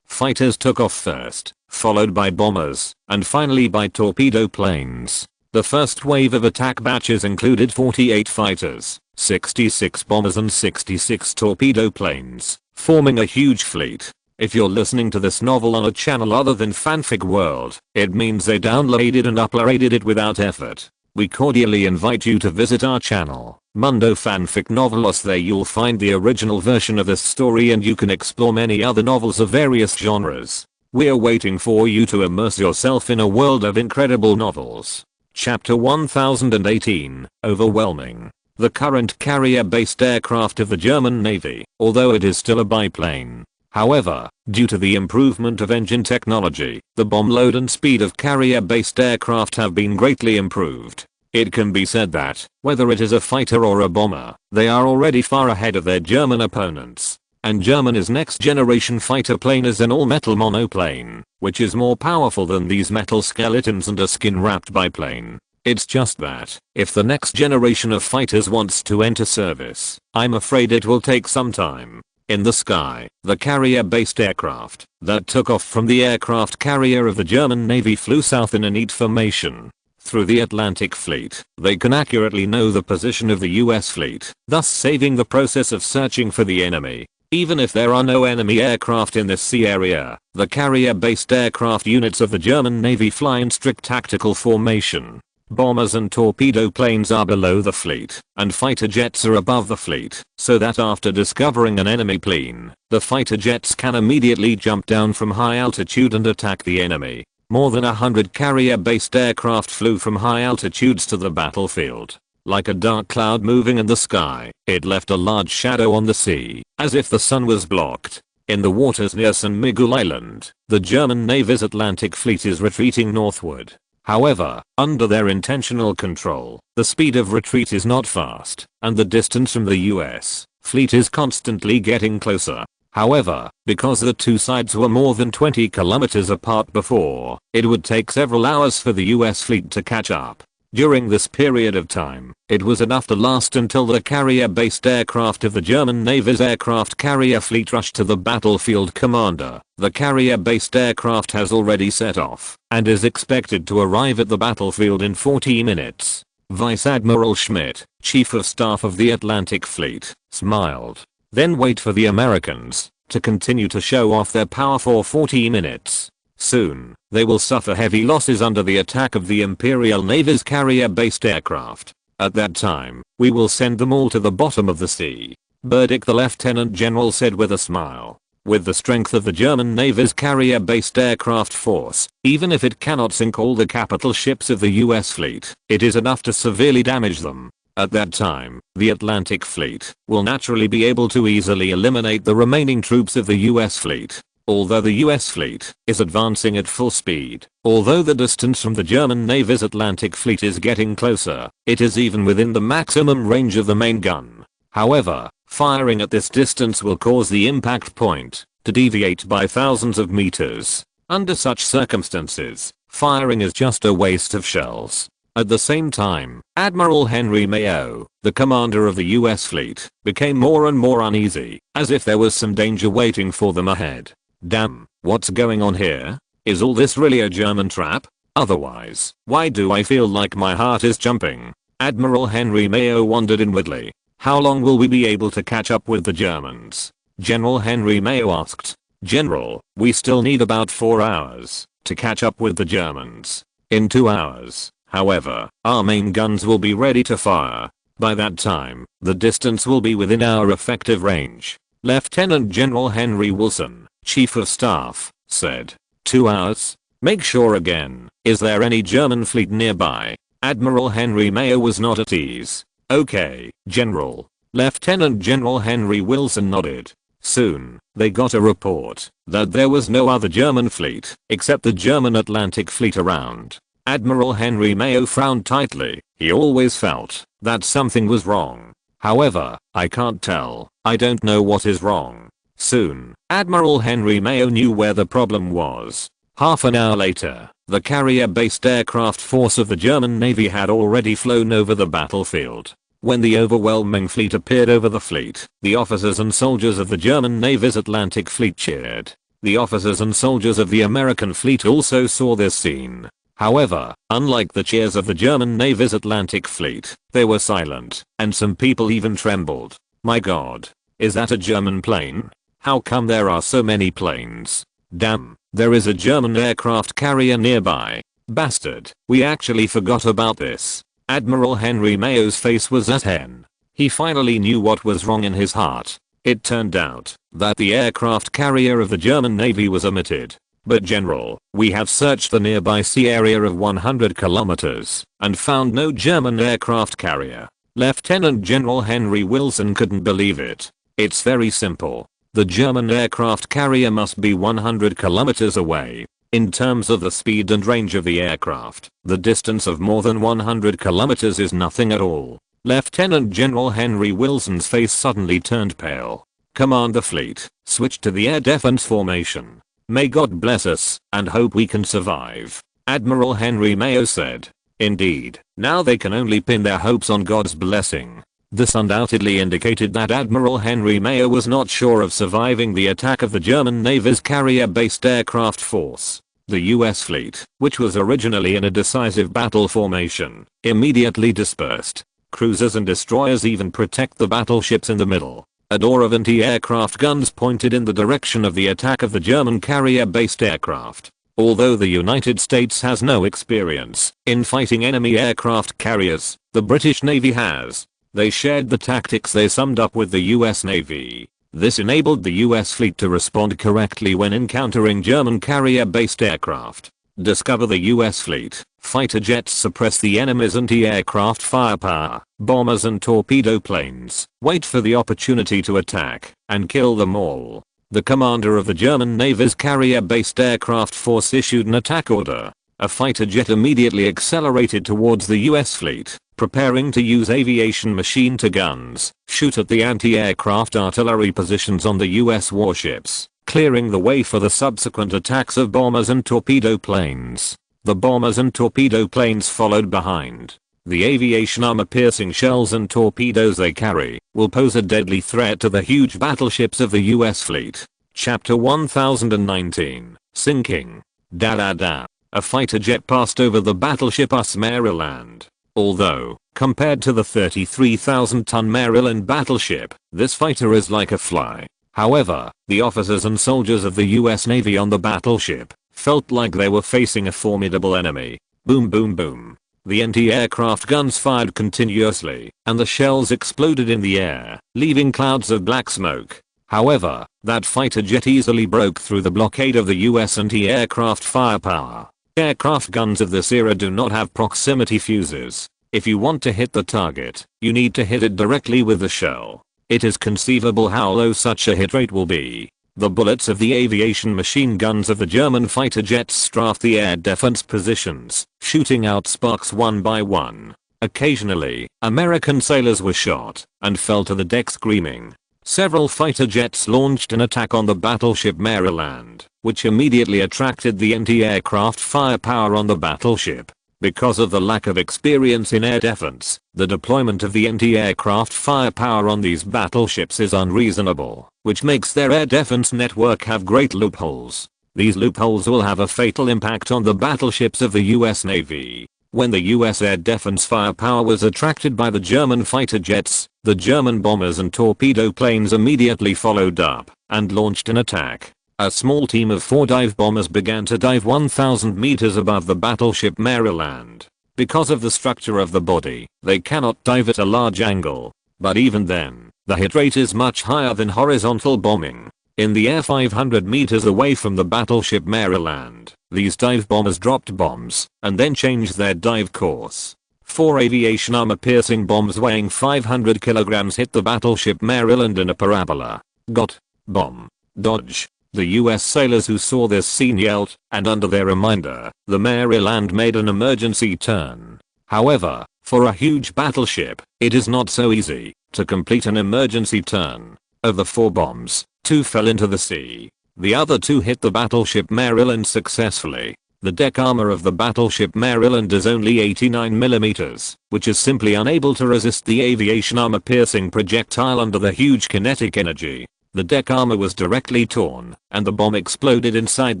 Fighters took off first, followed by bombers, and finally by torpedo planes. The first wave of attack batches included 48 fighters, 66 bombers and 66 torpedo planes, forming a huge fleet. If you're listening to this novel on a channel other than Fanfic World, it means they downloaded and uploaded it without effort. We cordially invite you to visit our channel, Mundo Fanfic Novelos. There you'll find the original version of this story and you can explore many other novels of various genres. We're waiting for you to immerse yourself in a world of incredible novels. Chapter 1018, Overwhelming. The current carrier-based aircraft of the German Navy, although it is still a biplane. However, due to the improvement of engine technology, the bomb load and speed of carrier-based aircraft have been greatly improved. It can be said that, whether it is a fighter or a bomber, they are already far ahead of their German opponents. And Germany's next-generation fighter plane is an all-metal monoplane, which is more powerful than these metal skeletons and a skin-wrapped biplane. It's just that, if the next generation of fighters wants to enter service, I'm afraid it will take some time. In the sky, the carrier-based aircraft that took off from the aircraft carrier of the German Navy flew south in a neat formation. Through the Atlantic fleet, they can accurately know the position of the US fleet, thus saving the process of searching for the enemy. Even if there are no enemy aircraft in this sea area, the carrier-based aircraft units of the German Navy fly in strict tactical formation. Bombers and torpedo planes are below the fleet, and fighter jets are above the fleet, so that after discovering an enemy plane, the fighter jets can immediately jump down from high altitude and attack the enemy. More than 100 carrier-based aircraft flew from high altitudes to the battlefield. Like a dark cloud moving in the sky, it left a large shadow on the sea, as if the sun was blocked. In the waters near San Miguel Island, the German Navy's Atlantic fleet is retreating northward. However, under their intentional control, the speed of retreat is not fast, and the distance from the US fleet is constantly getting closer. However, because the two sides were more than 20 kilometers apart before, it would take several hours for the US fleet to catch up. During this period of time, it was enough to last until the carrier-based aircraft of the German Navy's aircraft carrier fleet rushed to the battlefield. Commander, the carrier-based aircraft has already set off, and is expected to arrive at the battlefield in 40 minutes. Vice Admiral Schmidt, Chief of Staff of the Atlantic Fleet, smiled. Then wait for the Americans to continue to show off their power for 40 minutes. Soon, they will suffer heavy losses under the attack of the Imperial Navy's carrier-based aircraft. At that time, we will send them all to the bottom of the sea. Burdick, the lieutenant general, said with a smile. With the strength of the German Navy's carrier-based aircraft force, even if it cannot sink all the capital ships of the US fleet, it is enough to severely damage them. At that time, the Atlantic fleet will naturally be able to easily eliminate the remaining troops of the US fleet. Although the US fleet is advancing at full speed, although the distance from the German Navy's Atlantic fleet is getting closer, it is even within the maximum range of the main gun. However, firing at this distance will cause the impact point to deviate by thousands of meters. Under such circumstances, firing is just a waste of shells. At the same time, Admiral Henry Mayo, the commander of the US fleet, became more and more uneasy, as if there was some danger waiting for them ahead. Damn, what's going on here? Is all this really a German trap? Otherwise, why do I feel like my heart is jumping? Admiral Henry Mayo wondered inwardly. How long will we be able to catch up with the Germans? General Henry Mayo asked. General, we still need about 4 hours to catch up with the Germans. In 2 hours, however, our main guns will be ready to fire. By that time, the distance will be within our effective range. Lieutenant General Henry Wilson, Chief of Staff, said. 2 hours? Make sure again. Is there any German fleet nearby? Admiral Henry Mayo was not at ease. Okay, General. Lieutenant General Henry Wilson nodded. Soon, they got a report that there was no other German fleet except the German Atlantic fleet around. Admiral Henry Mayo frowned tightly. He always felt that something was wrong. However, I can't tell. I don't know what is wrong. Soon, Admiral Henry Mayo knew where the problem was. Half an hour later, the carrier-based aircraft force of the German Navy had already flown over the battlefield. When the overwhelming fleet appeared over the fleet, the officers and soldiers of the German Navy's Atlantic fleet cheered. The officers and soldiers of the American fleet also saw this scene. However, unlike the cheers of the German Navy's Atlantic fleet, they were silent, and some people even trembled. My God. Is that a German plane? How come there are so many planes? Damn, there is a German aircraft carrier nearby. Bastard, we actually forgot about this. Admiral Henry Mayo's face was at hen. He finally knew what was wrong in his heart. It turned out that the aircraft carrier of the German Navy was omitted. But General, we have searched the nearby sea area of 100 kilometers and found no German aircraft carrier. Lieutenant General Henry Wilson couldn't believe it. It's very simple. The German aircraft carrier must be 100 kilometers away. In terms of the speed and range of the aircraft, the distance of more than 100 kilometers is nothing at all. Lieutenant General Henry Wilson's face suddenly turned pale. Command the fleet, switch to the air defense formation. May God bless us, and hope we can survive. Admiral Henry Mayo said. Indeed, now they can only pin their hopes on God's blessing. This undoubtedly indicated that Admiral Henry Mayo was not sure of surviving the attack of the German Navy's carrier-based aircraft force. The US fleet, which was originally in a decisive battle formation, immediately dispersed. Cruisers and destroyers even protect the battleships in the middle. A door of anti-aircraft guns pointed in the direction of the attack of the German carrier-based aircraft. Although the United States has no experience in fighting enemy aircraft carriers, the British Navy has. They shared the tactics they summed up with the US Navy. This enabled the US fleet to respond correctly when encountering German carrier-based aircraft. Discover the US fleet. Fighter jets suppress the enemy's anti-aircraft firepower. Bombers and torpedo planes wait for the opportunity to attack and kill them all. The commander of the German Navy's carrier-based aircraft force issued an attack order. A fighter jet immediately accelerated towards the US fleet, preparing to use aviation machine-to-guns, shoot at the anti-aircraft artillery positions on the US warships, clearing the way for the subsequent attacks of bombers and torpedo planes. The bombers and torpedo planes followed behind. The aviation armor-piercing shells and torpedoes they carry will pose a deadly threat to the huge battleships of the US fleet. Chapter 1019, Sinking. Da. A fighter jet passed over the battleship US Maryland. Although, compared to the 33,000-ton Maryland battleship, this fighter is like a fly. However, the officers and soldiers of the US Navy on the battleship felt like they were facing a formidable enemy. Boom boom boom. The anti-aircraft guns fired continuously, and the shells exploded in the air, leaving clouds of black smoke. However, that fighter jet easily broke through the blockade of the US anti-aircraft firepower. Aircraft guns of this era do not have proximity fuses. If you want to hit the target, you need to hit it directly with the shell. It is conceivable how low such a hit rate will be. The bullets of the aviation machine guns of the German fighter jets strafed the air defense positions, shooting out sparks one by one. Occasionally, American sailors were shot and fell to the deck screaming. Several fighter jets launched an attack on the battleship Maryland, which immediately attracted the anti-aircraft firepower on the battleship. Because of the lack of experience in air defense, the deployment of the anti-aircraft firepower on these battleships is unreasonable, which makes their air defense network have great loopholes. These loopholes will have a fatal impact on the battleships of the US Navy. When the US air defense firepower was attracted by the German fighter jets, the German bombers and torpedo planes immediately followed up and launched an attack. A small team of 4 dive bombers began to dive 1,000 meters above the battleship Maryland. Because of the structure of the body, they cannot dive at a large angle. But even then, the hit rate is much higher than horizontal bombing. In the air 500 meters away from the battleship Maryland, these dive bombers dropped bombs and then changed their dive course. 4 aviation armor-piercing bombs weighing 500 kilograms hit the battleship Maryland in a parabola. Got. Bomb. Dodge. The US sailors who saw this scene yelled, and under their reminder, the Maryland made an emergency turn. However, for a huge battleship, it is not so easy to complete an emergency turn. Of the 4 bombs, 2 fell into the sea. The other 2 hit the battleship Maryland successfully. The deck armor of the battleship Maryland is only 89mm, which is simply unable to resist the aviation armor-piercing projectile under the huge kinetic energy. The deck armor was directly torn, and the bomb exploded inside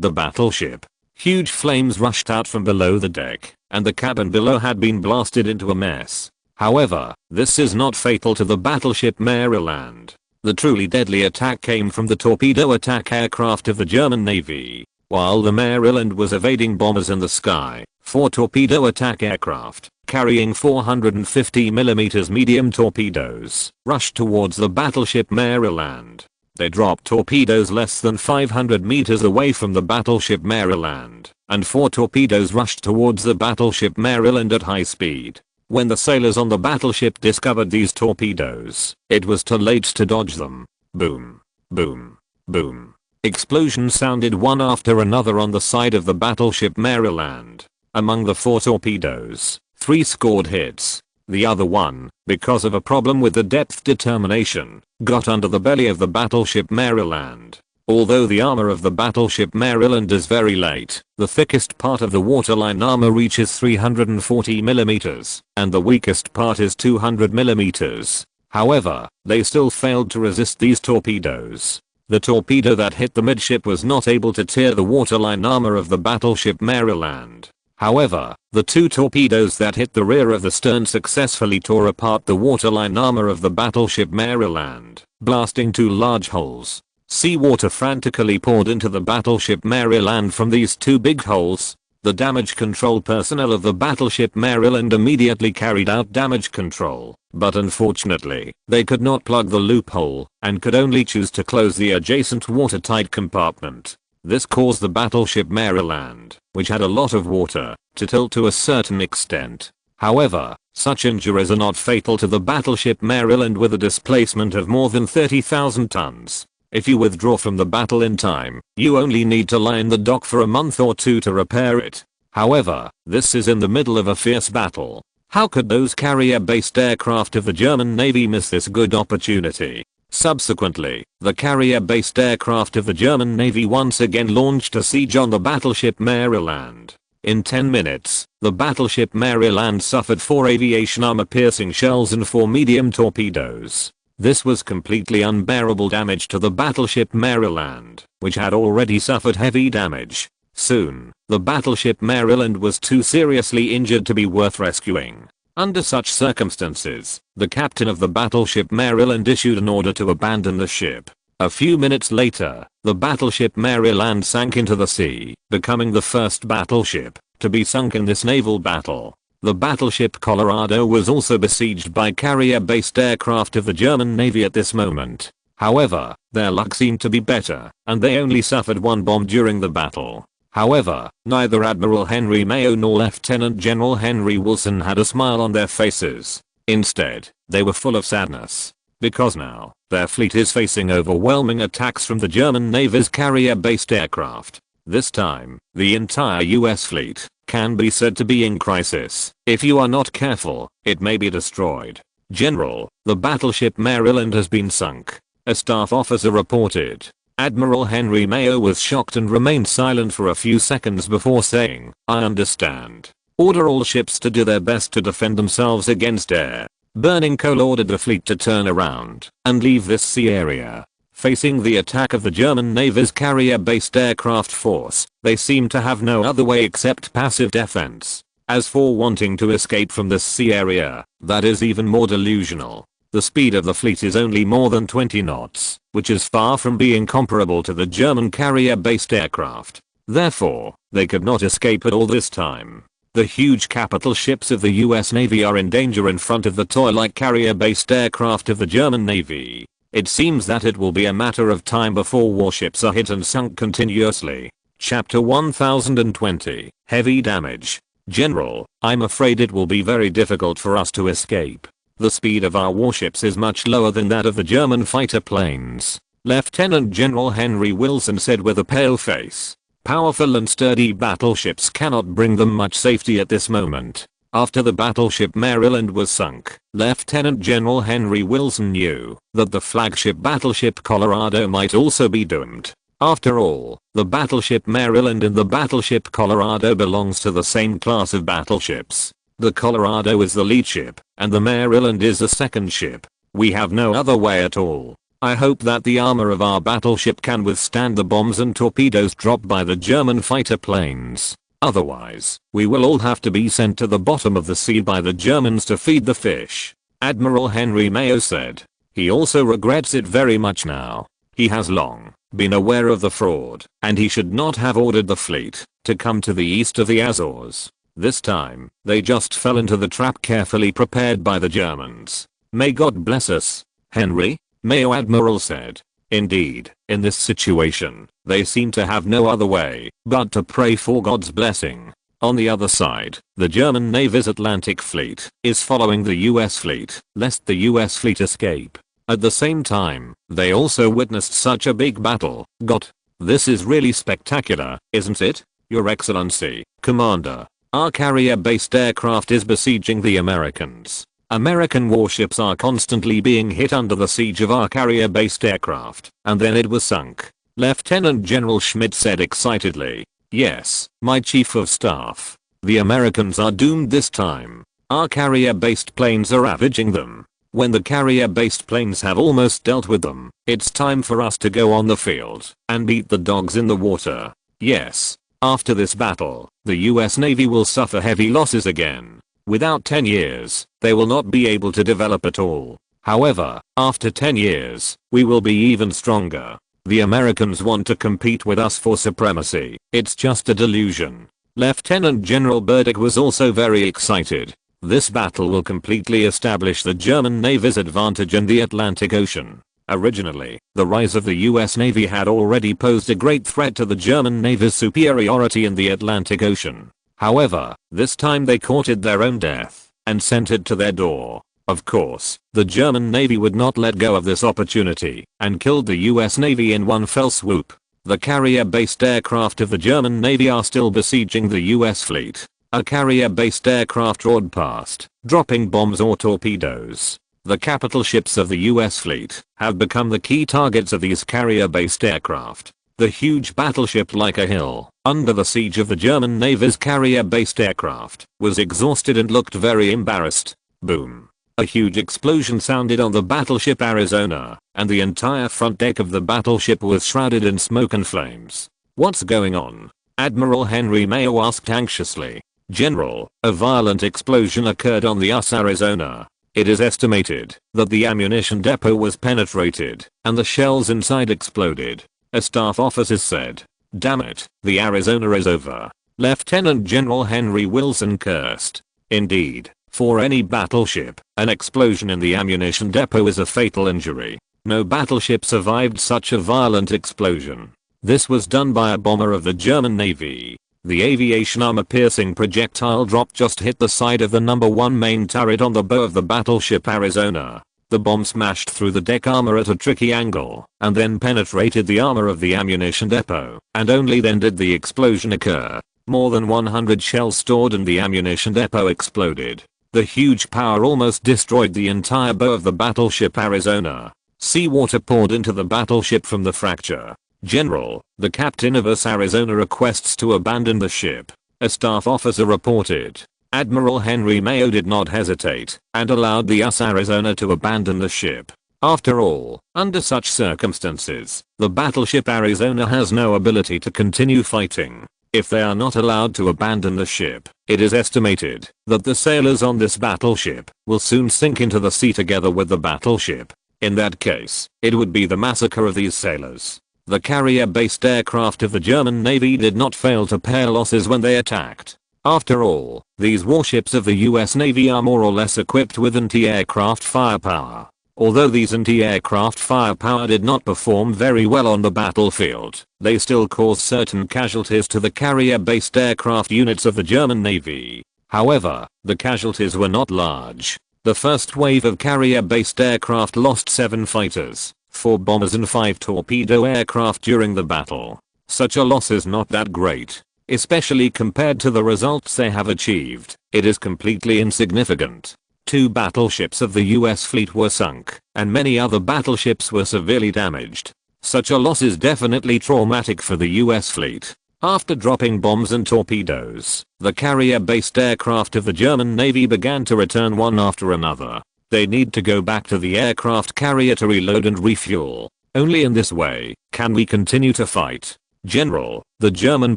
the battleship. Huge flames rushed out from below the deck, and the cabin below had been blasted into a mess. However, this is not fatal to the battleship Maryland. The truly deadly attack came from the torpedo attack aircraft of the German Navy. While the Maryland was evading bombers in the sky, 4 torpedo attack aircraft, carrying 450mm medium torpedoes, rushed towards the battleship Maryland. They dropped torpedoes less than 500 meters away from the battleship Maryland, and 4 torpedoes rushed towards the battleship Maryland at high speed. When the sailors on the battleship discovered these torpedoes, it was too late to dodge them. Boom. Boom. Boom. Explosions sounded one after another on the side of the battleship Maryland. Among the 4 torpedoes, 3 scored hits. The other one, because of a problem with the depth determination, got under the belly of the battleship Maryland. Although the armor of the battleship Maryland is very light, the thickest part of the waterline armor reaches 340mm, and the weakest part is 200mm. However, they still failed to resist these torpedoes. The torpedo that hit the midship was not able to tear the waterline armor of the battleship Maryland. However, the 2 torpedoes that hit the rear of the stern successfully tore apart the waterline armor of the battleship Maryland, blasting 2 large holes. Seawater frantically poured into the battleship Maryland from these 2 big holes. The damage control personnel of the battleship Maryland immediately carried out damage control, but unfortunately, they could not plug the loophole and could only choose to close the adjacent watertight compartment. This caused the battleship Maryland, which had a lot of water, to tilt to a certain extent. However, such injuries are not fatal to the battleship Maryland with a displacement of more than 30,000 tons. If you withdraw from the battle in time, you only need to lie in the dock for a month or 2 to repair it. However, this is in the middle of a fierce battle. How could those carrier-based aircraft of the German Navy miss this good opportunity? Subsequently, the carrier-based aircraft of the German Navy once again launched a siege on the battleship Maryland. In 10 minutes, the battleship Maryland suffered 4 aviation armor-piercing shells and 4 medium torpedoes. This was completely unbearable damage to the battleship Maryland, which had already suffered heavy damage. Soon, the battleship Maryland was too seriously injured to be worth rescuing. Under such circumstances, the captain of the battleship Maryland issued an order to abandon the ship. A few minutes later, the battleship Maryland sank into the sea, becoming the first battleship to be sunk in this naval battle. The battleship Colorado was also besieged by carrier-based aircraft of the German Navy at this moment. However, their luck seemed to be better, and they only suffered one bomb during the battle. However, neither Admiral Henry Mayo nor Lieutenant General Henry Wilson had a smile on their faces. Instead, they were full of sadness. Because now, their fleet is facing overwhelming attacks from the German Navy's carrier-based aircraft. This time, the entire US fleet can be said to be in crisis. If you are not careful, it may be destroyed. General, the battleship Maryland has been sunk, a staff officer reported. Admiral Henry Mayo was shocked and remained silent for a few seconds before saying, "I understand. Order all ships to do their best to defend themselves against air." Burning coal ordered the fleet to turn around and leave this sea area. Facing the attack of the German Navy's carrier-based aircraft force, they seem to have no other way except passive defense. As for wanting to escape from this sea area, that is even more delusional. The speed of the fleet is only more than 20 knots, which is far from being comparable to the German carrier-based aircraft. Therefore, they could not escape at all this time. The huge capital ships of the US Navy are in danger in front of the toy-like carrier-based aircraft of the German Navy. It seems that it will be a matter of time before warships are hit and sunk continuously. Chapter 1020, Heavy Damage. General, I'm afraid it will be very difficult for us to escape. The speed of our warships is much lower than that of the German fighter planes. Lieutenant General Henry Wilson said with a pale face. Powerful and sturdy battleships cannot bring them much safety at this moment. After the battleship Maryland was sunk, Lieutenant General Henry Wilson knew that the flagship battleship Colorado might also be doomed. After all, the battleship Maryland and the battleship Colorado belongs to the same class of battleships. The Colorado is the lead ship, and the Maryland is the second ship. We have no other way at all. I hope that the armor of our battleship can withstand the bombs and torpedoes dropped by the German fighter planes. Otherwise, we will all have to be sent to the bottom of the sea by the Germans to feed the fish. Admiral Henry Mayo said. He also regrets it very much now. He has long been aware of the fraud, and he should not have ordered the fleet to come to the east of the Azores. This time, they just fell into the trap carefully prepared by the Germans. May God bless us, Henry, Mayo Admiral said. Indeed, in this situation, they seem to have no other way but to pray for God's blessing. On the other side, the German Navy's Atlantic Fleet is following the US fleet, lest the US fleet escape. At the same time, they also witnessed such a big battle. God, this is really spectacular, isn't it? Your Excellency, Commander, our carrier-based aircraft is besieging the Americans. American warships are constantly being hit under the siege of our carrier-based aircraft, and then it was sunk. Lieutenant General Schmidt said excitedly. Yes, my chief of staff. The Americans are doomed this time. Our carrier-based planes are ravaging them. When the carrier-based planes have almost dealt with them, it's time for us to go on the field and beat the dogs in the water. Yes, after this battle, the US Navy will suffer heavy losses again. Without 10 years, they will not be able to develop at all. However, after 10 years, we will be even stronger. The Americans want to compete with us for supremacy. It's just a delusion. Lieutenant General Burdick was also very excited. This battle will completely establish the German Navy's advantage in the Atlantic Ocean. Originally, the rise of the US Navy had already posed a great threat to the German Navy's superiority in the Atlantic Ocean. However, this time they courted their own death and sent it to their door. Of course, the German Navy would not let go of this opportunity and killed the US Navy in one fell swoop. The carrier-based aircraft of the German Navy are still besieging the US fleet. A carrier-based aircraft roared past, dropping bombs or torpedoes. The capital ships of the US fleet have become the key targets of these carrier-based aircraft. The huge battleship like a hill, under the siege of the German Navy's carrier-based aircraft, was exhausted and looked very embarrassed. Boom. A huge explosion sounded on the battleship Arizona, and the entire front deck of the battleship was shrouded in smoke and flames. What's going on? Admiral Henry Mayo asked anxiously. General, a violent explosion occurred on the US Arizona. It is estimated that the ammunition depot was penetrated, and the shells inside exploded. A staff officer said. Damn it, the Arizona is over. Lieutenant General Henry Wilson cursed. Indeed, for any battleship, an explosion in the ammunition depot is a fatal injury. No battleship survived such a violent explosion. This was done by a bomber of the German Navy. The aviation armor-piercing projectile drop just hit the side of the number 1 main turret on the bow of the battleship Arizona. The bomb smashed through the deck armor at a tricky angle, and then penetrated the armor of the ammunition depot, and only then did the explosion occur. More than 100 shells stored in the ammunition depot exploded. The huge power almost destroyed the entire bow of the battleship Arizona. Seawater poured into the battleship from the fracture. General, the captain of US Arizona requests to abandon the ship. A staff officer reported. Admiral Henry Mayo did not hesitate and allowed the US Arizona to abandon the ship. After all, under such circumstances, the battleship Arizona has no ability to continue fighting. If they are not allowed to abandon the ship, it is estimated that the sailors on this battleship will soon sink into the sea together with the battleship. In that case, it would be the massacre of these sailors. The carrier-based aircraft of the German Navy did not fail to pay losses when they attacked. After all, these warships of the US Navy are more or less equipped with anti-aircraft firepower. Although these anti-aircraft firepower did not perform very well on the battlefield, they still caused certain casualties to the carrier-based aircraft units of the German Navy. However, the casualties were not large. The first wave of carrier-based aircraft lost 7 fighters, 4 bombers and 5 torpedo aircraft during the battle. Such a loss is not that great. Especially compared to the results they have achieved, it is completely insignificant. 2 battleships of the US fleet were sunk, and many other battleships were severely damaged. Such a loss is definitely traumatic for the US fleet. After dropping bombs and torpedoes, the carrier-based aircraft of the German Navy began to return one after another. They need to go back to the aircraft carrier to reload and refuel. Only in this way can we continue to fight. General, the German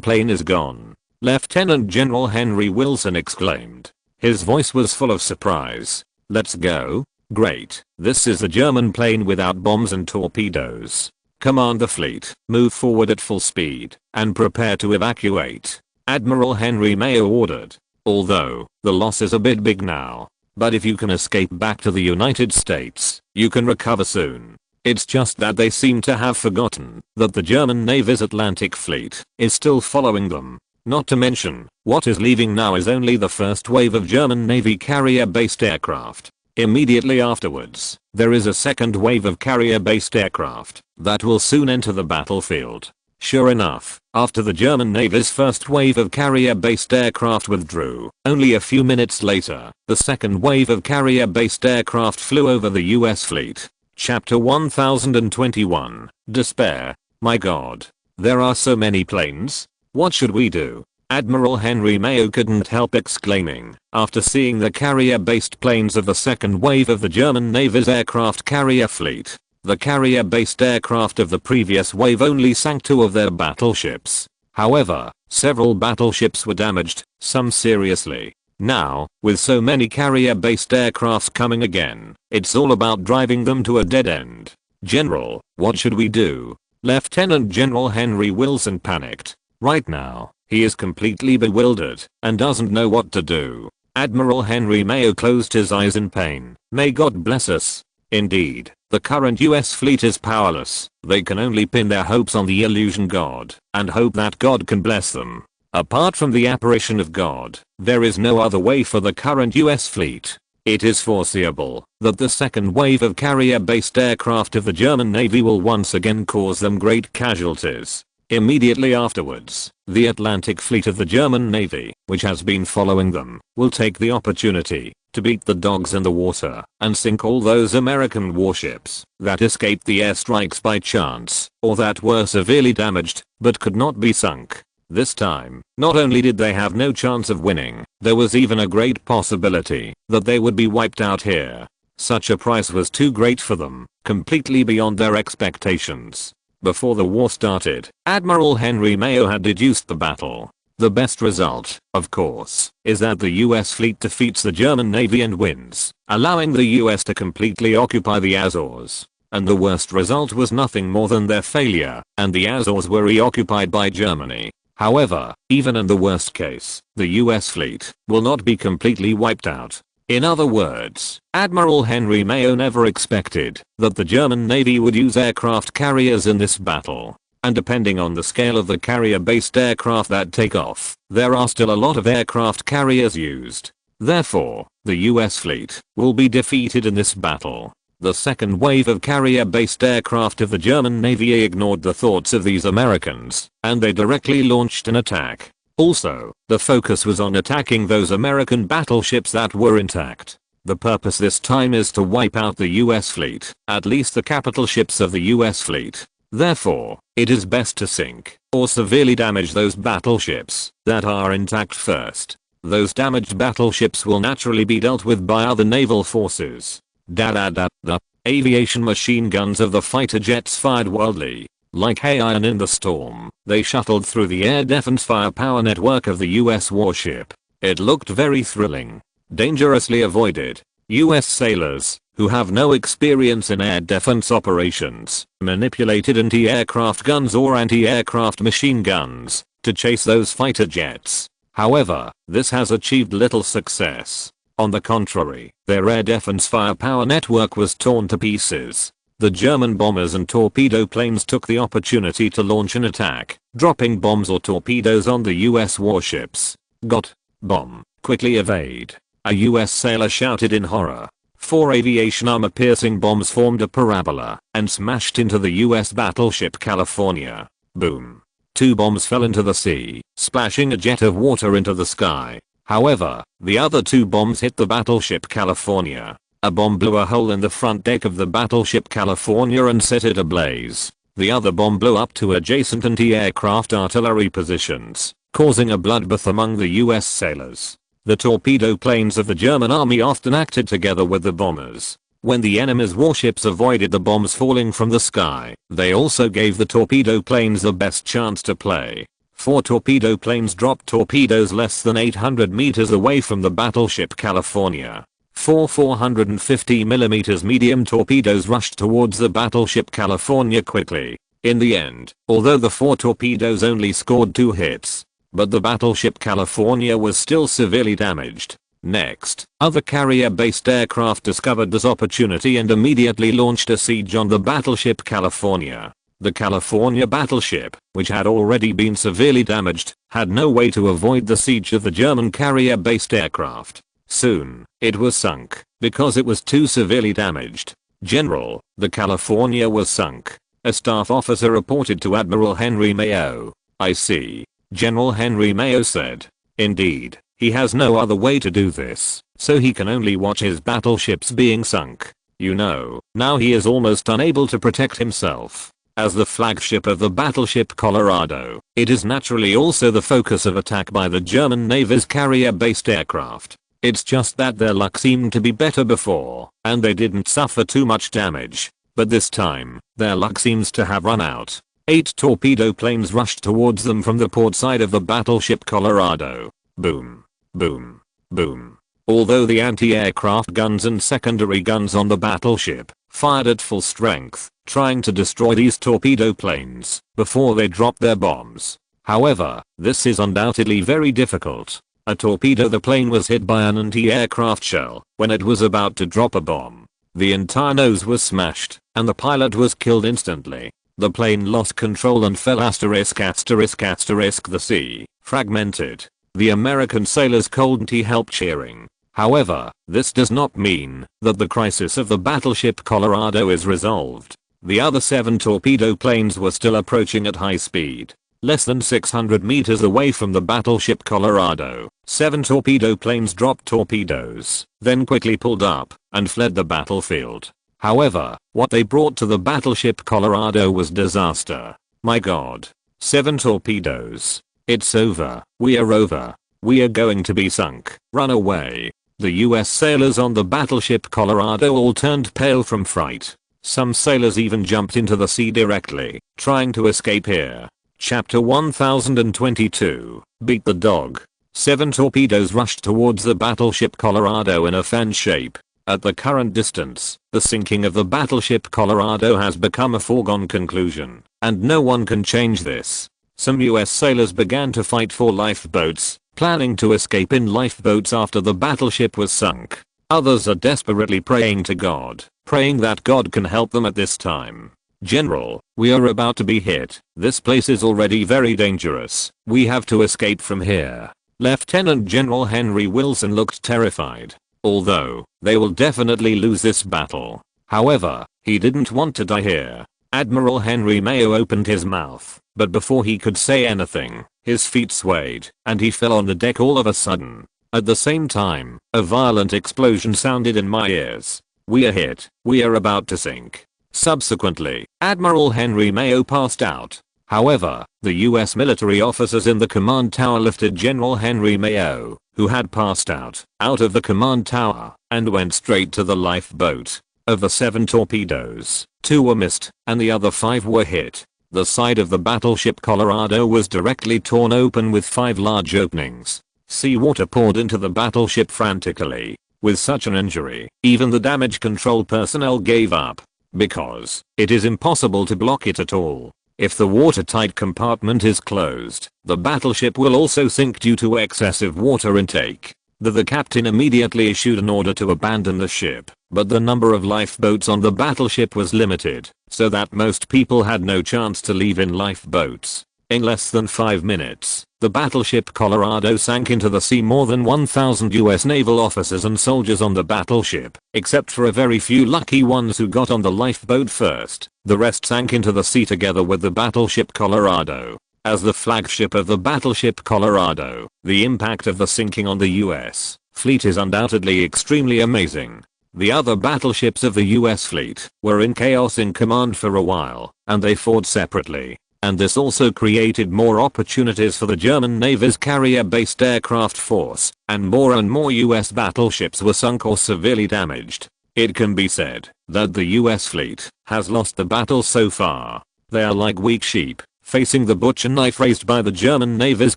plane is gone. Lieutenant General Henry Wilson exclaimed. His voice was full of surprise. Let's go? Great. This is the German plane without bombs and torpedoes. Command the fleet, move forward at full speed, and prepare to evacuate. Admiral Henry Mayo ordered. Although, the loss is a bit big now. But if you can escape back to the United States, you can recover soon. It's just that they seem to have forgotten that the German Navy's Atlantic Fleet is still following them. Not to mention, what is leaving now is only the first wave of German Navy carrier-based aircraft. Immediately afterwards, there is a second wave of carrier-based aircraft that will soon enter the battlefield. Sure enough, after the German Navy's first wave of carrier-based aircraft withdrew, only a few minutes later, the second wave of carrier-based aircraft flew over the US fleet. Chapter 1021, Despair. My God. There are so many planes. What should we do? Admiral Henry Mayo couldn't help exclaiming after seeing the carrier-based planes of the second wave of the German Navy's aircraft carrier fleet. The carrier-based aircraft of the previous wave only sank 2 of their battleships. However, several battleships were damaged, some seriously. Now, with so many carrier-based aircrafts coming again, it's all about driving them to a dead end. General, what should we do? Lieutenant General Henry Wilson panicked. Right now, he is completely bewildered and doesn't know what to do. Admiral Henry Mayo closed his eyes in pain. May God bless us. Indeed, the current US fleet is powerless. They can only pin their hopes on the illusion God and hope that God can bless them. Apart from the apparition of God, there is no other way for the current US fleet. It is foreseeable that the second wave of carrier-based aircraft of the German Navy will once again cause them great casualties. Immediately afterwards, the Atlantic Fleet of the German Navy, which has been following them, will take the opportunity to beat the dogs in the water and sink all those American warships that escaped the airstrikes by chance or that were severely damaged but could not be sunk. This time, not only did they have no chance of winning, there was even a great possibility that they would be wiped out here. Such a price was too great for them, completely beyond their expectations. Before the war started, Admiral Henry Mayo had deduced the battle. The best result, of course, is that the US fleet defeats the German Navy and wins, allowing the US to completely occupy the Azores. And the worst result was nothing more than their failure, and the Azores were reoccupied by Germany. However, even in the worst case, the US fleet will not be completely wiped out. In other words, Admiral Henry Mayo never expected that the German Navy would use aircraft carriers in this battle. And depending on the scale of the carrier-based aircraft that take off, there are still a lot of aircraft carriers used. Therefore, the US fleet will be defeated in this battle. The second wave of carrier-based aircraft of the German Navy ignored the thoughts of these Americans, and they directly launched an attack. Also, the focus was on attacking those American battleships that were intact. The purpose this time is to wipe out the US fleet, at least the capital ships of the US fleet. Therefore, it is best to sink or severely damage those battleships that are intact first. Those damaged battleships will naturally be dealt with by other naval forces. The aviation machine guns of the fighter jets fired wildly. Like iron in the storm, they shuttled through the air defense firepower network of the US warship. It looked very thrilling. Dangerously avoided. US sailors, who have no experience in air defense operations, manipulated anti-aircraft guns or anti-aircraft machine guns to chase those fighter jets. However, this has achieved little success. On the contrary, their air defense firepower network was torn to pieces. The German bombers and torpedo planes took the opportunity to launch an attack, dropping bombs or torpedoes on the US warships. Got bomb. Quickly evade. A US sailor shouted in horror. 4 aviation armor-piercing bombs formed a parabola and smashed into the US battleship California. Boom. 2 bombs fell into the sea, splashing a jet of water into the sky. However, the other 2 bombs hit the battleship California. A bomb blew a hole in the front deck of the battleship California and set it ablaze. The other bomb blew up to adjacent anti-aircraft artillery positions, causing a bloodbath among the US sailors. The torpedo planes of the German army often acted together with the bombers. When the enemy's warships avoided the bombs falling from the sky, they also gave the torpedo planes the best chance to play. 4 torpedo planes dropped torpedoes less than 800 meters away from the battleship California. 4 450mm medium torpedoes rushed towards the battleship California quickly. In the end, although the 4 torpedoes only scored 2 hits, but the battleship California was still severely damaged. Next, other carrier-based aircraft discovered this opportunity and immediately launched a siege on the battleship California. The California battleship, which had already been severely damaged, had no way to avoid the siege of the German carrier-based aircraft. Soon, it was sunk, because it was too severely damaged. General, the California was sunk. A staff officer reported to Admiral Henry Mayo. I see. General Henry Mayo said. Indeed, he has no other way to do this, so he can only watch his battleships being sunk. You know, now he is almost unable to protect himself. As the flagship of the battleship Colorado, it is naturally also the focus of attack by the German Navy's carrier-based aircraft. It's just that their luck seemed to be better before, and they didn't suffer too much damage. But this time, their luck seems to have run out. 8 torpedo planes rushed towards them from the port side of the battleship Colorado. Boom. Boom. Boom. Although the anti-aircraft guns and secondary guns on the battleship fired at full strength, trying to destroy these torpedo planes before they dropped their bombs. However, this is undoubtedly very difficult. A torpedo the plane was hit by an anti-aircraft shell when it was about to drop a bomb. The entire nose was smashed, and the pilot was killed instantly. The plane lost control and fell ***** the sea, fragmented. The American sailors coldly helped cheering. However, this does not mean that the crisis of the battleship Colorado is resolved. The other 7 torpedo planes were still approaching at high speed. Less than 600 meters away from the battleship Colorado, 7 torpedo planes dropped torpedoes, then quickly pulled up and fled the battlefield. However, what they brought to the battleship Colorado was disaster. My god. 7 torpedoes. It's over. We are over. We are going to be sunk. Run away. The US sailors on the battleship Colorado all turned pale from fright. Some sailors even jumped into the sea directly, trying to escape here. Chapter 1022. Beat the dog. 7 torpedoes rushed towards the battleship Colorado in a fan shape. At the current distance, the sinking of the battleship Colorado has become a foregone conclusion, and no one can change this. Some US sailors began to fight for lifeboats, planning to escape in lifeboats after the battleship was sunk. Others are desperately praying to God, praying that God can help them at this time. General, we are about to be hit. This place is already very dangerous. We have to escape from here. Lieutenant General Henry Wilson looked terrified. Although, they will definitely lose this battle. However, he didn't want to die here. Admiral Henry Mayo opened his mouth, but before he could say anything, his feet swayed, and he fell on the deck all of a sudden. At the same time, a violent explosion sounded in my ears. We are hit. We are about to sink. Subsequently, Admiral Henry Mayo passed out. However, the US military officers in the command tower lifted General Henry Mayo, who had passed out of the command tower, and went straight to the lifeboat. Of the 7 torpedoes, 2 were missed, and the other 5 were hit. The side of the battleship Colorado was directly torn open with 5 large openings. Seawater poured into the battleship frantically. With such an injury, even the damage control personnel gave up. Because it is impossible to block it at all. If the watertight compartment is closed, the battleship will also sink due to excessive water intake. The captain immediately issued an order to abandon the ship, but the number of lifeboats on the battleship was limited, so that most people had no chance to leave in lifeboats. In less than 5 minutes, the battleship Colorado sank into the sea. More than 1,000 US naval officers and soldiers on the battleship, except for a very few lucky ones who got on the lifeboat first. The rest sank into the sea together with the battleship Colorado. As the flagship of the battleship Colorado, the impact of the sinking on the US fleet is undoubtedly extremely amazing. The other battleships of the US fleet were in chaos in command for a while, and they fought separately. And this also created more opportunities for the German Navy's carrier-based aircraft force, and more US battleships were sunk or severely damaged. It can be said that the US fleet has lost the battle so far. They are like weak sheep, facing the butcher knife raised by the German Navy's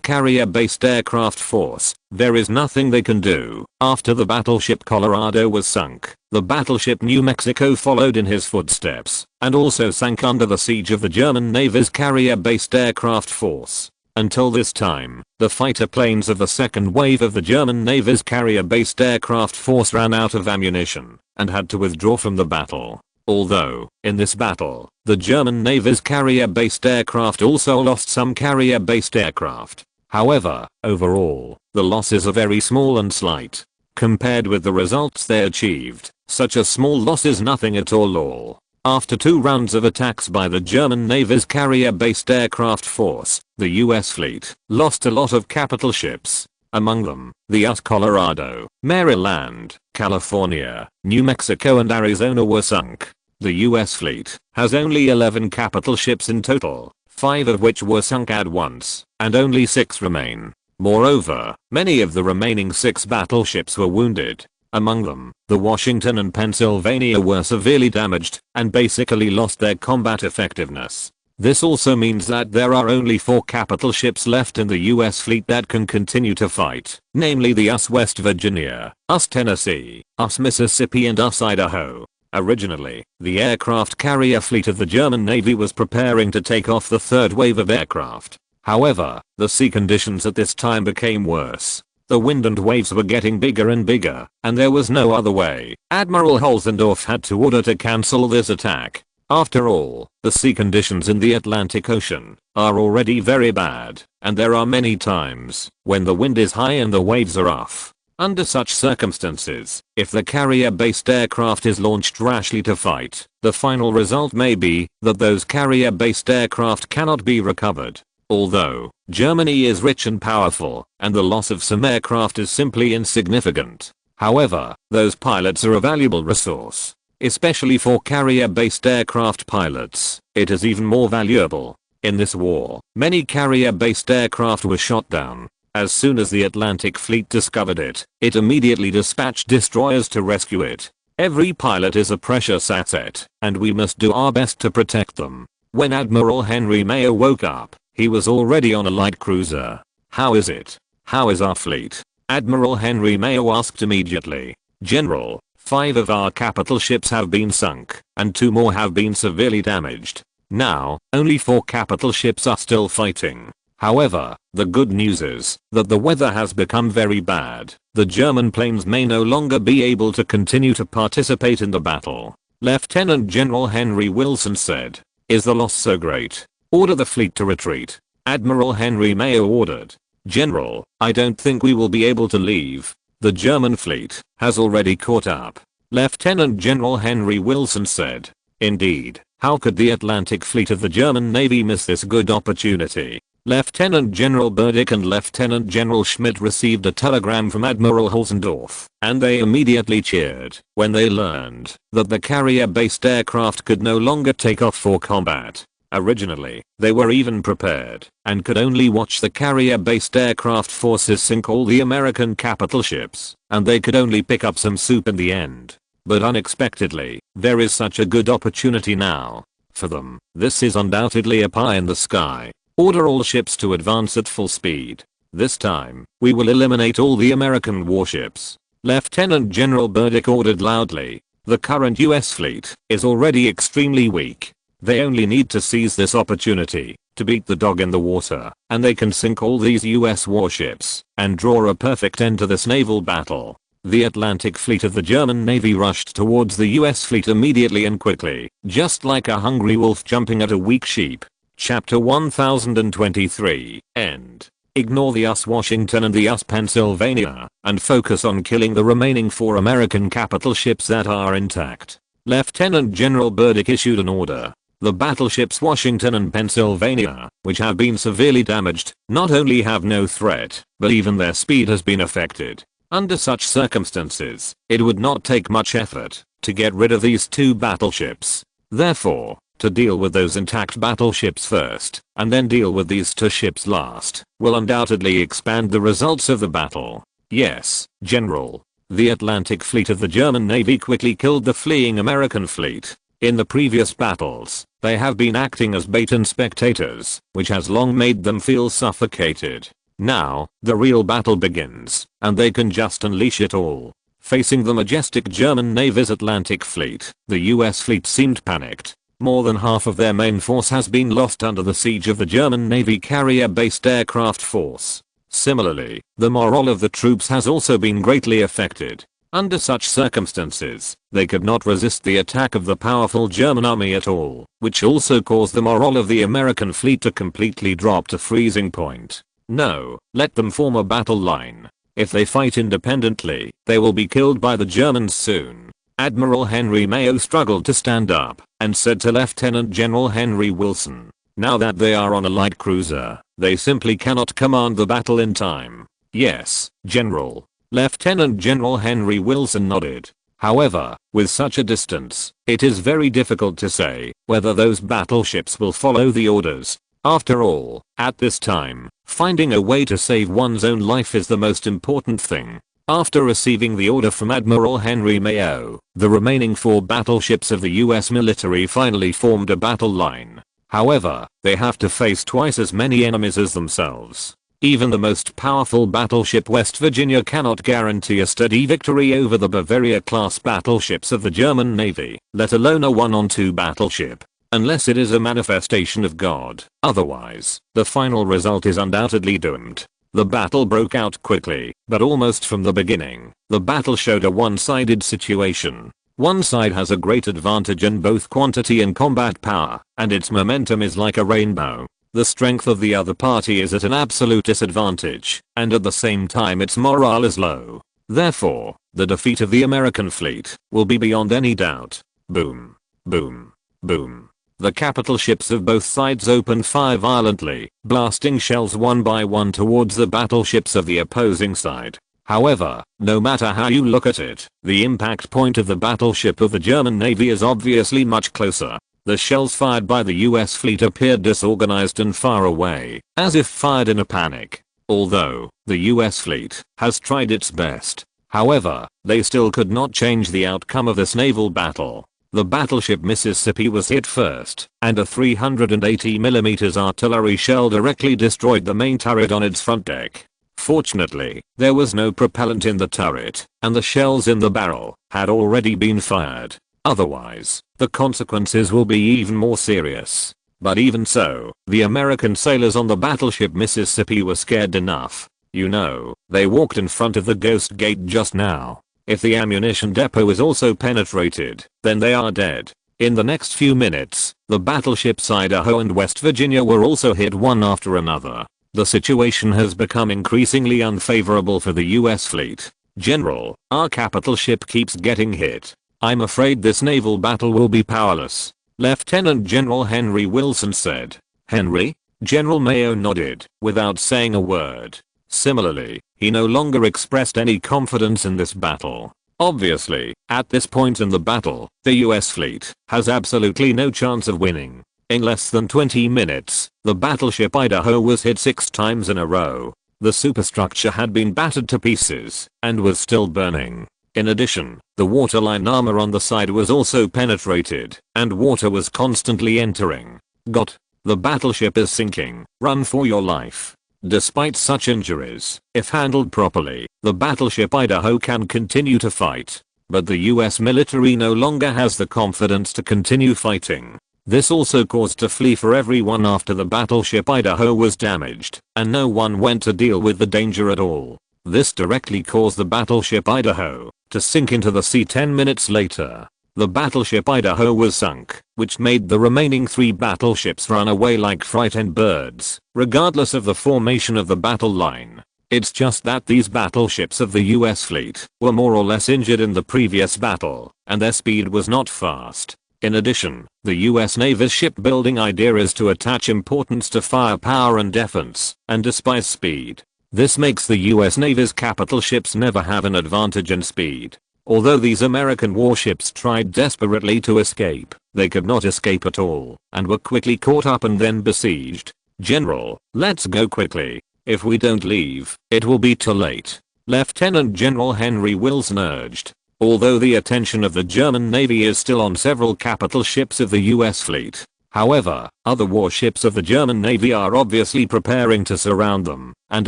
carrier-based aircraft force. There is nothing they can do. After the battleship Colorado was sunk, the battleship New Mexico followed in his footsteps, and also sank under the siege of the German Navy's carrier-based aircraft force. Until this time, the fighter planes of the second wave of the German Navy's carrier-based aircraft force ran out of ammunition, and had to withdraw from the battle. Although, in this battle, the German Navy's carrier-based aircraft also lost some carrier-based aircraft. However, overall, the losses are very small and slight. Compared with the results they achieved, such a small loss is nothing at all. After 2 rounds of attacks by the German Navy's carrier-based aircraft force, the US fleet lost a lot of capital ships. Among them, the US Colorado, Maryland, California, New Mexico and Arizona were sunk. The US fleet has only 11 capital ships in total, 5 of which were sunk at once, and only 6 remain. Moreover, many of the remaining 6 battleships were wounded. Among them, the Washington and Pennsylvania were severely damaged, and basically lost their combat effectiveness. This also means that there are only 4 capital ships left in the US fleet that can continue to fight, namely the US West Virginia, US Tennessee, US Mississippi and US Idaho. Originally, the aircraft carrier fleet of the German Navy was preparing to take off the 3rd wave of aircraft. However, the sea conditions at this time became worse. The wind and waves were getting bigger and bigger, and there was no other way. Admiral Holzendorf had to order to cancel this attack. After all, the sea conditions in the Atlantic Ocean are already very bad, and there are many times when the wind is high and the waves are rough. Under such circumstances, if the carrier-based aircraft is launched rashly to fight, the final result may be that those carrier-based aircraft cannot be recovered. Although Germany is rich and powerful, and the loss of some aircraft is simply insignificant. However, those pilots are a valuable resource. Especially for carrier-based aircraft pilots, it is even more valuable. In this war, many carrier-based aircraft were shot down. As soon as the Atlantic Fleet discovered it, it immediately dispatched destroyers to rescue it. Every pilot is a precious asset, and we must do our best to protect them. When Admiral Henry Mayo woke up, he was already on a light cruiser. How is it? How is our fleet? Admiral Henry Mayo asked immediately. General, 5 of our capital ships have been sunk, and 2 more have been severely damaged. Now, only 4 capital ships are still fighting. However, the good news is that the weather has become very bad. The German planes may no longer be able to continue to participate in the battle. Lieutenant General Henry Wilson said, "Is the loss so great? Order the fleet to retreat." Admiral Henry Mayo ordered, "General, I don't think we will be able to leave. The German fleet has already caught up." Lieutenant General Henry Wilson said, "Indeed, how could the Atlantic Fleet of the German Navy miss this good opportunity?" Lieutenant General Burdick and Lieutenant General Schmidt received a telegram from Admiral Holzendorf, and they immediately cheered when they learned that the carrier-based aircraft could no longer take off for combat. Originally, they were even prepared and could only watch the carrier-based aircraft forces sink all the American capital ships, and they could only pick up some soup in the end. But unexpectedly, there is such a good opportunity now. For them, this is undoubtedly a pie in the sky. Order all ships to advance at full speed. This time, we will eliminate all the American warships. Lieutenant General Burdick ordered loudly. The current US fleet is already extremely weak. They only need to seize this opportunity to beat the dog in the water, and they can sink all these US warships and draw a perfect end to this naval battle. The Atlantic Fleet of the German Navy rushed towards the US fleet immediately and quickly, just like a hungry wolf jumping at a weak sheep. Chapter 1023, End. Ignore the US Washington and the US Pennsylvania, and focus on killing the remaining 4 American capital ships that are intact. Lieutenant General Burdick issued an order. The battleships Washington and Pennsylvania, which have been severely damaged, not only have no threat, but even their speed has been affected. Under such circumstances, it would not take much effort to get rid of these 2 battleships. Therefore, to deal with those intact battleships first, and then deal with these 2 ships last, will undoubtedly expand the results of the battle. Yes, General. The Atlantic Fleet of the German Navy quickly killed the fleeing American fleet. In the previous battles, they have been acting as bait and spectators, which has long made them feel suffocated. Now, the real battle begins, and they can just unleash it all. Facing the majestic German Navy's Atlantic Fleet, the US fleet seemed panicked. More than half of their main force has been lost under the siege of the German Navy carrier-based aircraft force. Similarly, the morale of the troops has also been greatly affected. Under such circumstances, they could not resist the attack of the powerful German army at all, which also caused the morale of the American fleet to completely drop to freezing point. No, let them form a battle line. If they fight independently, they will be killed by the Germans soon. Admiral Henry Mayo struggled to stand up and said to Lieutenant General Henry Wilson, "Now that they are on a light cruiser, they simply cannot command the battle in time." "Yes, General." Lieutenant General Henry Wilson nodded. However, with such a distance, it is very difficult to say whether those battleships will follow the orders. After all, at this time, finding a way to save one's own life is the most important thing. After receiving the order from Admiral Henry Mayo, the remaining 4 battleships of the US military finally formed a battle line. However, they have to face twice as many enemies as themselves. Even the most powerful battleship West Virginia cannot guarantee a steady victory over the Bavaria-class battleships of the German Navy, let alone a 1-on-2 battleship. Unless it is a manifestation of God. Otherwise, the final result is undoubtedly doomed. The battle broke out quickly, but almost from the beginning, the battle showed a one-sided situation. One side has a great advantage in both quantity and combat power, and its momentum is like a rainbow. The strength of the other party is at an absolute disadvantage, and at the same time its morale is low. Therefore, the defeat of the American fleet will be beyond any doubt. Boom. Boom. Boom. The capital ships of both sides opened fire violently, blasting shells one by one towards the battleships of the opposing side. However, no matter how you look at it, the impact point of the battleship of the German Navy is obviously much closer. The shells fired by the US fleet appeared disorganized and far away, as if fired in a panic. Although, the US fleet has tried its best. However, they still could not change the outcome of this naval battle. The battleship Mississippi was hit first, and a 380mm artillery shell directly destroyed the main turret on its front deck. Fortunately, there was no propellant in the turret, and the shells in the barrel had already been fired. Otherwise, the consequences will be even more serious. But even so, the American sailors on the battleship Mississippi were scared enough. You know, they walked in front of the ghost gate just now. If the ammunition depot is also penetrated, then they are dead. In the next few minutes, the battleships Idaho and West Virginia were also hit one after another. The situation has become increasingly unfavorable for the US fleet. General, our capital ship keeps getting hit. I'm afraid this naval battle will be powerless. Lieutenant General Henry Wilson said. Henry? General Mayo nodded, without saying a word. Similarly, he no longer expressed any confidence in this battle. Obviously, at this point in the battle, the US fleet has absolutely no chance of winning. In less than 20 minutes, the battleship Idaho was hit 6 times in a row. The superstructure had been battered to pieces and was still burning. In addition, the waterline armor on the side was also penetrated, and water was constantly entering. Got. The battleship is sinking. Run for your life. Despite such injuries, if handled properly, the battleship Idaho can continue to fight. But the US military no longer has the confidence to continue fighting. This also caused a flee for everyone after the battleship Idaho was damaged, and no one went to deal with the danger at all. This directly caused the battleship Idaho to sink into the sea 10 minutes later. The battleship Idaho was sunk, which made the remaining 3 battleships run away like frightened birds, regardless of the formation of the battle line. It's just that these battleships of the US fleet were more or less injured in the previous battle, and their speed was not fast. In addition, the US Navy's shipbuilding idea is to attach importance to firepower and defense, and despise speed. This makes the US Navy's capital ships never have an advantage in speed. Although these American warships tried desperately to escape, they could not escape at all, and were quickly caught up and then besieged. General, let's go quickly. If we don't leave, it will be too late. Lieutenant General Henry Wilson urged. Although the attention of the German Navy is still on several capital ships of the US fleet, however, other warships of the German Navy are obviously preparing to surround them and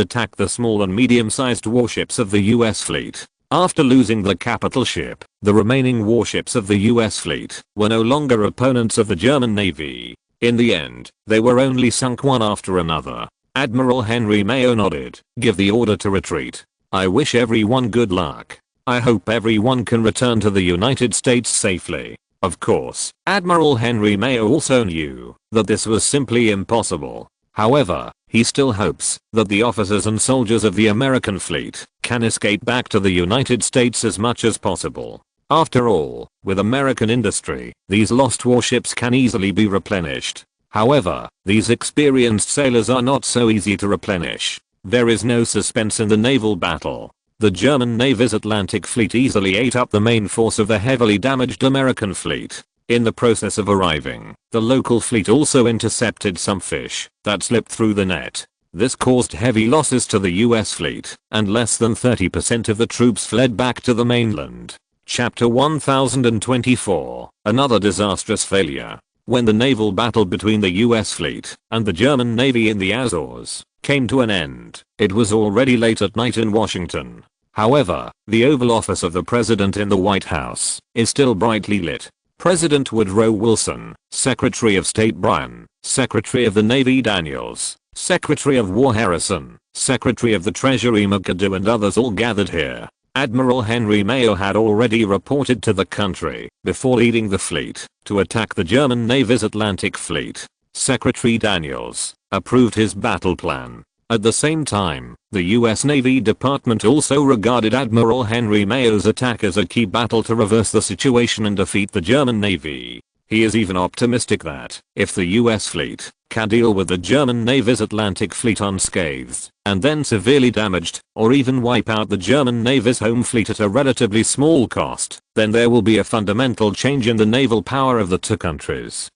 attack the small and medium-sized warships of the US fleet. After losing the capital ship, the remaining warships of the US fleet were no longer opponents of the German Navy. In the end, they were only sunk one after another. Admiral Henry Mayo nodded. Give the order to retreat. I wish everyone good luck. I hope everyone can return to the United States safely. Of course, Admiral Henry Mayo also knew that this was simply impossible. However, he still hopes that the officers and soldiers of the American fleet can escape back to the United States as much as possible. After all, with American industry, these lost warships can easily be replenished. However, these experienced sailors are not so easy to replenish. There is no suspense in the naval battle. The German Navy's Atlantic fleet easily ate up the main force of the heavily damaged American fleet. In the process of arriving, the local fleet also intercepted some fish that slipped through the net. This caused heavy losses to the US fleet, and less than 30% of the troops fled back to the mainland. Chapter 1024, another disastrous failure. When the naval battle between the US fleet and the German Navy in the Azores came to an end, it was already late at night in Washington. However, the Oval Office of the President in the White House is still brightly lit. President Woodrow Wilson, Secretary of State Bryan, Secretary of the Navy Daniels, Secretary of War Harrison, Secretary of the Treasury McAdoo and others all gathered here. Admiral Henry Mayo had already reported to the country before leading the fleet to attack the German Navy's Atlantic fleet. Secretary Daniels approved his battle plan. At the same time, the US Navy Department also regarded Admiral Henry Mayo's attack as a key battle to reverse the situation and defeat the German Navy. He is even optimistic that, if the US fleet can deal with the German Navy's Atlantic fleet unscathed, and then severely damaged, or even wipe out the German Navy's home fleet at a relatively small cost, then there will be a fundamental change in the naval power of the two countries.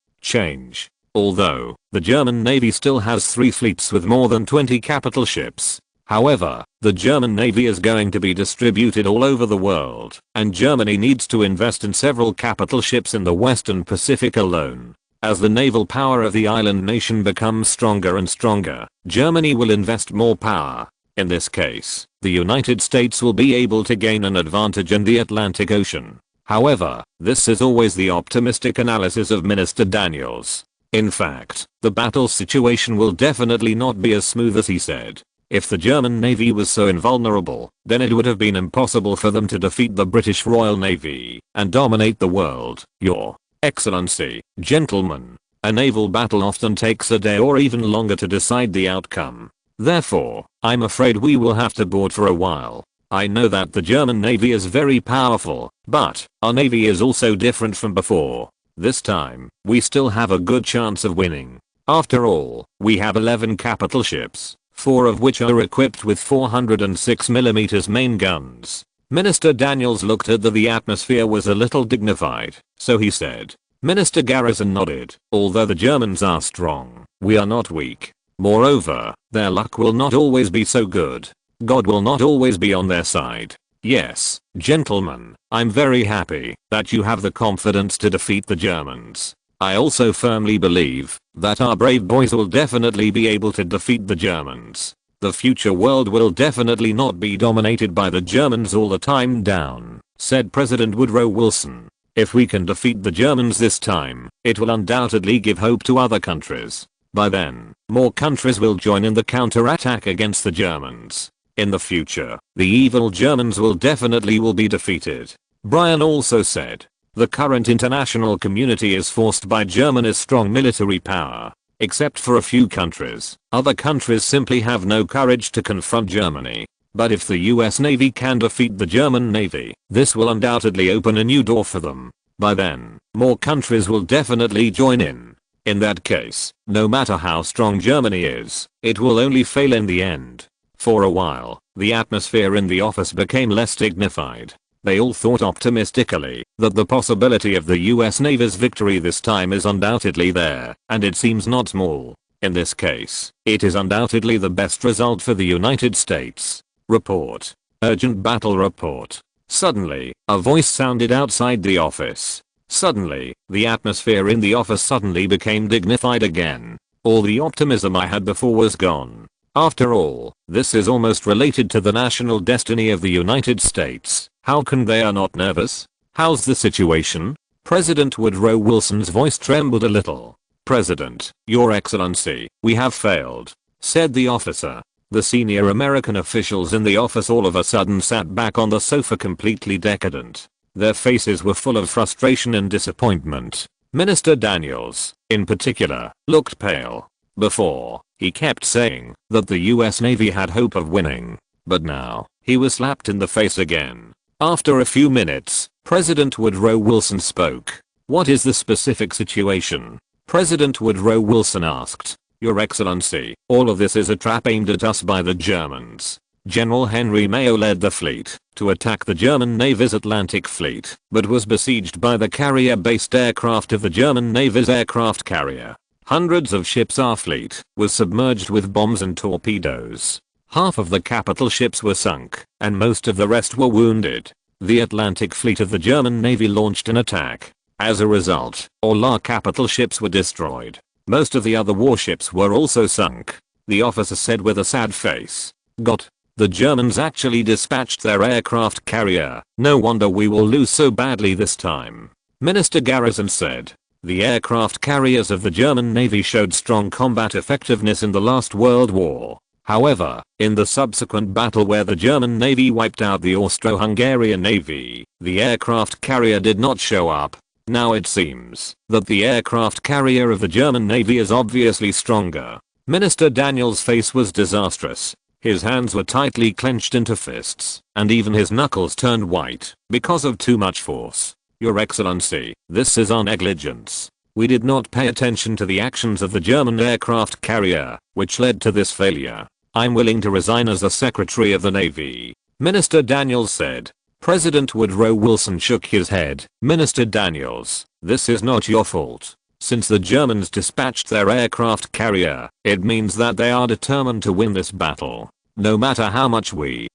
Although, the German Navy still has 3 fleets with more than 20 capital ships. However, the German Navy is going to be distributed all over the world, and Germany needs to invest in several capital ships in the Western Pacific alone. As the naval power of the island nation becomes stronger and stronger, Germany will invest more power. In this case, the United States will be able to gain an advantage in the Atlantic Ocean. However, this is always the optimistic analysis of Minister Daniels. In fact, the battle situation will definitely not be as smooth as he said. If the German Navy was so invulnerable, then it would have been impossible for them to defeat the British Royal Navy and dominate the world. Your Excellency, gentlemen, a naval battle often takes a day or even longer to decide the outcome. Therefore, I'm afraid we will have to board for a while. I know that the German Navy is very powerful, but our Navy is also different from before. This time, we still have a good chance of winning. After all, we have 11 capital ships, 4 of which are equipped with 406mm main guns. Minister Daniels looked at the atmosphere was a little dignified, so he said. Minister Garrison nodded. Although the Germans are strong, we are not weak. Moreover, their luck will not always be so good. God will not always be on their side. Yes, gentlemen, I'm very happy that you have the confidence to defeat the Germans. I also firmly believe that our brave boys will definitely be able to defeat the Germans. The future world will definitely not be dominated by the Germans all the time down, said President Woodrow Wilson. If we can defeat the Germans this time, it will undoubtedly give hope to other countries. By then, more countries will join in the counterattack against the Germans. In the future, the evil Germans will definitely be defeated. Brian also said, the current international community is forced by Germany's strong military power. Except for a few countries, other countries simply have no courage to confront Germany. But if the US Navy can defeat the German Navy, this will undoubtedly open a new door for them. By then, more countries will definitely join in. In that case, no matter how strong Germany is, it will only fail in the end. For a while, the atmosphere in the office became less dignified. They all thought optimistically that the possibility of the US Navy's victory this time is undoubtedly there, and it seems not small. In this case, it is undoubtedly the best result for the United States. Report. Urgent battle report. Suddenly, a voice sounded outside the office. Suddenly, the atmosphere in the office suddenly became dignified again. All the optimism I had before was gone. After all, this is almost related to the national destiny of the United States. How can they are not nervous? How's the situation? President Woodrow Wilson's voice trembled a little. President, Your Excellency, we have failed, said the officer. The senior American officials in the office all of a sudden sat back on the sofa completely decadent. Their faces were full of frustration and disappointment. Minister Daniels, in particular, looked pale. Before, he kept saying that the US Navy had hope of winning. But now, he was slapped in the face again. After a few minutes, President Woodrow Wilson spoke. What is the specific situation? President Woodrow Wilson asked. Your Excellency, all of this is a trap aimed at us by the Germans. General Henry Mayo led the fleet to attack the German Navy's Atlantic Fleet, but was besieged by the carrier-based aircraft of the German Navy's aircraft carrier. Hundreds of ships our fleet was submerged with bombs and torpedoes. Half of the capital ships were sunk, and most of the rest were wounded. The Atlantic Fleet of the German Navy launched an attack. As a result, all our capital ships were destroyed. Most of the other warships were also sunk. The officer said with a sad face. God, the Germans actually dispatched their aircraft carrier. No wonder we will lose so badly this time. Minister Garrison said. The aircraft carriers of the German Navy showed strong combat effectiveness in the last World War. However, in the subsequent battle where the German Navy wiped out the Austro-Hungarian Navy, the aircraft carrier did not show up. Now it seems that the aircraft carrier of the German Navy is obviously stronger. Minister Daniels' face was disastrous. His hands were tightly clenched into fists, and even his knuckles turned white because of too much force. Your Excellency, this is our negligence. We did not pay attention to the actions of the German aircraft carrier, which led to this failure. I'm willing to resign as the Secretary of the Navy, Minister Daniels said. President Woodrow Wilson shook his head. Minister Daniels, this is not your fault. Since the Germans dispatched their aircraft carrier, it means that they are determined to win this battle. No matter how much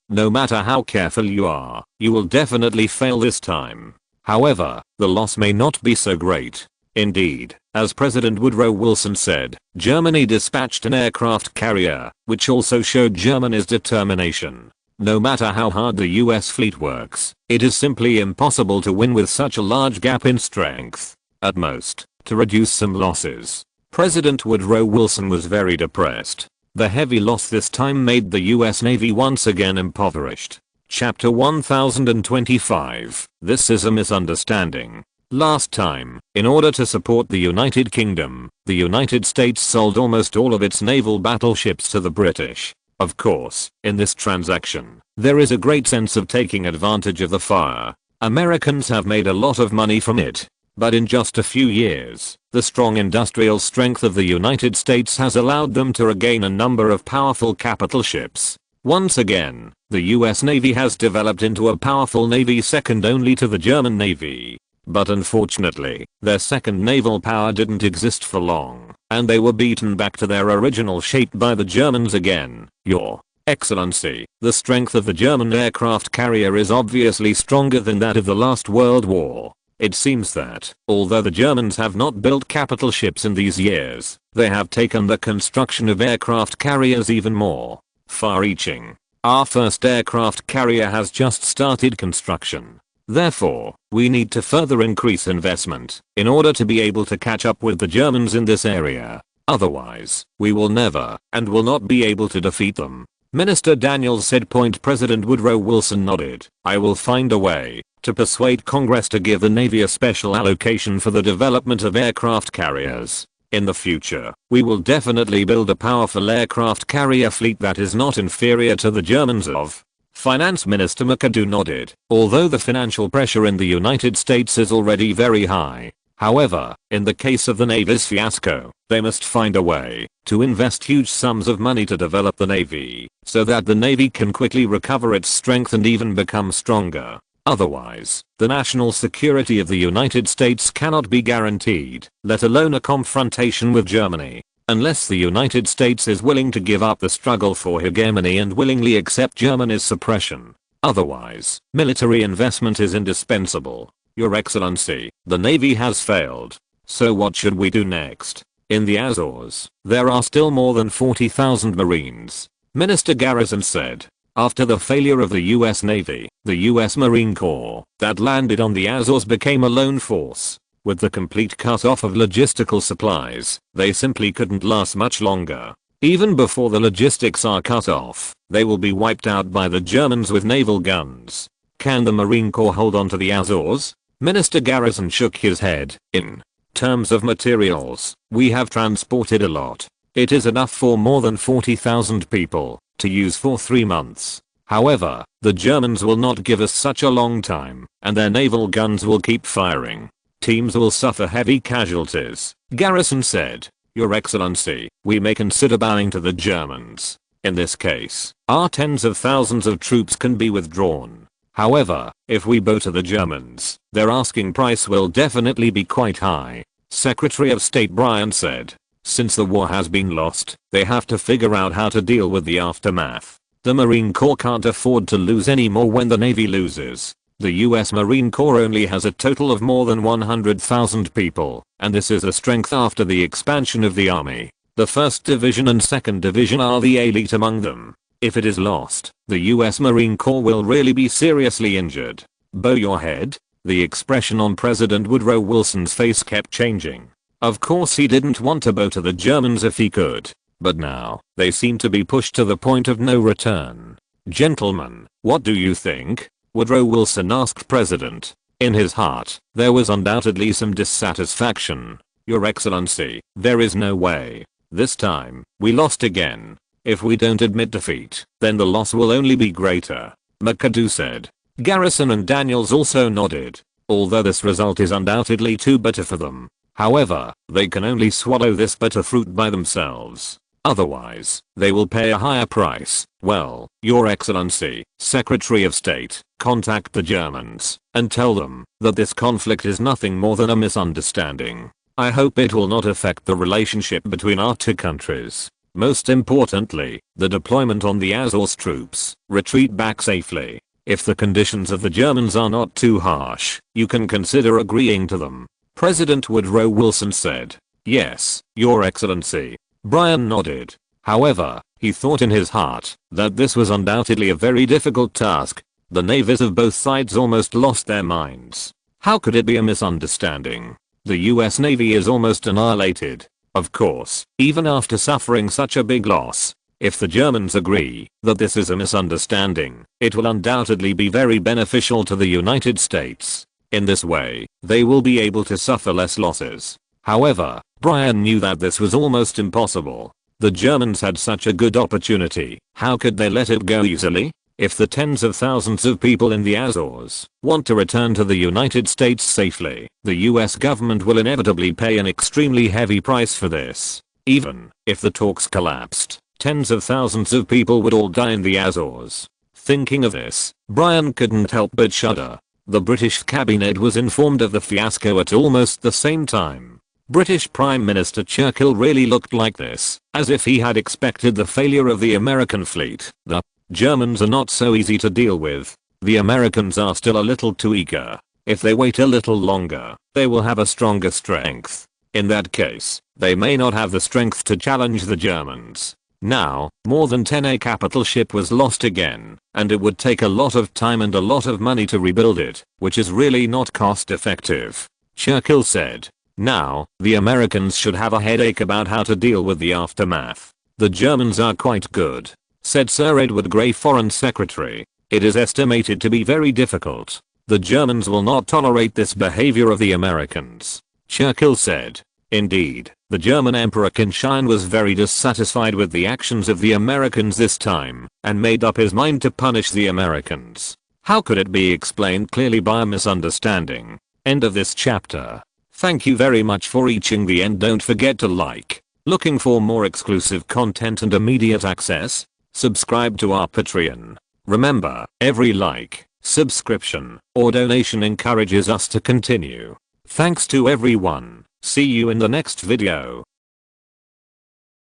no matter how careful you are, you will definitely fail this time. However, the loss may not be so great. Indeed, as President Woodrow Wilson said, Germany dispatched an aircraft carrier, which also showed Germany's determination. No matter how hard the US fleet works, it is simply impossible to win with such a large gap in strength. At most, to reduce some losses, President Woodrow Wilson was very depressed. The heavy loss this time made the US Navy once again impoverished. Chapter 1025. This is a misunderstanding. Last time, in order to support the United Kingdom, the United States sold almost all of its naval battleships to the British. Of course, in this transaction, there is a great sense of taking advantage of the fire. Americans have made a lot of money from it. But in just a few years, the strong industrial strength of the United States has allowed them to regain a number of powerful capital ships. Once again, the US Navy has developed into a powerful navy second only to the German Navy. But unfortunately, their second naval power didn't exist for long, and they were beaten back to their original shape by the Germans again. Your Excellency, the strength of the German aircraft carrier is obviously stronger than that of the last World War. It seems that, although the Germans have not built capital ships in these years, they have taken the construction of aircraft carriers even more far-reaching. Our first aircraft carrier has just started construction. Therefore, we need to further increase investment in order to be able to catch up with the Germans in this area. Otherwise, we will never and will not be able to defeat them. Minister Daniels said. President Woodrow Wilson nodded. I will find a way to persuade Congress to give the Navy a special allocation for the development of aircraft carriers. In the future, we will definitely build a powerful aircraft carrier fleet that is not inferior to the Germans of. Finance Minister McAdoo nodded. Although the financial pressure in the United States is already very high, however, in the case of the Navy's fiasco, they must find a way to invest huge sums of money to develop the Navy, so that the Navy can quickly recover its strength and even become stronger. Otherwise, the national security of the United States cannot be guaranteed, let alone a confrontation with Germany, unless the United States is willing to give up the struggle for hegemony and willingly accept Germany's suppression. Otherwise, military investment is indispensable. Your Excellency, the Navy has failed. So what should we do next? In the Azores, there are still more than 40,000 Marines. Minister Garrison said. After the failure of the US Navy, the US Marine Corps that landed on the Azores became a lone force. With the complete cut-off of logistical supplies, they simply couldn't last much longer. Even before the logistics are cut off, they will be wiped out by the Germans with naval guns. Can the Marine Corps hold on to the Azores? Minister Garrison shook his head. In terms of materials, we have transported a lot. It is enough for more than 40,000 people to use for 3 months. However, the Germans will not give us such a long time, and their naval guns will keep firing. Teams will suffer heavy casualties, Garrison said. Your Excellency, we may consider bowing to the Germans. In this case, our tens of thousands of troops can be withdrawn. However, if we bow to the Germans, their asking price will definitely be quite high, Secretary of State Bryant said. Since the war has been lost, they have to figure out how to deal with the aftermath. The Marine Corps can't afford to lose any more when the Navy loses. The US Marine Corps only has a total of more than 100,000 people, and this is a strength after the expansion of the Army. The 1st Division and 2nd Division are the elite among them. If it is lost, the US Marine Corps will really be seriously injured. Bow your head? The expression on President Woodrow Wilson's face kept changing. Of course he didn't want to bow to the Germans if he could, but now, they seem to be pushed to the point of no return. Gentlemen, what do you think? Woodrow Wilson asked President. In his heart, there was undoubtedly some dissatisfaction. Your Excellency, there is no way. This time, we lost again. If we don't admit defeat, then the loss will only be greater, McAdoo said. Garrison and Daniels also nodded. Although this result is undoubtedly too bitter for them. However, they can only swallow this bitter fruit by themselves. Otherwise, they will pay a higher price. Well, Your Excellency, Secretary of State, contact the Germans and tell them that this conflict is nothing more than a misunderstanding. I hope it will not affect the relationship between our two countries. Most importantly, the deployment on the Azores troops retreat back safely. If the conditions of the Germans are not too harsh, you can consider agreeing to them. President Woodrow Wilson said. Yes, Your Excellency. Brian nodded. However, he thought in his heart that this was undoubtedly a very difficult task. The navies of both sides almost lost their minds. How could it be a misunderstanding? The US Navy is almost annihilated. Of course, even after suffering such a big loss, if the Germans agree that this is a misunderstanding, it will undoubtedly be very beneficial to the United States. In this way, they will be able to suffer less losses. However, Brian knew that this was almost impossible. The Germans had such a good opportunity, how could they let it go easily? If the tens of thousands of people in the Azores want to return to the United States safely, the US government will inevitably pay an extremely heavy price for this. Even if the talks collapsed, tens of thousands of people would all die in the Azores. Thinking of this, Brian couldn't help but shudder. The British cabinet was informed of the fiasco at almost the same time. British Prime Minister Churchill really looked like this, as if he had expected the failure of the American fleet. The Germans are not so easy to deal with. The Americans are still a little too eager. If they wait a little longer, they will have a stronger strength. In that case, they may not have the strength to challenge the Germans. Now, more than 10 capital ship was lost again, and it would take a lot of time and a lot of money to rebuild it, which is really not cost effective. Churchill said. Now, the Americans should have a headache about how to deal with the aftermath. The Germans are quite good, said Sir Edward Grey, Foreign Secretary. It is estimated to be very difficult. The Germans will not tolerate this behavior of the Americans. Churchill said. Indeed, the German Emperor Qin Tian was very dissatisfied with the actions of the Americans this time, and made up his mind to punish the Americans. How could it be explained clearly by a misunderstanding? End of this chapter. Thank you very much for reaching the end. Don't forget to like. Looking for more exclusive content and immediate access? Subscribe to our Patreon. Remember, every like, subscription, or donation encourages us to continue. Thanks to everyone. See you in the next video.